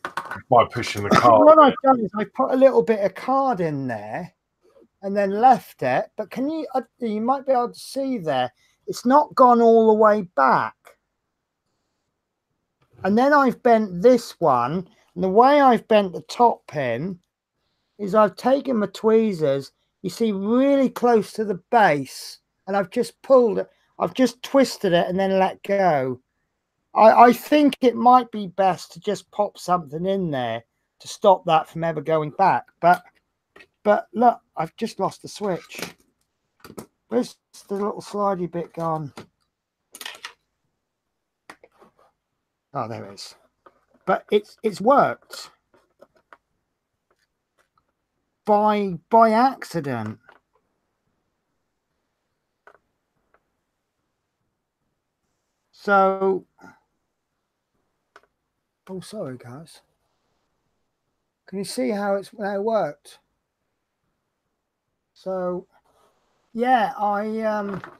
by pushing the card. What I've done is I put a little bit of card in there and then left it. But can you, you might be able to see there, it's not gone all the way back. And then I've bent this one. And the way I've bent the top pin is I've taken my tweezers, you see, really close to the base, and I've just pulled it. I've just twisted it and then let go. I think it might be best to just pop something in there to stop that from ever going back. But look, I've just lost the switch. Where's the little slidey bit gone? Oh, there it is. But it's worked by accident. So, oh, sorry, guys. Can you see how it worked? So, yeah, I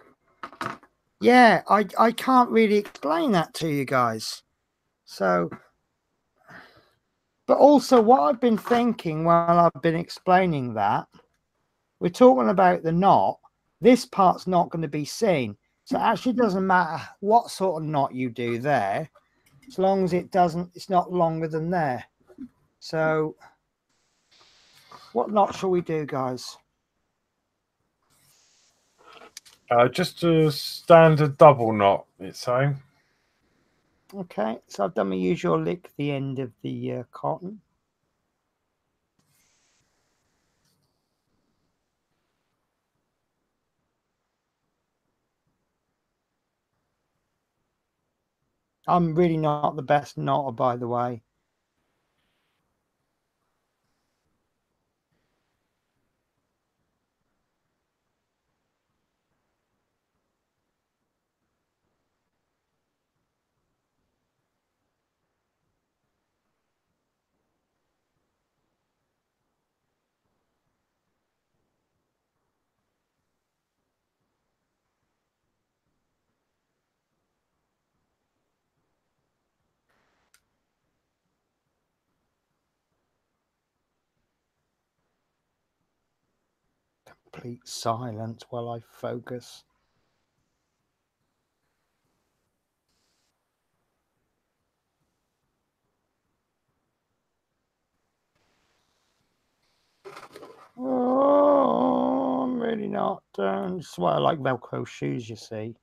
can't really explain that to you guys. So, but also what I've been thinking while I've been explaining that, we're talking about the knot. This part's not going to be seen. So it actually doesn't matter what sort of knot you do there, as long as it's not longer than there. So what knot shall we do, guys? Just a standard double knot, it's saying. Okay, so I've done my usual lick the end of the cotton. I'm really not the best knotter, by the way. Complete silence while I focus. Oh, I'm really not. This is why I like Velcro shoes, you see.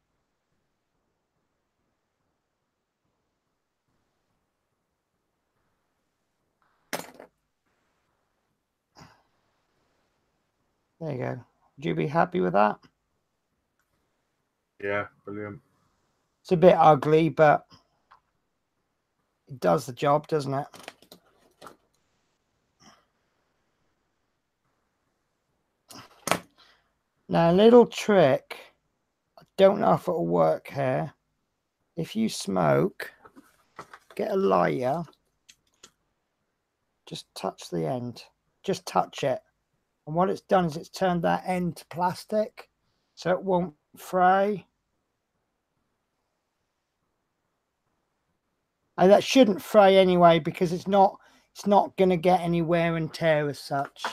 There you go. Would you be happy with that? Yeah, brilliant. It's a bit ugly, but it does the job, doesn't it? Now, a little trick. I don't know if it'll work here. If you smoke, get a lighter, just touch the end. Just touch it. And what it's done is it's turned that end to plastic, so it won't fray. And that shouldn't fray anyway, because it's not going to get any wear and tear as such.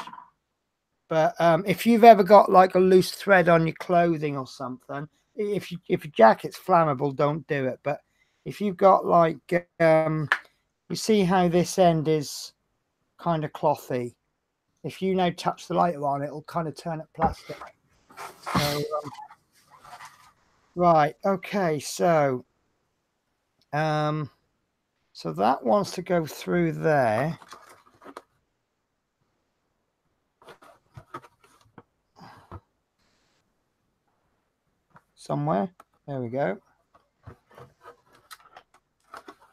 But if you've ever got like a loose thread on your clothing or something, if your jacket's flammable, don't do it. But if you've got like, you see how this end is kind of clothy. If you now touch the lighter on, it'll kind of turn it plastic. So, right, okay, so so that wants to go through there. Somewhere. There we go.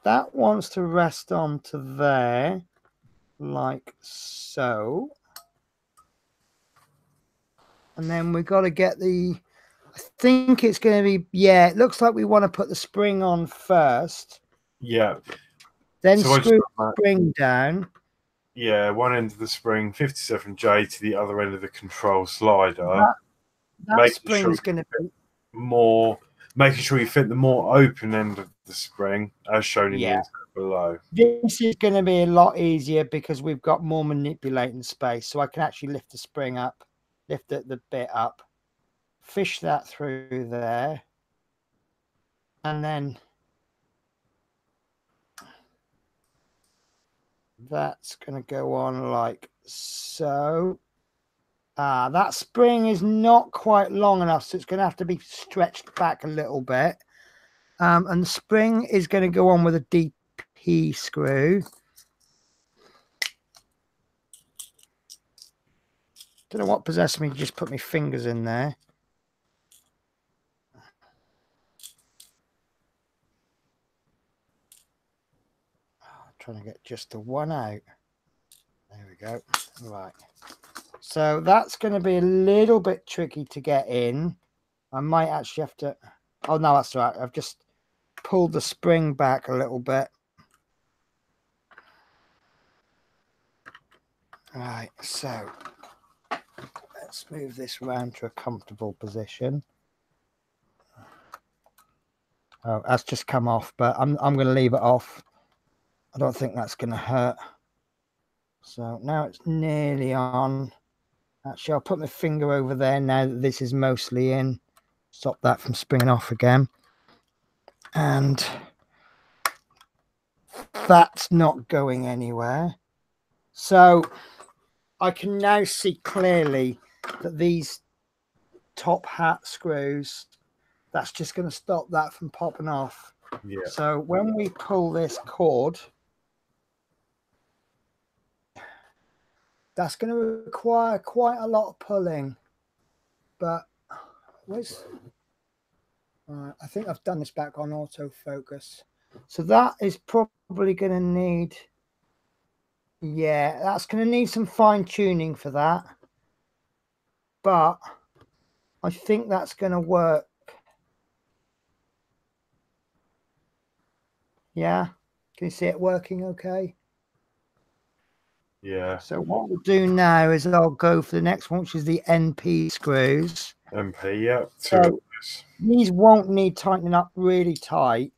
That wants to rest onto there, like so. And then we've got to get the, I think it's going to be, yeah, it looks like we want to put the spring on first. Yeah. Then So screw the spring down. Yeah, one end of the spring, 57J to the other end of the control slider. That spring's going to be making sure you fit the more open end of the spring as shown in the insert below. This is going to be a lot easier because we've got more manipulating space, so I can actually lift the spring up, lift the bit up, fish that through there, and then that's going to go on like so. That spring is not quite long enough, so it's going to have to be stretched back a little bit. And the spring is going to go on with a DP screw. Don't know what possessed me to just put my fingers in there. Trying to get just the one out. There we go. Right. So that's going to be a little bit tricky to get in. I might actually have to... Oh, no, that's right. I've just pulled the spring back a little bit. Right, so let's move this round to a comfortable position. Oh, that's just come off, but I'm going to leave it off. I don't think that's going to hurt. So now it's nearly on. Actually, I'll put my finger over there now that this is mostly in. Stop that from springing off again. And that's not going anywhere. So I can now see clearly that these top hat screws, that's just going to stop that from popping off. Yeah. So when we pull this cord, that's going to require quite a lot of pulling. But I think I've done this back on autofocus. So that is probably going to need, that's going to need some fine tuning for that. But I think that's going to work. Yeah. Can you see it working okay? Yeah. So what we'll do now is I'll go for the next one, which is the NP screws. NP, yeah. So these won't need tightening up really tight.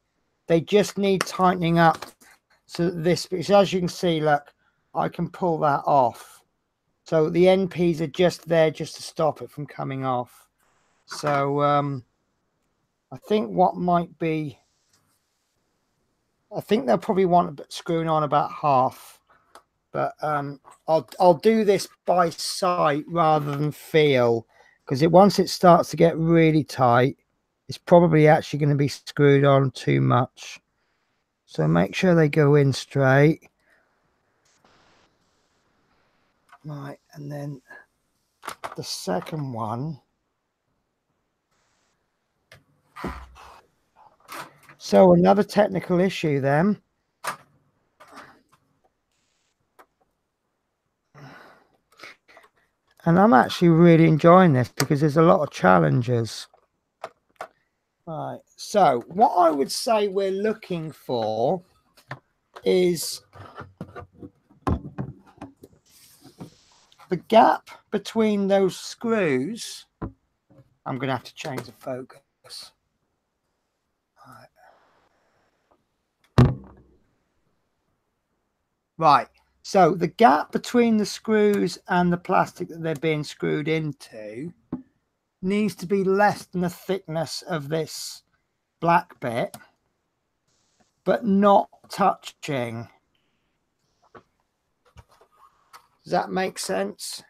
They just need tightening up so that this, because as you can see, look, I can pull that off. So the NPs are just there just to stop it from coming off. So I think what might be, I think they'll probably want screwing on about half. But I'll do this by sight rather than feel, because once it starts to get really tight, it's probably actually going to be screwed on too much. So make sure they go in straight. Right, and then the second one. So another technical issue then. And I'm actually really enjoying this because there's a lot of challenges. Right, so what I would say we're looking for is the gap between those screws. I'm going to have to change the focus. Right, so the gap between the screws and the plastic that they're being screwed into needs to be less than the thickness of this black bit, but not touching. Does that make sense?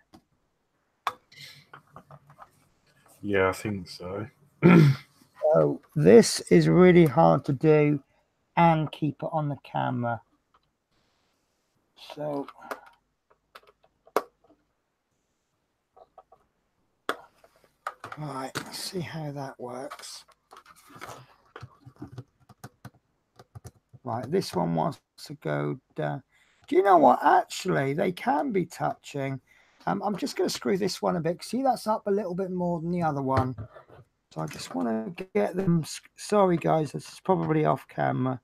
Yeah, I think so. So this is really hard to do and keep it on the camera. So right, let's see how that works. Right, this one wants to go down. Do you know what? Actually, they can be touching. I'm just going to screw this one a bit. See, that's up a little bit more than the other one. So I just want to get them. Sorry, guys, this is probably off camera.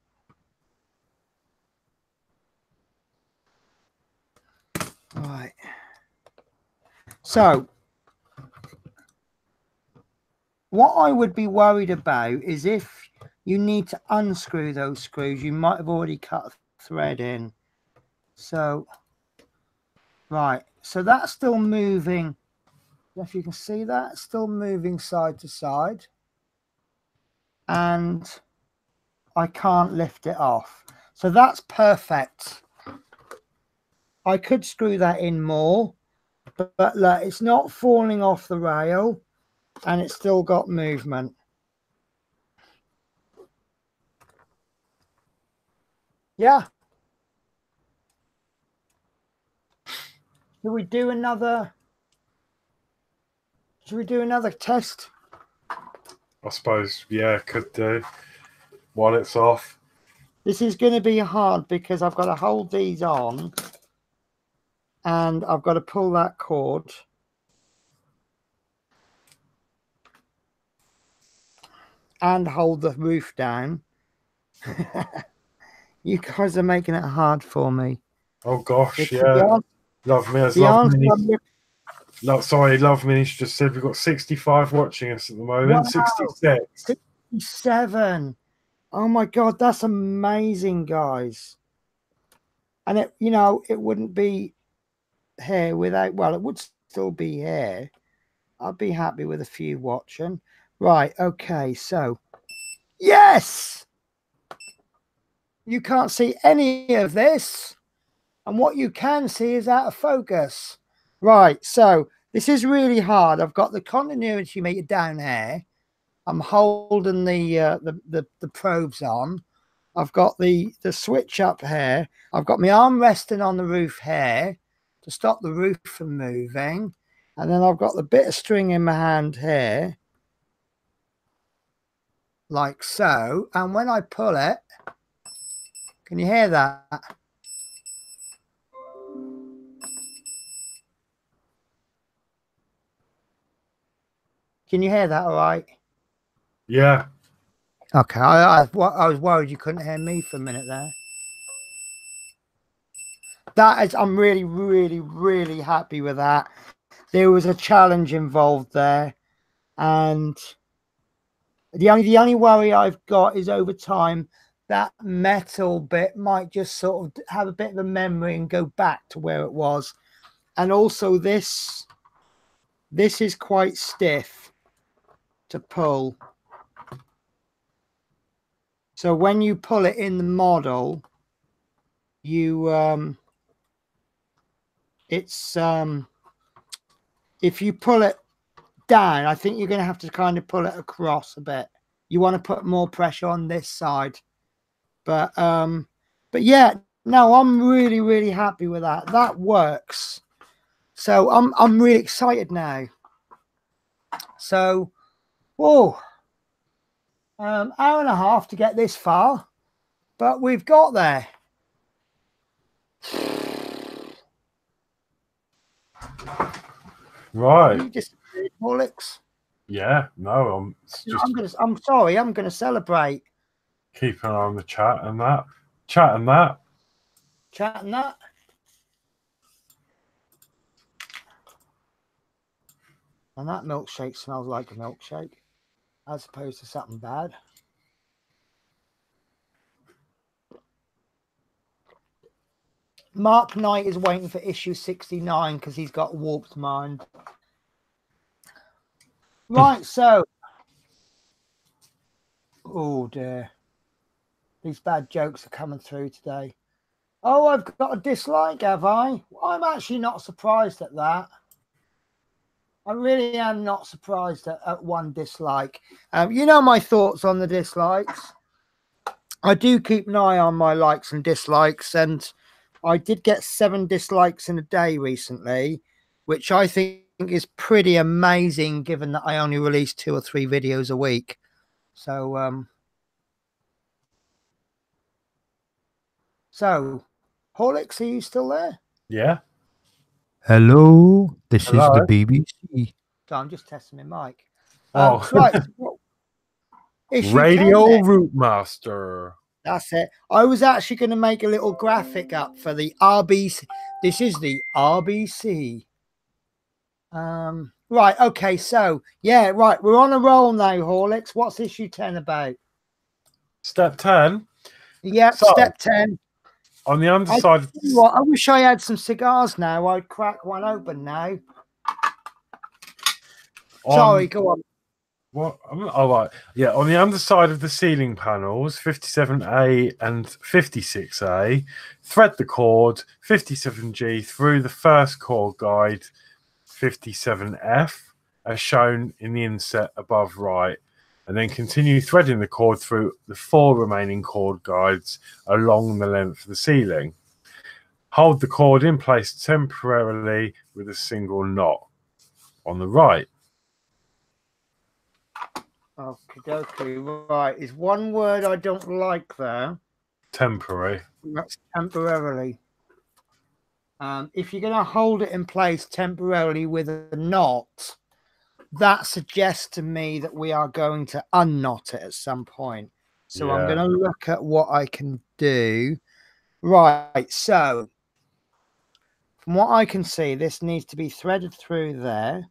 Right. So, what I would be worried about is if you need to unscrew those screws, you might have already cut a thread in. So, right. So that's still moving. If you can see that, still moving side to side. And I can't lift it off. So that's perfect. I could screw that in more, but look, it's not falling off the rail and it's still got movement. Yeah. Should we do another test? I suppose, yeah, could do while it's off. This is going to be hard because I've got to hold these on and I've got to pull that cord. And hold the roof down. You guys are making it hard for me. Oh gosh, yeah. Love me as love me. No, sorry, Love Mini's just said we've got 65 watching us at the moment. Wow. 66. 67. Oh my God, that's amazing, guys. And it, you know, it wouldn't be here without, well, it would still be here. I'd be happy with a few watching. Right, okay, so yes! You can't see any of this. And what you can see is out of focus. Right, so this is really hard. I've got the continuity meter down here. I'm holding the probes on. I've got the switch up here. I've got my arm resting on the roof here to stop the roof from moving. And then I've got the bit of string in my hand here. Like so. And when I pull it, can you hear that? Can you hear that all right? Yeah. Okay, I was worried you couldn't hear me for a minute there. That is, I'm really, really, really happy with that. There was a challenge involved there. And the only worry I've got is over time, that metal bit might just sort of have a bit of a memory and go back to where it was. And also this is quite stiff to pull. So when you pull it in the model, you if you pull it down, I think you're going to have to kind of pull it across a bit. You want to put more pressure on this side. But yeah, no, I'm really, really happy with that. That works. So I'm really excited now. So, whoa, hour and a half to get this far, but we've got there. Right. You just Horlicks. Yeah, no, I'm sorry, I'm gonna celebrate. Keep an eye on the chat and that. Chat and that. Chat and that. And that milkshake smells like a milkshake, as opposed to something bad. Mark Knight is waiting for issue 69 because he's got a warped mind. Right, so. Oh dear. These bad jokes are coming through today. Oh, I've got a dislike, have I? I'm actually not surprised at that. I really am not surprised at one dislike. You know my thoughts on the dislikes. I do keep an eye on my likes and dislikes, and I did get 7 dislikes in a day recently, which I think is pretty amazing given that I only release 2 or 3 videos a week. So, Horlicks, are you still there? Yeah. Hello, this is the BBC. So I'm just testing my mic. Oh, right. Radio Routemasters. That's it. I was actually going to make a little graphic up for the RBC. This is the RBC. Right. Okay. So, yeah, right. We're on a roll now, Horlicks. What's issue 10 about? Step 10. Yeah, So, step 10. On the underside of what, I wish I had some cigars now. I'd crack one open now. Sorry, go on. What? Oh, right. Yeah, on the underside of the ceiling panels, 57A and 56A, thread the cord 57G through the first cord guide 57F, as shown in the inset above right, and then continue threading the cord through the 4 remaining cord guides along the length of the ceiling. Hold the cord in place temporarily with a single knot on the right. Okay, right. Is one word I don't like there. Temporary. That's temporarily. If you're going to hold it in place temporarily with a knot, that suggests to me that we are going to unknot it at some point. So yeah. I'm going to look at what I can do. Right. So from what I can see, this needs to be threaded through there.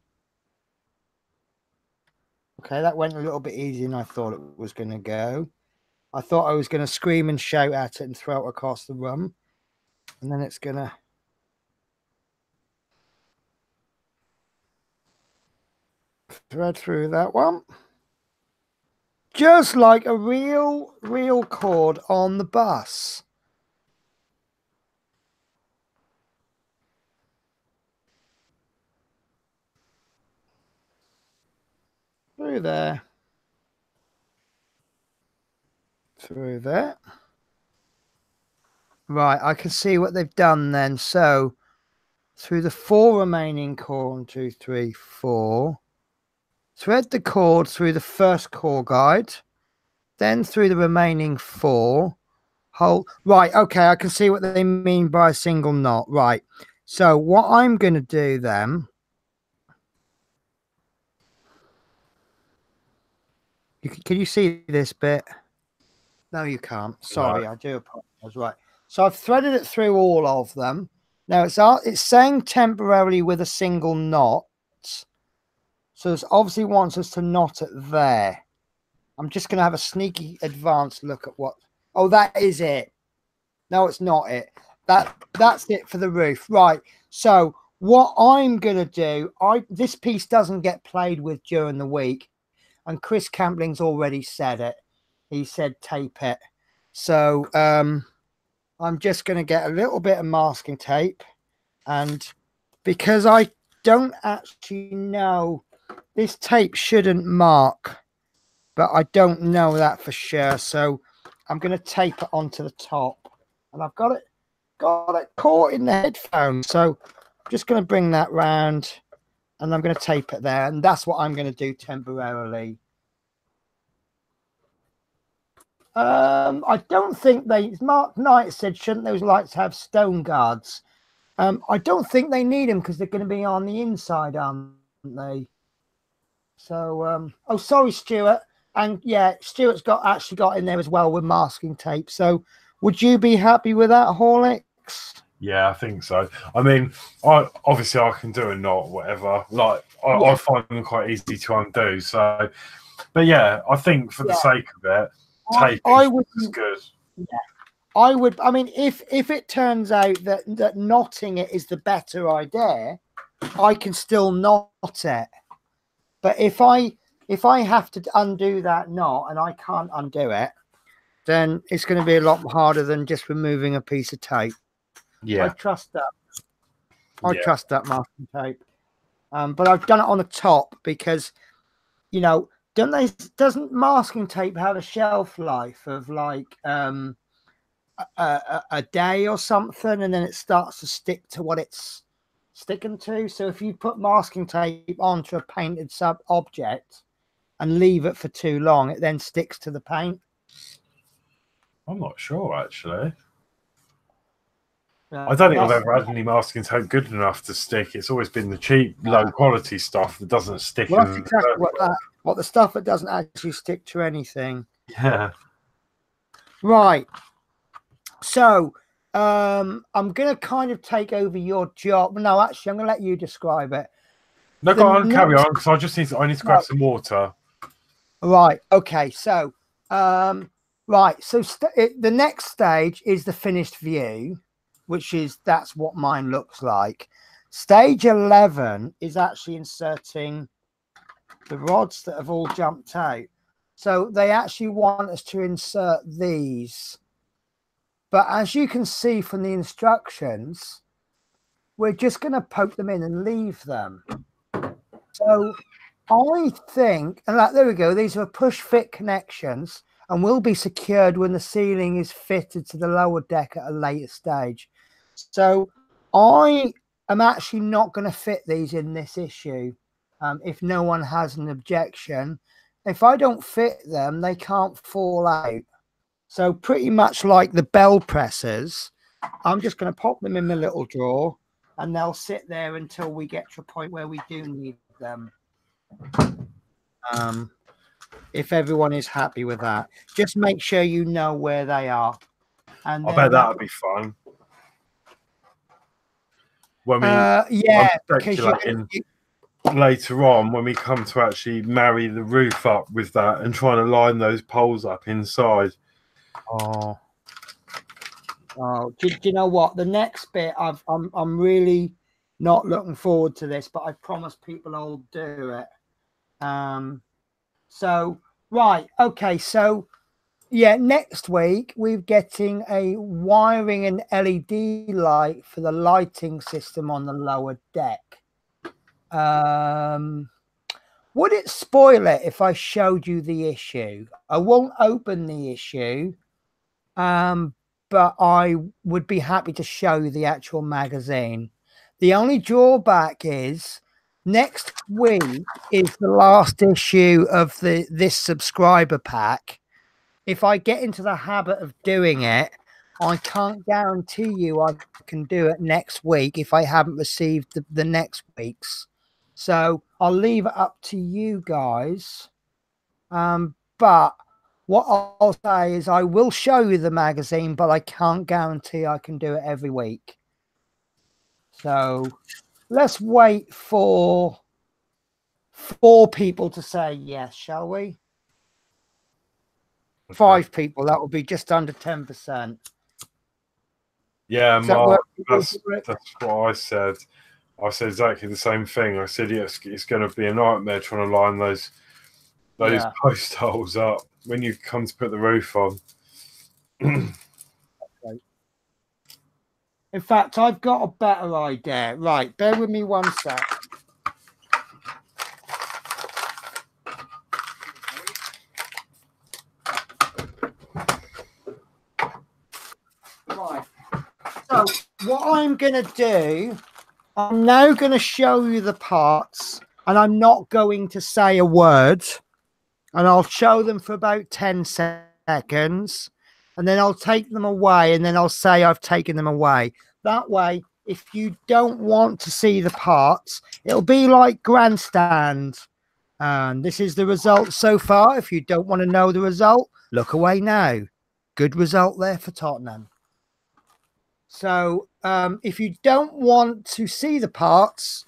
Okay, that went a little bit easier than I thought it was going to go. I thought I was going to scream and shout at it and throw it across the room. And then it's going to... thread through that one. Just like a real cord on the bus. Through there. Through there. Right, I can see what they've done then. So, through the 4 remaining cord, 1, 2, 3, 4. Thread the cord through the first core guide. Then through the remaining 4. Hold. Right, okay, I can see what they mean by a single knot. Right. So, what I'm going to do then... Can you see this bit? No, you can't. Sorry, I do apologize. Right. So I've threaded it through all of them. Now it's saying temporarily with a single knot. So it obviously wants us to knot it there. I'm just going to have a sneaky advanced look at what... Oh, that is it. No, it's not it. That's it for the roof. Right. So what I'm going to do, this piece doesn't get played with during the week. And Chris Campling's already said it. He said tape it. So I'm just going to get a little bit of masking tape. And because I don't actually know, this tape shouldn't mark. But I don't know that for sure. So I'm going to tape it onto the top. And I've got it caught in the headphones. So I'm just going to bring that round. And I'm going to tape it there. And that's what I'm going to do temporarily. I don't think Mark Knight said, shouldn't those lights have stone guards? I don't think they need them because they're going to be on the inside, aren't they? So, oh, sorry, Stuart. And yeah, Stuart's actually got in there as well with masking tape. So would you be happy with that, Horlicks? Yeah, I think so. I mean, obviously I can do a knot, whatever. Like I find them quite easy to undo. So, but yeah, I think for the sake of it, tape is good. Yeah, I would. I mean, if it turns out that knotting it is the better idea, I can still knot it. But if I have to undo that knot and I can't undo it, then it's going to be a lot harder than just removing a piece of tape. Yeah, I trust that. I trust that masking tape. But I've done it on the top because, you know, doesn't masking tape have a shelf life of like a day or something, and then it starts to stick to what it's sticking to? So if you put masking tape onto a painted object and leave it for too long, it then sticks to the paint. I'm not sure actually. I don't think I've ever had any masking tape good enough to stick. It's always been the cheap, low quality stuff that doesn't stick. Well, that's exactly what the stuff that doesn't actually stick to anything. Yeah. Right. So I'm going to kind of take over your job. No, actually, I'm going to let you describe it. No, go on, carry on, because I need to grab some water. Right. Okay. So, right. So the next stage is the finished view, that's what mine looks like. Stage 11 is actually inserting the rods that have all jumped out. So they actually want us to insert these. But as you can see from the instructions, we're just going to poke them in and leave them. So I think, and there we go, these are push fit connections and will be secured when the ceiling is fitted to the lower deck at a later stage. So I am actually not going to fit these in this issue. If no one has an objection, if I don't fit them, they can't fall out. So pretty much like the bell pressers, I'm just going to pop them in the little drawer and they'll sit there until we get to a point where we do need them. If everyone is happy with that, just make sure you know where they are. And I bet that'll be fun. When we, yeah, speculating later on when we come to actually marry the roof up with that and trying to line those poles up inside. Oh, do you know what? The next bit, I'm really not looking forward to this, but I promise people I'll do it. So right, okay, so yeah, next week we're getting a wiring and LED light for the lighting system on the lower deck. Would it spoil it if I showed you the issue? I won't open the issue, but I would be happy to show you the actual magazine. The only drawback is next week is the last issue of this subscriber pack. If I get into the habit of doing it, I can't guarantee you I can do it next week if I haven't received the next week's. So I'll leave it up to you guys. But what I'll say is I will show you the magazine, but I can't guarantee I can do it every week. So let's wait for 4 people to say yes, shall we? Okay. 5 people, that will be just under 10%. Yeah, Mark, that's what I said. I said exactly the same thing. I said, yes, it's going to be a nightmare trying to line those post holes up when you come to put the roof on. Okay. In fact, I've got a better idea. Right, bear with me one sec. Right. So what I'm going to do, I'm now going to show you the parts, and I'm not going to say a word, and I'll show them for about 10 seconds, and then I'll take them away, and then I'll say I've taken them away. That way, if you don't want to see the parts, it'll be like grandstand. And this is the result so far. If you don't want to know the result, look away now. Good result there for Tottenham. So if you don't want to see the parts,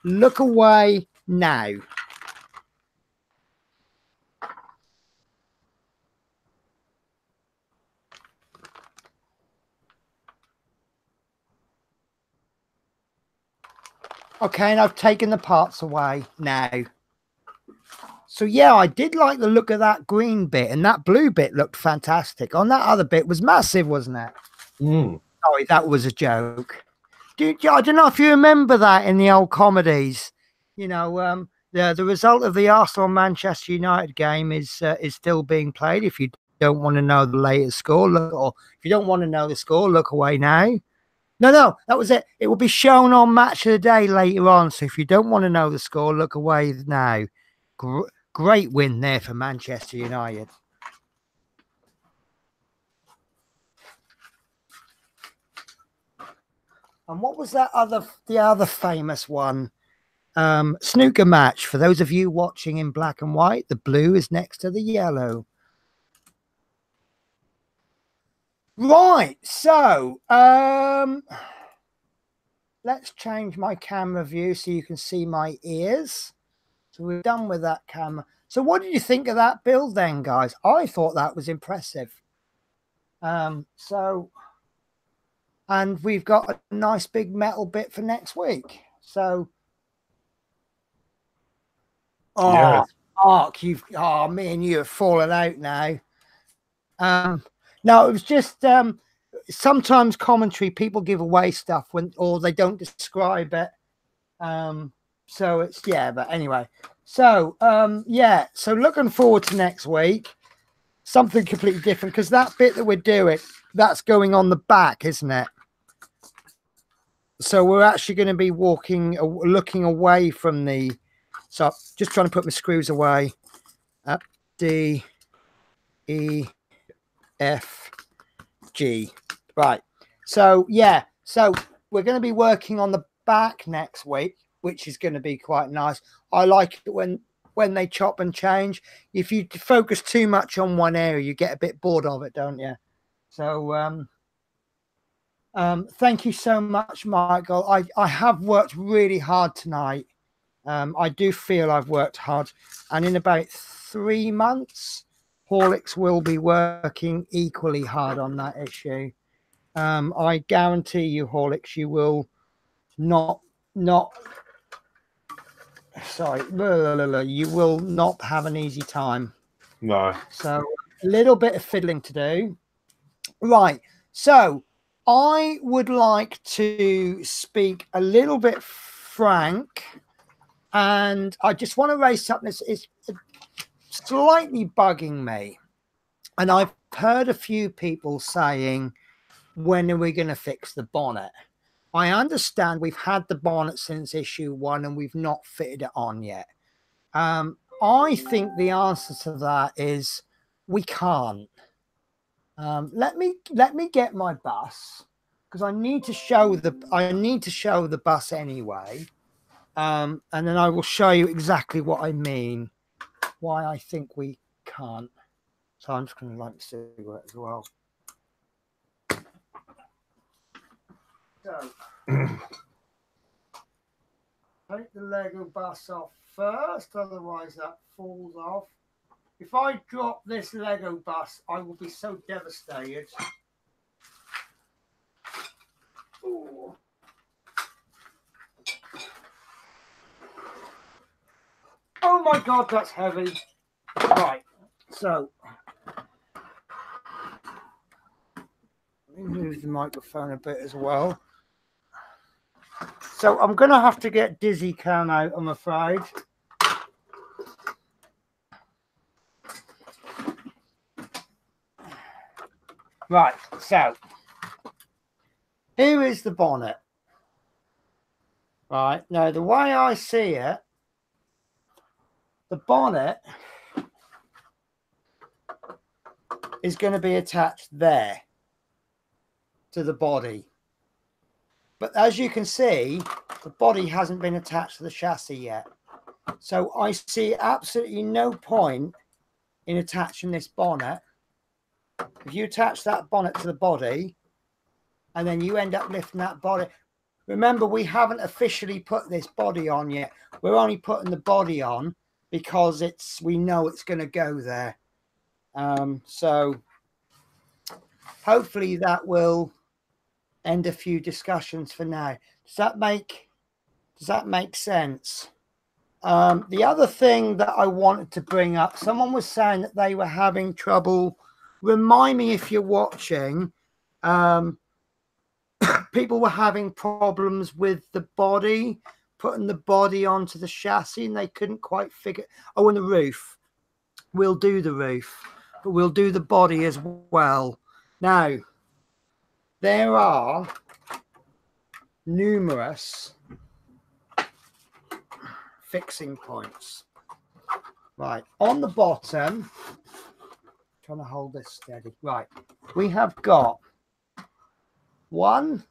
look away now. Okay, and I've taken the parts away now. So yeah, I did like the look of that green bit, and that blue bit looked fantastic. On that other bit was massive, wasn't it? Sorry, that was a joke. I don't know if you remember that in the old comedies. You know, the result of the Arsenal-Manchester United game is still being played. If you don't want to know the latest score, if you don't want to know the score, look away now. No, that was it. It will be shown on Match of the Day later on. So if you don't want to know the score, look away now. Great win there for Manchester United. And what was the other famous one? Snooker match. For those of you watching in black and white, the blue is next to the yellow. Right, so let's change my camera view so you can see my ears. So we're done with that camera. So what did you think of that build then, guys? I thought that was impressive. And we've got a nice big metal bit for next week. So, Yes. Mark, me and you have fallen out now. No, it was just sometimes commentary, people give away stuff or they don't describe it. So it's, yeah, but anyway. So, yeah, so looking forward to next week. Something completely different, because that bit that we're doing, that's going on the back, isn't it? So we're actually going to be looking away from the, so just trying to put my screws away. D, E, F, G. Right. So, yeah. So we're going to be working on the back next week, which is going to be quite nice. I like it when they chop and change. If you focus too much on one area, you get a bit bored of it, don't you? So, thank you so much, Michael. I have worked really hard tonight. I do feel I've worked hard, and in about 3 months, Horlicks will be working equally hard on that issue. I guarantee you, Horlicks, you will not sorry, you will not have an easy time. No. So a little bit of fiddling to do. Right. So I would like to speak a little bit frank, and I just want to raise something that's slightly bugging me. And I've heard a few people saying, when are we going to fix the bonnet? I understand we've had the bonnet since issue 1 and we've not fitted it on yet. I think the answer to that is we can't. Let me get my bus, because I need to show the bus anyway. And then I will show you exactly what I mean, why I think we can't. So I'm just going to light the cigarette as well. So, take the Lego bus off first, otherwise that falls off. If I drop this Lego bus, I will be so devastated. Ooh. Oh my God, that's heavy. Right, so let me move the microphone a bit as well. So I'm going to have to get Dizzy Cam out, I'm afraid. Right, so here is the bonnet. Right, now the way I see it, the bonnet is going to be attached there to the body. But as you can see, the body hasn't been attached to the chassis yet. So I see absolutely no point in attaching this bonnet. If you attach that bonnet to the body and then you end up lifting that body, remember, we haven't officially put this body on yet. We're only putting the body on because we know it's going to go there. So hopefully that will end a few discussions for now. Does that make sense? The other thing that I wanted to bring up, someone was saying that they were having trouble. Remind me if you're watching. People were having problems with the body, putting the body onto the chassis, and they couldn't quite figure. Oh, and the roof. We'll do the roof, but we'll do the body as well. Now, there are numerous fixing points. Right, on the bottom, trying to hold this steady. Right, we have got 1,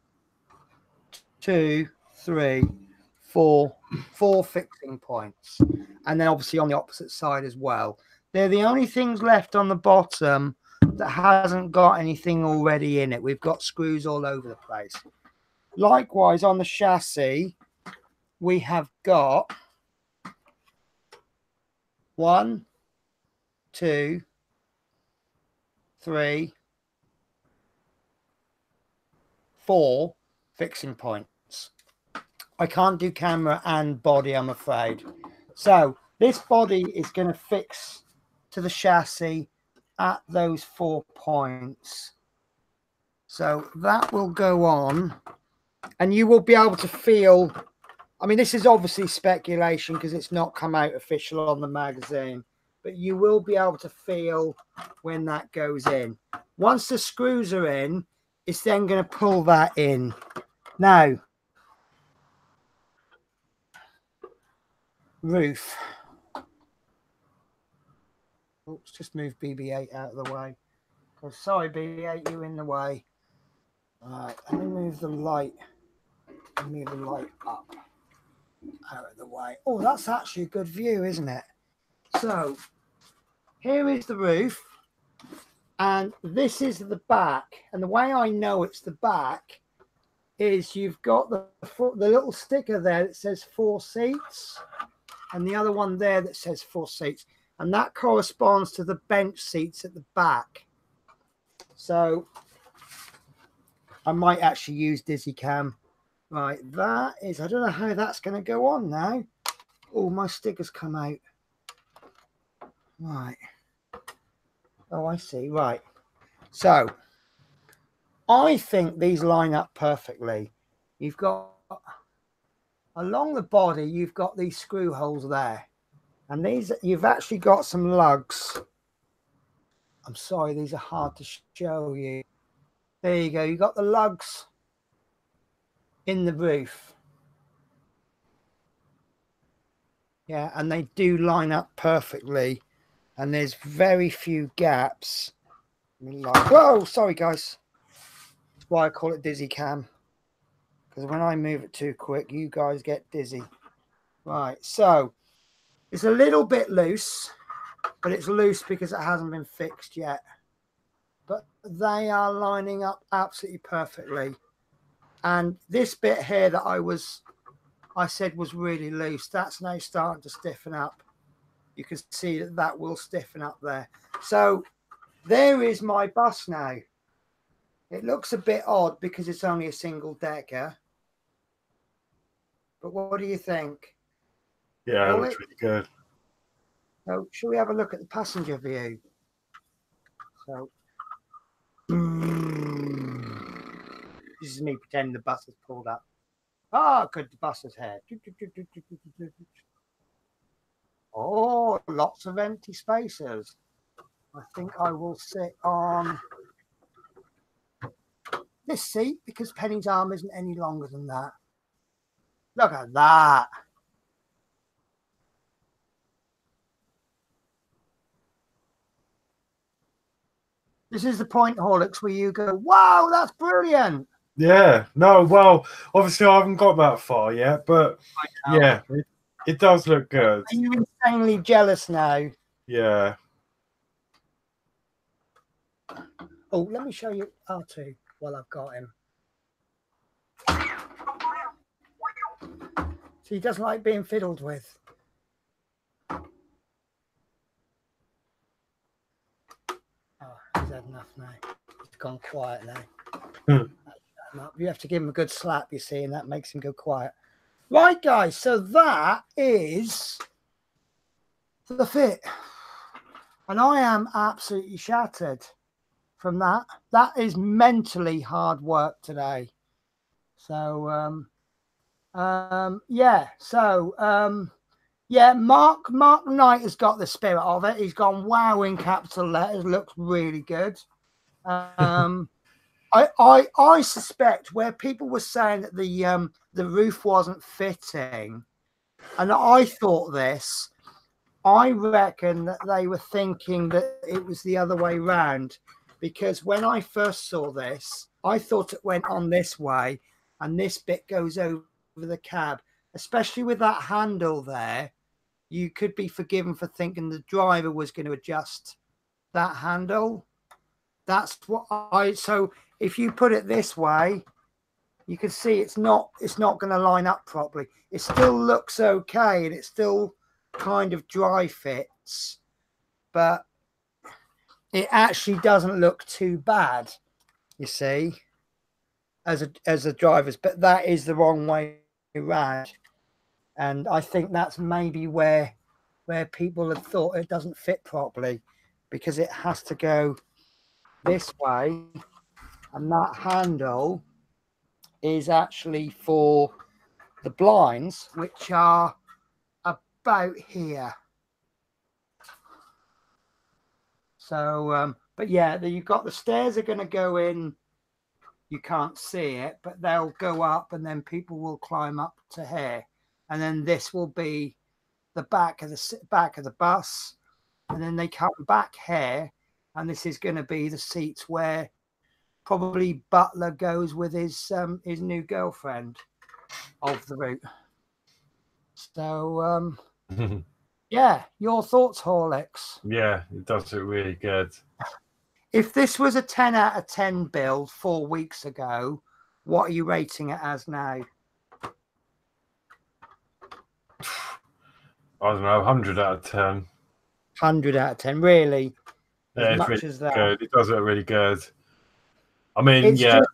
2, 3, 4 fixing points, and then obviously on the opposite side as well. They're the only things left on the bottom that hasn't got anything already in it. We've got screws all over the place. Likewise, on the chassis, we have got 1, 2, 3, 4 fixing points. I can't do camera and body, I'm afraid. So this body is going to fix to the chassis at those 4 points. So that will go on, and you will be able to feel, I mean, this is obviously speculation because it's not come out official on the magazine, but you will be able to feel when that goes in. Once the screws are in, it's then going to pull that in. Now, roof. Oops, just move BB-8 out of the way. Oh, sorry, BB-8, you're in the way. All right, let me move the light. Move the light up out of the way. Oh, that's actually a good view, isn't it? So here is the roof, and this is the back. And the way I know it's the back is you've got the little sticker there that says 4 seats, and the other one there that says 4 seats, and that corresponds to the bench seats at the back. So I might actually use DigiCam. Right, that is, I don't know how that's going to go on now. Oh, my sticker's come out. Right. Oh, I see. Right. So I think these line up perfectly. You've got, along the body, you've got these screw holes there. And these, you've actually got some lugs. I'm sorry, these are hard to show you. There you go. You've got the lugs in the roof. Yeah, and they do line up perfectly. And there's very few gaps. Whoa, sorry, guys. That's why I call it dizzy cam. Because when I move it too quick, you guys get dizzy. Right, so it's a little bit loose, but it's loose because it hasn't been fixed yet. But they are lining up absolutely perfectly. And this bit here that I said was really loose, that's now starting to stiffen up. You can see that that will stiffen up there. So there is my bus now. It looks a bit odd because it's only a single decker. But what do you think? Yeah, it looks really good. So shall we have a look at the passenger view? So this is me pretending the bus has pulled up. Ah, good, the bus is here. Oh, lots of empty spaces. I think I will sit on this seat because Penny's arm isn't any longer than that. Look at that. This is the point, Horlicks, where you go, wow, that's brilliant. Yeah, no, well, obviously I haven't got that far yet, but yeah, it does look good. Are you insanely jealous now? Yeah. Oh, let me show you R2 while I've got him. So he doesn't like being fiddled with. Oh, he's had enough now. He's gone quiet now. You have to give him a good slap, you see, and that makes him go quiet. Right, guys, so that is the fit. And I am absolutely shattered from that. That is mentally hard work today. So, yeah. So, yeah, Mark Knight has got the spirit of it. He's gone, wow, in capital letters. Looks really good. I suspect where people were saying that the roof wasn't fitting, and I thought this, I reckon that they were thinking that it was the other way round, because when I first saw this, I thought it went on this way and this bit goes over the cab, especially with that handle there. You could be forgiven for thinking the driver was going to adjust that handle. That's what so if you put it this way, you can see it's not going to line up properly. It still looks okay, and it still kind of dry fits, but it actually doesn't look too bad, you see, as a driver's. But that is the wrong way around, and I think that's maybe where people have thought it doesn't fit properly, because it has to go this way, and that handle is actually for the blinds, which are about here. So but yeah, you've got the stairs are going to go in, you can't see it, but they'll go up, and then people will climb up to here, and then this will be the back of the bus, and then they come back here, and this is going to be the seats where probably Butler goes with his new girlfriend of the route. So yeah, your thoughts, Horlicks? Yeah, it does look really good. If this was a 10 out of 10 build 4 weeks ago, what are you rating it as now? I don't know, 100 out of 10. 100 out of 10, really? Yeah, As much really as that? good. It does look really good. I mean, It's yeah, just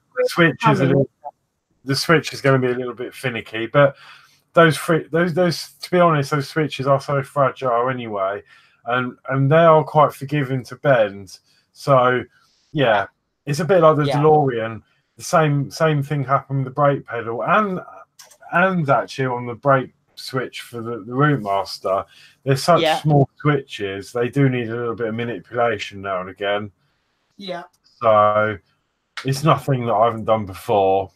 the switch is going to be a little bit finicky, but those to be honest, those switches are so fragile anyway, and they are quite forgiving to bend. So yeah, it's a bit like the DeLorean. The same thing happened with the brake pedal and actually on the brake switch for the Routemasters. They're such small switches, they do need a little bit of manipulation now and again. Yeah. So it's nothing that I haven't done before.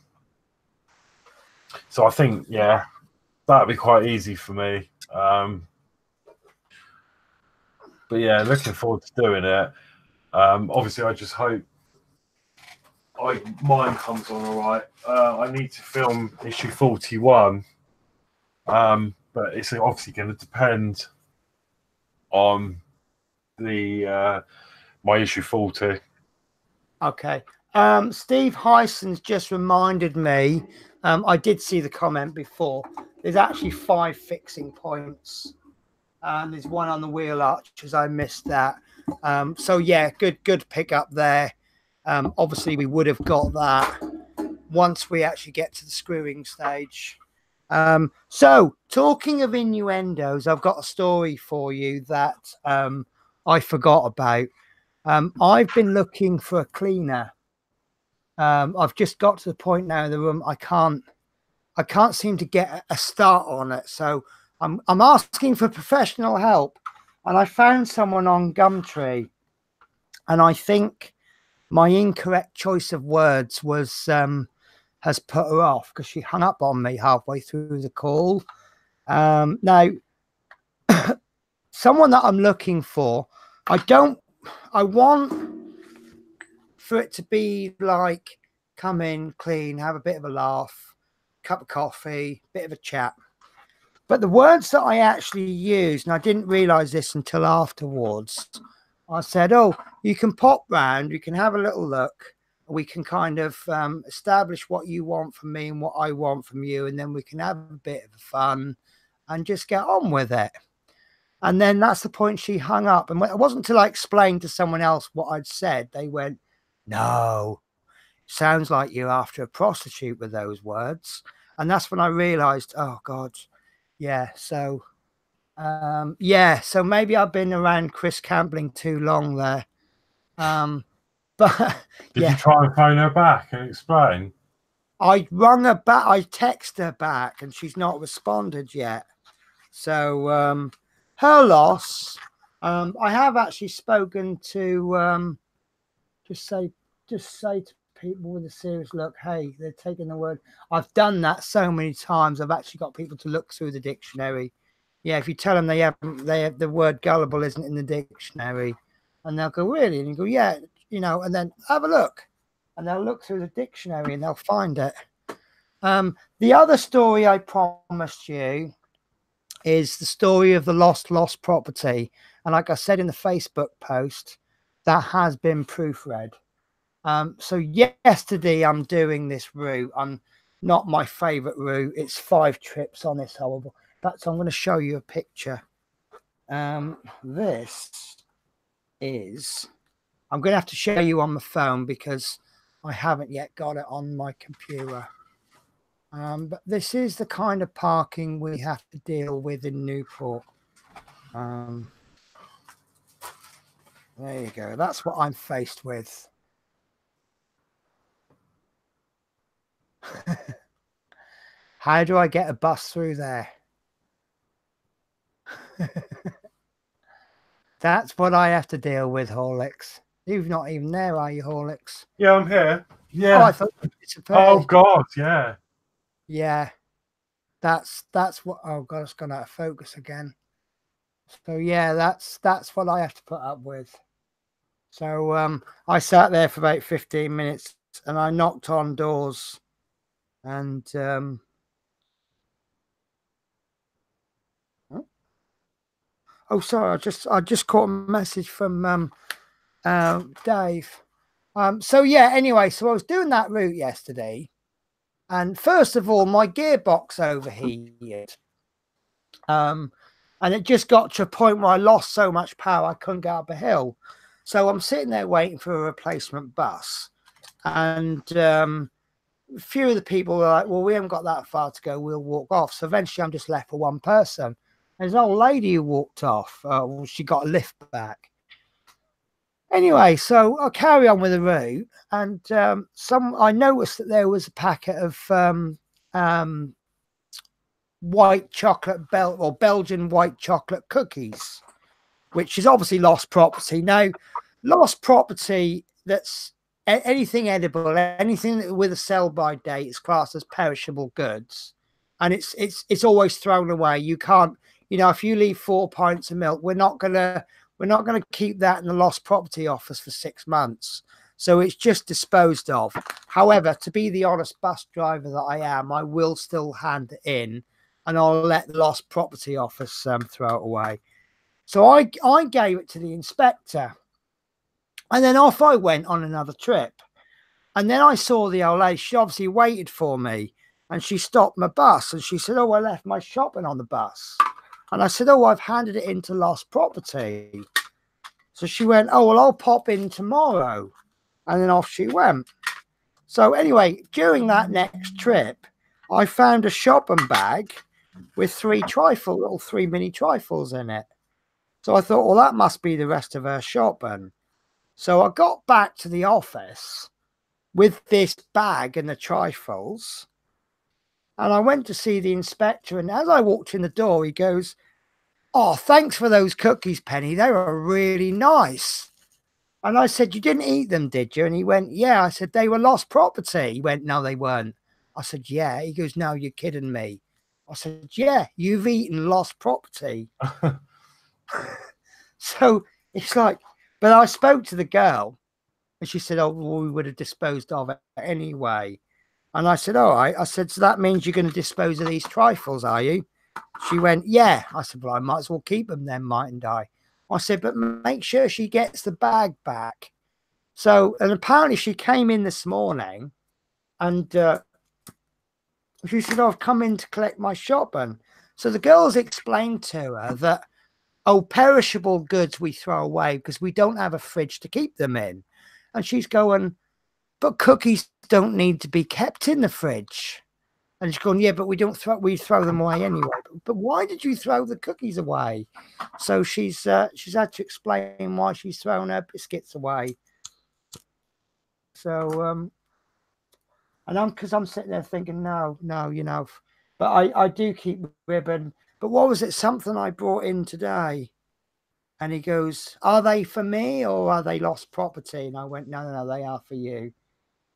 So I think, yeah, that'd be quite easy for me. But yeah, looking forward to doing it. Obviously, I just hope mine comes on all right. I need to film issue 41, but it's obviously going to depend on the my issue 40. Okay. Steve Hyson's just reminded me, I did see the comment before, there's actually 5 fixing points. There's one on the wheel arches, I missed that. So yeah, good pick up there. Obviously we would have got that once we actually get to the screwing stage. So talking of innuendos, I've got a story for you that I forgot about. I've been looking for a cleaner. I've just got to the point now in the room I can't seem to get a start on it. So I'm asking for professional help, and I found someone on Gumtree, and I think my incorrect choice of words was has put her off, because she hung up on me halfway through the call. Now, someone that I'm looking for, I want for it to be like, come in, clean, have a bit of a laugh, cup of coffee, bit of a chat. But the words that I actually used, and I didn't realize this until afterwards, I said, oh, you can pop round, you can have a little look, we can kind of establish what you want from me and what I want from you, and then we can have a bit of fun and just get on with it. And then that's the point she hung up. And it wasn't until I explained to someone else what I'd said, they went, no, sounds like you're after a prostitute with those words. And that's when I realized, oh God, yeah. So so maybe I've been around Chris Campling too long there. But did you try and phone her back and explain? I rung her back, I texted her back, and she's not responded yet. So her loss. I have actually spoken to just say to people with a serious look, hey, they're taking the word. I've done that so many times. I've actually got people to look through the dictionary. Yeah, if you tell them they have the word gullible isn't in the dictionary, and they'll go, really? And you go, yeah, and then have a look, and they'll look through the dictionary and they'll find it. The other story I promised you is the story of the lost property, and like I said in the Facebook post, that has been proofread. So yesterday I'm doing this route. I'm not my favorite route. It's 5 trips on this, however. But I'm going to show you a picture. This is, I'm going to have to show you on the phone because I haven't yet got it on my computer. But this is the kind of parking we have to deal with in Newport. There you go. That's what I'm faced with. How do I get a bus through there? That's what I have to deal with, Horlicks. You're not even there, are you, Horlicks? Yeah, I'm here. Yeah. Oh, I thought you disappeared. Oh God, yeah. Yeah. That's what. Oh God, it's gone out of focus again. So yeah, that's what I have to put up with. So I sat there for about 15 minutes and I knocked on doors, and oh sorry, I just caught a message from Dave. So yeah, anyway, so I was doing that route yesterday, and first of all, my gearbox overheated. And it just got to a point where I lost so much power I couldn't get up a hill. So I'm sitting there waiting for a replacement bus, and a few of the people were like, well, we haven't got that far to go, we'll walk off. So eventually I'm just left for one person. There's an old lady who walked off. Well, she got a lift back. Anyway, so I'll carry on with the route, and I noticed that there was a packet of white chocolate Belgian white chocolate cookies, which is obviously lost property. Now, lost property, that's anything edible, anything with a sell-by date is classed as perishable goods, and it's always thrown away. You can't, if you leave 4 pints of milk, we're not gonna keep that in the lost property office for 6 months. So it's just disposed of. However, to be the honest bus driver that I am, I will still hand it in, and I'll let the lost property office throw it away. So I gave it to the inspector, and then off I went on another trip. And then I saw the old lady. She obviously waited for me, and she stopped my bus, and she said, oh, I left my shopping on the bus. And I said, oh, I've handed it into lost property. So she went, oh, well, I'll pop in tomorrow. And then off she went. So anyway, during that next trip, I found a shopping bag with 3 little 3 mini trifles in it. So I thought, well, that must be the rest of her shopping. So I got back to the office with this bag and the trifles, and I went to see the inspector. And as I walked in the door, he goes, oh, thanks for those cookies, Penny. They were really nice. And I said, you didn't eat them, did you? And he went, yeah. I said, they were lost property. He went, no, they weren't. I said, yeah. He goes, no, you're kidding me. I said, yeah, you've eaten lost property. So it's like, but I spoke to the girl, and she said, oh, well, we would have disposed of it anyway. And I said, all right. I said, so that means you're going to dispose of these trifles, are you? She went, yeah. I said, well, I might as well keep them then, mightn't I? I said, but make sure she gets the bag back. So, and apparently she came in this morning, and she said, oh, I've come in to collect my shopping. So the girls explained to her that, oh, perishable goods we throw away because we don't have a fridge to keep them in. And she's going, but cookies don't need to be kept in the fridge. And she's going, yeah, but we throw them away anyway. But why did you throw the cookies away? So she's had to explain why she's thrown her biscuits away. So and because I'm sitting there thinking, no, but I do keep ribbon. But what was it? Something I brought in today. And he goes, are they for me or are they lost property? And I went, no, they are for you.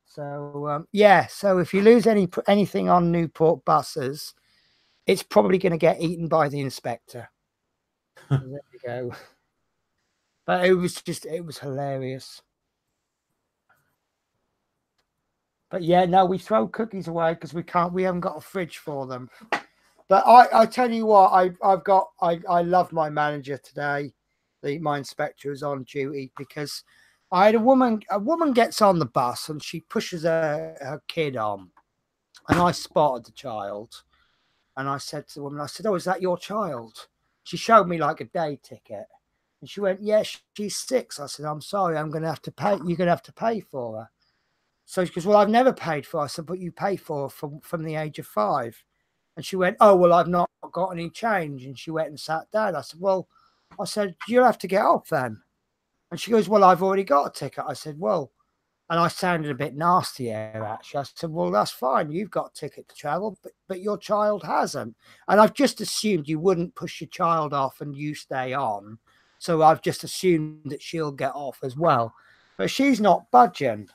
So, yeah. So if you lose anything on Newport buses, it's probably going to get eaten by the inspector. There you go. But it was hilarious. But yeah, no, we throw cookies away because we haven't got a fridge for them. But I tell you what, I love my manager today. My inspector is on duty because I had a woman gets on the bus and she pushes her kid on, and I spotted the child, and I said to the woman, I said, "Oh, is that your child?" She showed me like a day ticket, and she went, "Yeah, she's 6." I said, "I'm sorry, I'm going to have to pay. You're going to have to pay for her." So she goes, "Well, I've never paid for her." I said, "But you pay for her from the age of 5." And she went, "Oh, well, I've not got any change." And she went and sat down. I said, "Well," I said, "you'll have to get off then." And she goes, "Well, I've already got a ticket." I said, "Well," and I sounded a bit nasty here, actually. I said, "Well, that's fine. You've got a ticket to travel, but your child hasn't." And I've just assumed you wouldn't push your child off and you stay on. So I've just assumed that she'll get off as well. But she's not budging.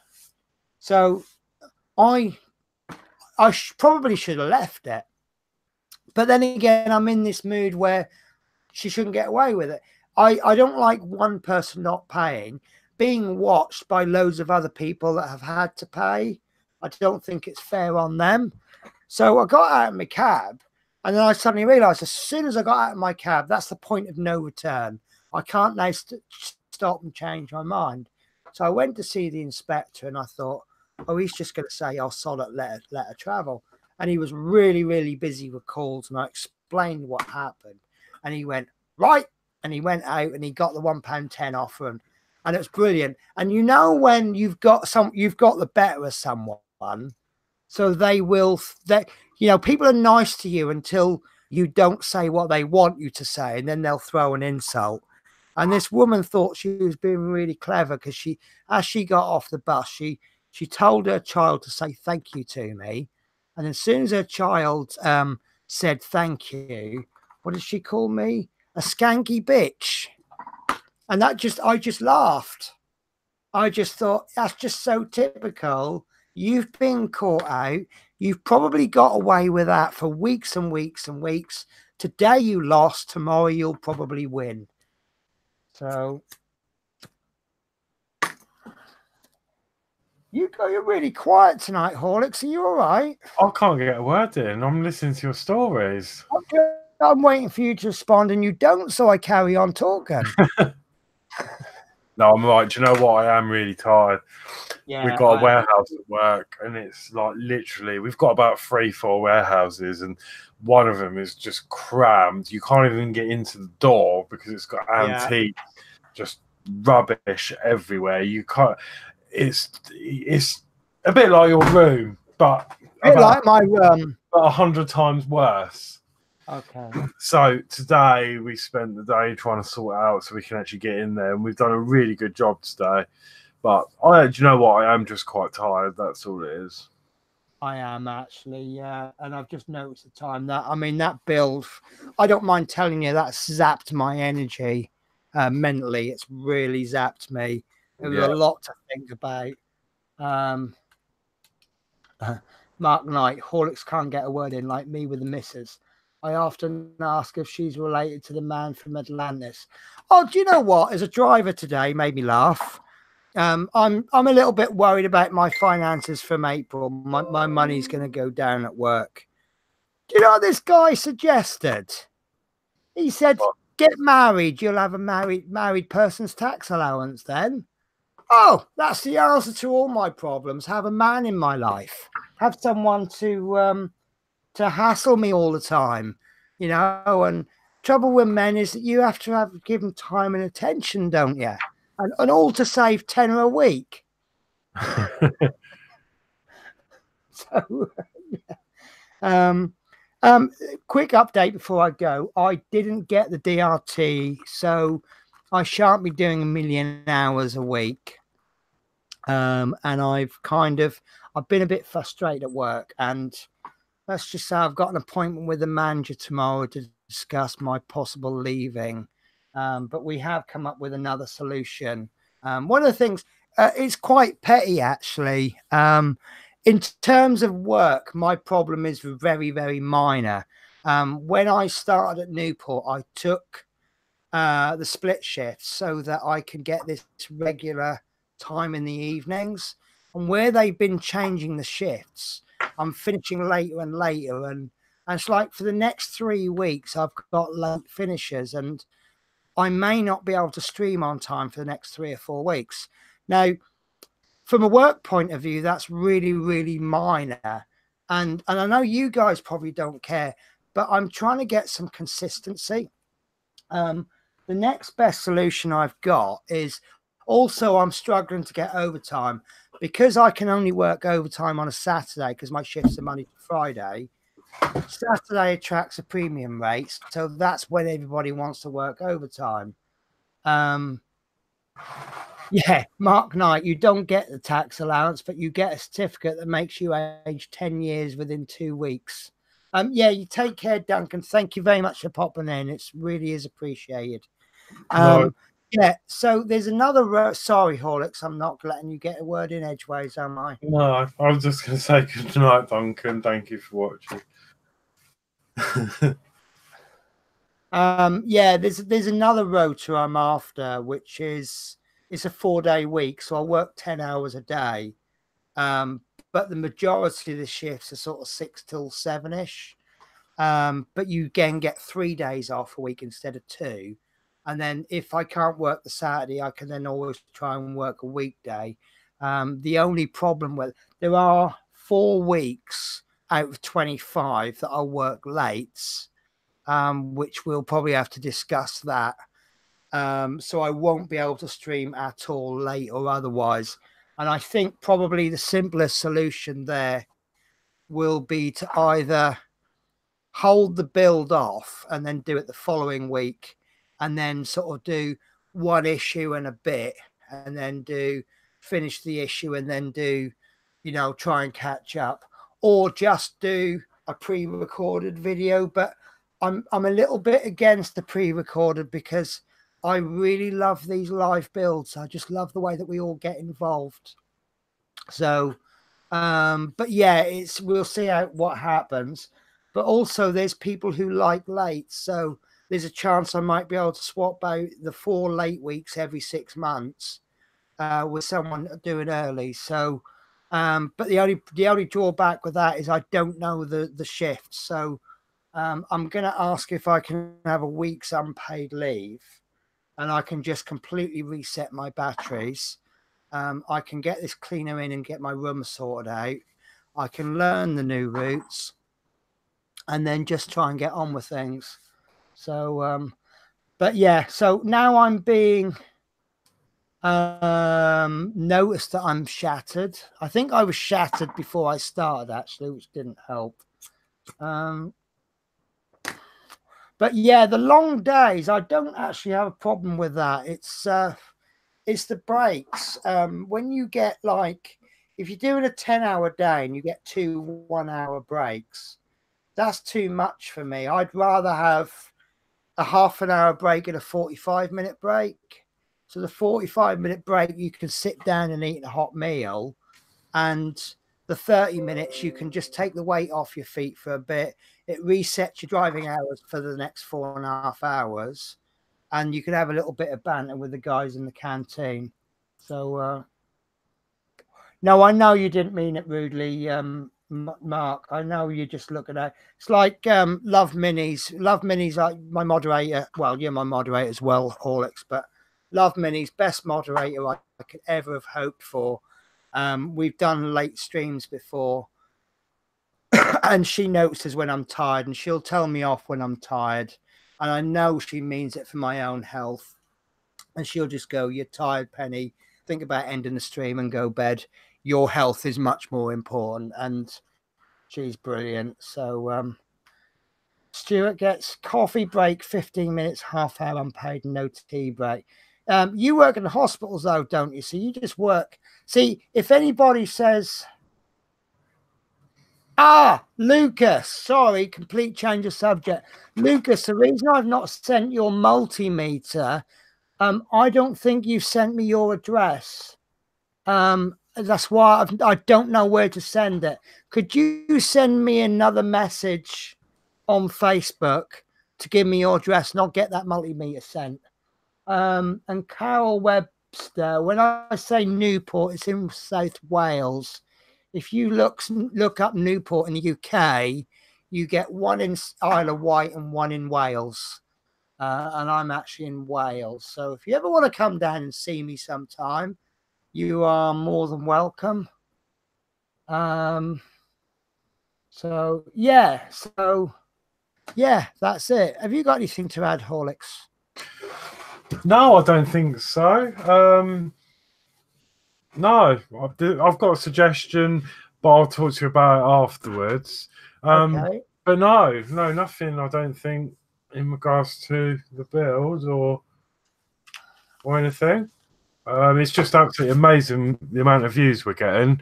So I probably should have left it. But then again, I'm in this mood where she shouldn't get away with it. I don't like one person not paying, being watched by loads of other people that have had to pay. I don't think it's fair on them. So I got out of my cab, and then I suddenly realised as soon as I got out of my cab, that's the point of no return. I can't now stop and change my mind. So I went to see the inspector, and I thought, oh, he's just going to say, "I'll sod it, let her travel." And he was really, really busy with calls, and I explained what happened. And he went, "Right." And he went out and he got the £1.10 off him. And it was brilliant. And you know, when you've got the better of someone, so people are nice to you until you don't say what they want you to say, and then they'll throw an insult. And this woman thought she was being really clever, because as she got off the bus, she told her child to say thank you to me. And as soon as her child said thank you, what did she call me? A skanky bitch. And I just laughed. I just thought, that's just so typical. You've been caught out. You've probably got away with that for weeks and weeks and weeks. Today you lost, tomorrow you'll probably win. So you're really quiet tonight, Horlicks. Are you all right? I can't get a word in. I'm listening to your stories. Okay. I'm waiting for you to respond, and you don't, so I carry on talking. No, I'm right. Do you know what? I am really tired. Yeah, We've got a warehouse at work, and it's like literally, we've got about 3-4 warehouses, and one of them is just crammed. You can't even get into the door because it's got antique, just rubbish everywhere. You can't. It's a bit like your room, but like my room, but 100 times worse. Okay. So today we spent the day trying to sort it out so we can actually get in there, and we've done a really good job today. But do you know what? I am just quite tired. That's all it is. I am actually, yeah. And I've just noticed the time that build, I don't mind telling you, that zapped my energy mentally. It's really zapped me. It was a lot to think about. Mark Knight, Horlicks can't get a word in like me with the missus. I often ask if she's related to the man from Atlantis. Oh, do you know what? As a driver today, made me laugh. I'm a little bit worried about my finances from April. My money's going to go down at work. Do you know what this guy suggested? He said, "Get married. You'll have a married person's tax allowance then." Oh, that's the answer to all my problems. Have a man in my life. Have someone to hassle me all the time, and trouble with men is that you have to give them time and attention, don't you? And all to save £10 a week. So, quick update before I go. I didn't get the DRT, so I shan't be doing 1 million hours a week. And I've been a bit frustrated at work, and let's just say I've got an appointment with the manager tomorrow to discuss my possible leaving. But we have come up with another solution. One of the things, it's quite petty actually. In terms of work, my problem is very, very minor. When I started at Newport, I took the split shift so that I can get this regular time in the evenings. And where they've been changing the shifts, I'm finishing later and later. And it's like for the next 3 weeks, I've got late finishers, and I may not be able to stream on time for the next 3 or 4 weeks. Now, from a work point of view, that's really, really minor. And I know you guys probably don't care, but I'm trying to get some consistency. The next best solution I've got is also I'm struggling to get overtime because I can only work overtime on a Saturday because my shifts are Monday to Friday. Saturday attracts a premium rate, so that's when everybody wants to work overtime. Yeah, Mark Knight, you don't get the tax allowance, but you get a certificate that makes you age 10 years within 2 weeks. Yeah, you take care, Duncan. Thank you very much for popping in. It really is appreciated. No. Yeah, so there's another. Sorry, Horlicks, I'm not letting you get a word in edgeways, am I? No, I was just going to say good night, Duncan. Thank you for watching. Yeah, there's another rota I'm after, which is it's a 4-day week, so I work 10 hours a day. But the majority of the shifts are sort of 6 till 7-ish. But you again get 3 days off a week instead of 2. And then if I can't work the Saturday, I can then always try and work a weekday. The only problem with there are 4 weeks out of 25 that I'll work late, which we'll probably have to discuss that. So I won't be able to stream at all, late or otherwise. And I think probably the simplest solution there will be to either hold the build off and then do it the following week, and then sort of do one issue and a bit, and then finish the issue and then try and catch up, or just do a pre-recorded video. But I'm a little bit against the pre-recorded because I really love these live builds. I just love the way that we all get involved. So, but yeah, we'll see what happens. But also there's people who like late. So there's a chance I might be able to swap out the 4 late weeks every 6 months with someone doing early. So, but the only drawback with that is I don't know the shift. So I'm going to ask if I can have a week's unpaid leave and I can just completely reset my batteries. I can get this cleaner in and get my room sorted out. I can learn the new routes and then just try and get on with things. So, but yeah, so now I'm being noticed that I'm shattered. I think I was shattered before I started, actually, which didn't help. But yeah, the long days, I don't actually have a problem with that. It's the breaks. When you get if you're doing a 10-hour day and you get 2 1-hour breaks, that's too much for me. I'd rather have a half an hour break and a 45-minute break. So the 45-minute break, you can sit down and eat a hot meal, and the 30 minutes, you can just take the weight off your feet for a bit. It resets your driving hours for the next 4.5 hours, and you can have a little bit of banter with the guys in the canteen. So, no, I know you didn't mean it rudely, Mark. I know you're just looking at it's like Love Minis. Love Minis, like my moderator. Well, you're my moderator as well, Horlicks, but Love Minis, best moderator I could ever have hoped for. We've done late streams before, and she notices when I'm tired, and she'll tell me off when I'm tired, and I know she means it for my own health. And she'll just go, "You're tired, Penny. Think about ending the stream and go bed. Your health is much more important." And she's brilliant. So Stuart gets coffee break, 15 minutes, half hour unpaid, no tea break. You work in the hospitals though, don't you? So you just work. See, if anybody says, Lucas, sorry, complete change of subject. Lucas, the reason I've not sent your multimeter, I don't think you've sent me your address. That's why I don't know where to send it. Could you send me another message on Facebook to give me your address and I'll get that multimeter sent? And Carol Webster, when I say Newport, it's in South Wales. If you look up Newport in the UK, you get one in Isle of Wight and one in Wales. And I'm actually in Wales. So if you ever want to come down and see me sometime, you are more than welcome. So yeah, that's it. Have you got anything to add, Horlicks? No, I don't think so. No, I've got a suggestion, but I'll talk to you about it afterwards. Okay. But no, nothing. I don't think in regards to the build or anything. It's just absolutely amazing the amount of views we're getting.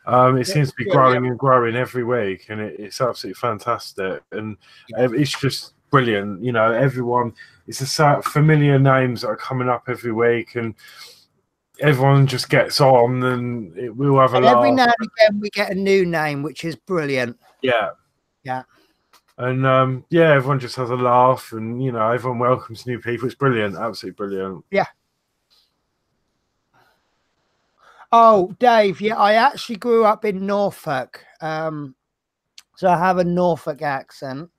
It seems to be growing and growing every week, and it's absolutely fantastic. And it's just brilliant. You know, everyone. It's a familiar names that are coming up every week, and everyone just gets on, and we'll have a laugh. Every now and again, we get a new name, which is brilliant. Yeah. And everyone just has a laugh, and you know, everyone welcomes new people. It's brilliant, absolutely brilliant. Yeah. Oh, Dave, yeah, I actually grew up in Norfolk, so I have a Norfolk accent,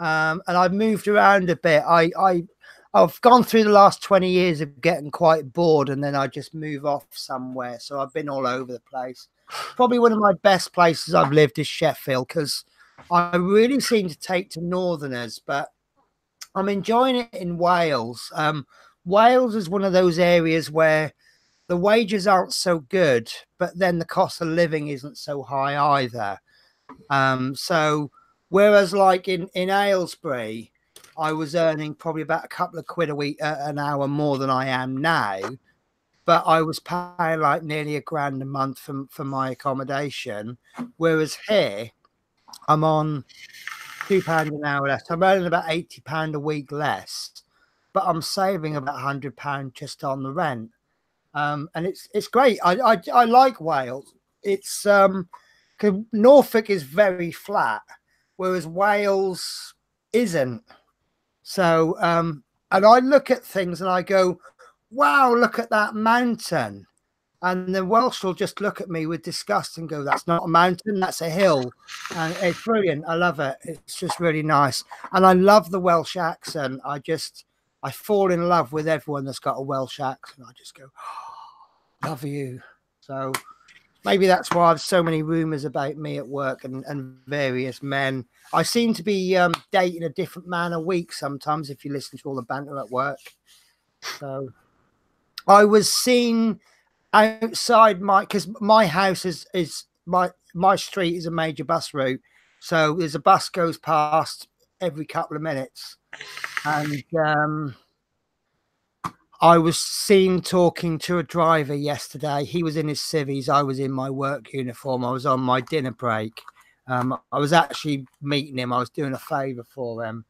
and I've moved around a bit. I've gone through the last 20 years of getting quite bored, and then I just move off somewhere. So I've been all over the place. Probably one of my best places I've lived is Sheffield, because I really seem to take to Northerners, but I'm enjoying it in Wales. Wales is one of those areas where the wages aren't so good, but then the cost of living isn't so high either. So whereas like in Aylesbury, I was earning probably about a couple of quid a week, an hour more than I am now, but I was paying like nearly £1,000 a month for my accommodation. Whereas here, I'm on £2 an hour less. I'm earning about £80 a week less, but I'm saving about £100 just on the rent. And it's great. I like Wales. It's 'cause Norfolk is very flat, whereas Wales isn't. So and I look at things and I go, wow, look at that mountain. And the Welsh will just look at me with disgust and go, that's not a mountain, that's a hill. And it's brilliant. I love it. It's just really nice. And I love the Welsh accent. I fall in love with everyone that's got a Welsh accent. I just go, oh, love you. So maybe that's why I've so many rumors about me at work and various men. I seem to be dating a different man a week sometimes if you listen to all the banter at work. So I was seen outside because my house is my street is a major bus route. So there's a bus goes past every couple of minutes. And I was seen talking to a driver yesterday. He was in his civvies. I was in my work uniform. I was on my dinner break. I was actually meeting him. I was doing a favour for him.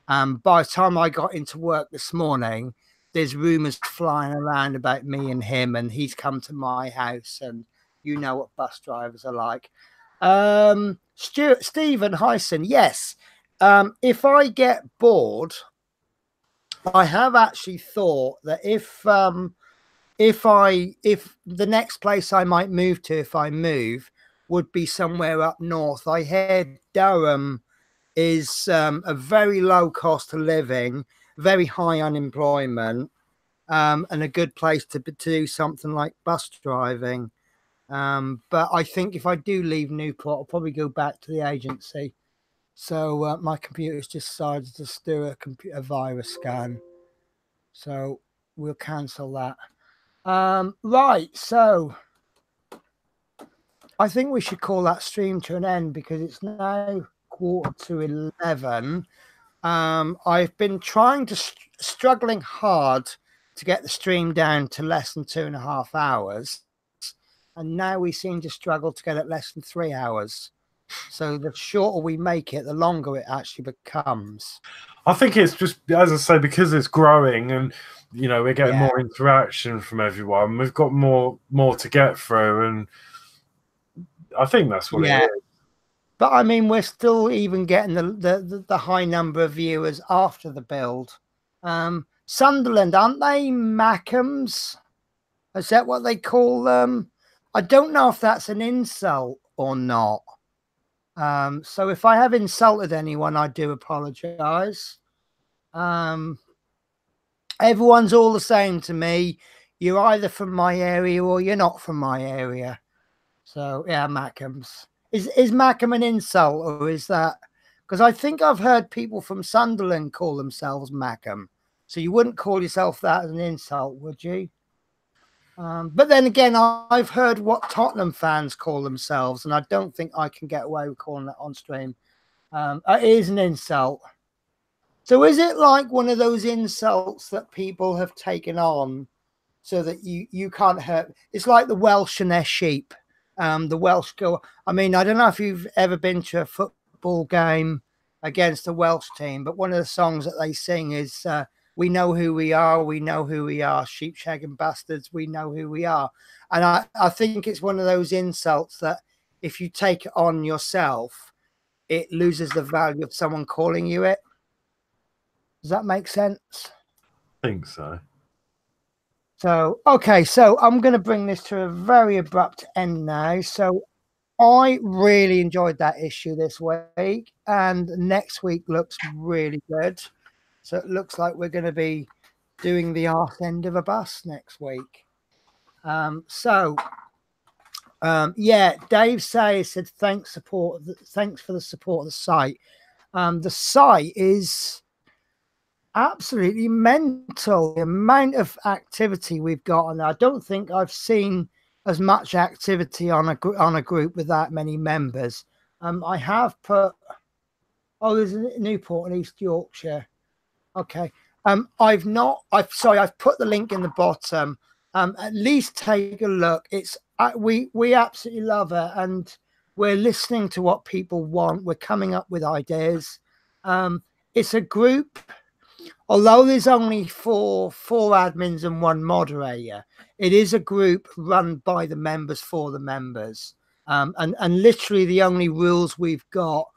By the time I got into work this morning, there's rumours flying around about me and him, and he's come to my house, and you know what bus drivers are like. Stephen Hyson, yes. If I get bored, I have actually thought that if the next place I might move to, if I move, would be somewhere up north. I heard Durham is a very low cost of living, very high unemployment, and a good place to do something like bus driving. But I think if I do leave Newport, I'll probably go back to the agency. So my computer's just decided to do a virus scan. So we'll cancel that. Right, so I think we should call that stream to an end because it's now 11:15. I've been struggling hard to get the stream down to less than 2.5 hours. And now we seem to struggle to get it less than 3 hours. So the shorter we make it, the longer it actually becomes. I think it's just, as I say, because it's growing and, you know, we're getting more interaction from everyone. We've got more to get through. And I think that's what it is. But I mean, we're still even getting the high number of viewers after the build. Sunderland, aren't they Mackhams? Is that what they call them? I don't know if that's an insult or not. So if I have insulted anyone, I do apologize. Everyone's all the same to me. you're either from my area or you're not from my area. So yeah, Mackhams. Is Mackham an insult, or is that because I think I've heard people from Sunderland call themselves Mackham? So you wouldn't call yourself that as an insult, would you? But then again, I've heard what Tottenham fans call themselves, and I don't think I can get away with calling that on stream. It is an insult. So is it like one of those insults that people have taken on so that you can't hurt? It's like the Welsh and their sheep. The Welsh go. I mean, I don't know if you've ever been to a football game against a Welsh team, but one of the songs that they sing is "We know who we are. We know who we are. Sheep shagging bastards. We know who we are." And I think it's one of those insults that if you take it on yourself, it loses the value of someone calling you it. Does that make sense? I think so. So, okay, so I'm going to bring this to a very abrupt end now. So I really enjoyed that issue this week, and next week looks really good. So it looks like we're going to be doing the arse end of a bus next week. Yeah, Dave said thanks for the support of the site. The site is absolutely mental, the amount of activity we've got on there. I don't think I've seen as much activity on a group with that many members. I have put there's a Newport in East Yorkshire. Okay. I've put the link in the bottom. At least take a look. It's we absolutely love it, and we're listening to what people want. We're coming up with ideas. It's a group. Although there's only four admins and one moderator, it is a group run by the members for the members. And literally the only rules we've got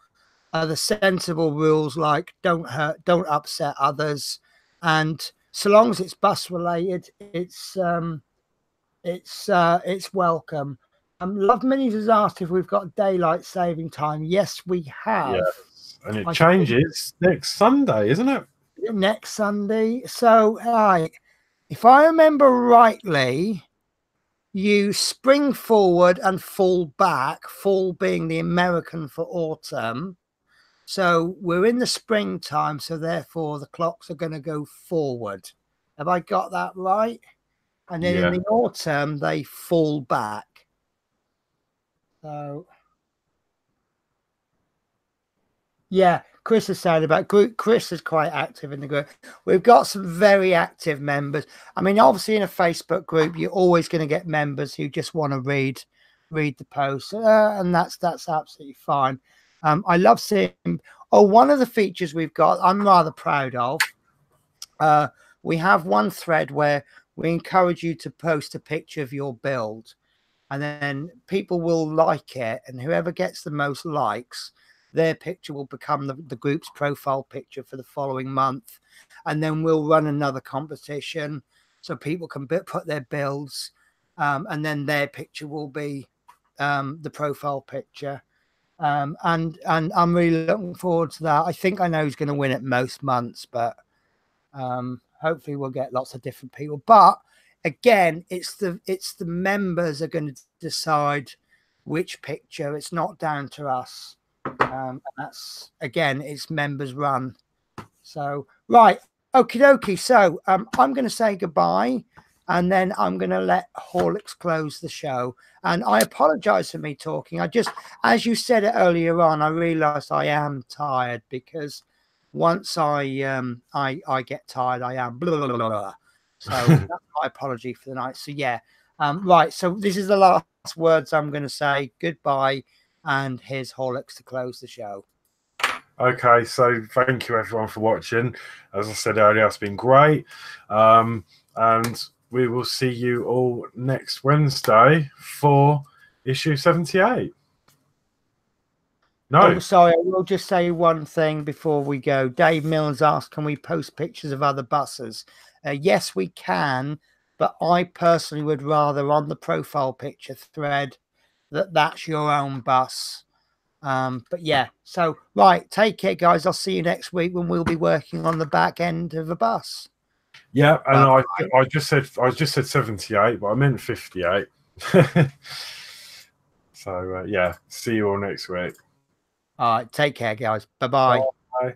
are the sensible rules, like don't hurt, don't upset others. And so long as it's bus related, it's welcome. Love Minis has asked if we've got daylight saving time. Yes, we have. Yes. And it changes next Sunday, isn't it? Next Sunday. So, if I remember rightly, you spring forward and fall back, fall being the American for autumn. So we're in the springtime, so therefore the clocks are going to go forward. Have I got that right? And then in the autumn, they fall back. So, yeah. Chris is saying about group. Chris is quite active in the group. We've got some very active members. I mean, obviously in a Facebook group, you're always going to get members who just want to read the posts, and that's absolutely fine. I love seeing. One of the features we've got, I'm rather proud of. We have one thread where we encourage you to post a picture of your build, and then people will like it, and whoever gets the most likes, their picture will become the group's profile picture for the following month. And then we'll run another competition so people can put their builds, and then their picture will be the profile picture. And I'm really looking forward to that. I think I know who's going to win it most months, but hopefully we'll get lots of different people. But again, it's the members are going to decide which picture. It's not down to us. That's again, it's members run. So right, okie dokie. So I'm going to say goodbye, and then I'm going to let Horlicks close the show. And I apologize for me talking. I just, as you said it earlier on, I realized I am tired, because once I get tired, I am blah, blah, blah, blah. So that's my apology for the night. So yeah, right. So this is the last words I'm going to say. Goodbye. And here's Horlicks to close the show. Okay, so thank you everyone for watching. As I said earlier, it's been great. And we will see you all next Wednesday for issue 78. No. Sorry, I will just say one thing before we go. Dave Mills asked, can we post pictures of other buses? Yes, we can, but I personally would rather on the profile picture thread that's your own bus. But yeah, so right, take care guys. I'll see you next week when we'll be working on the back end of a bus. Yeah, and I just said 78, but I meant 58. So yeah, see you all next week. All right, take care, guys. Bye-bye. Bye.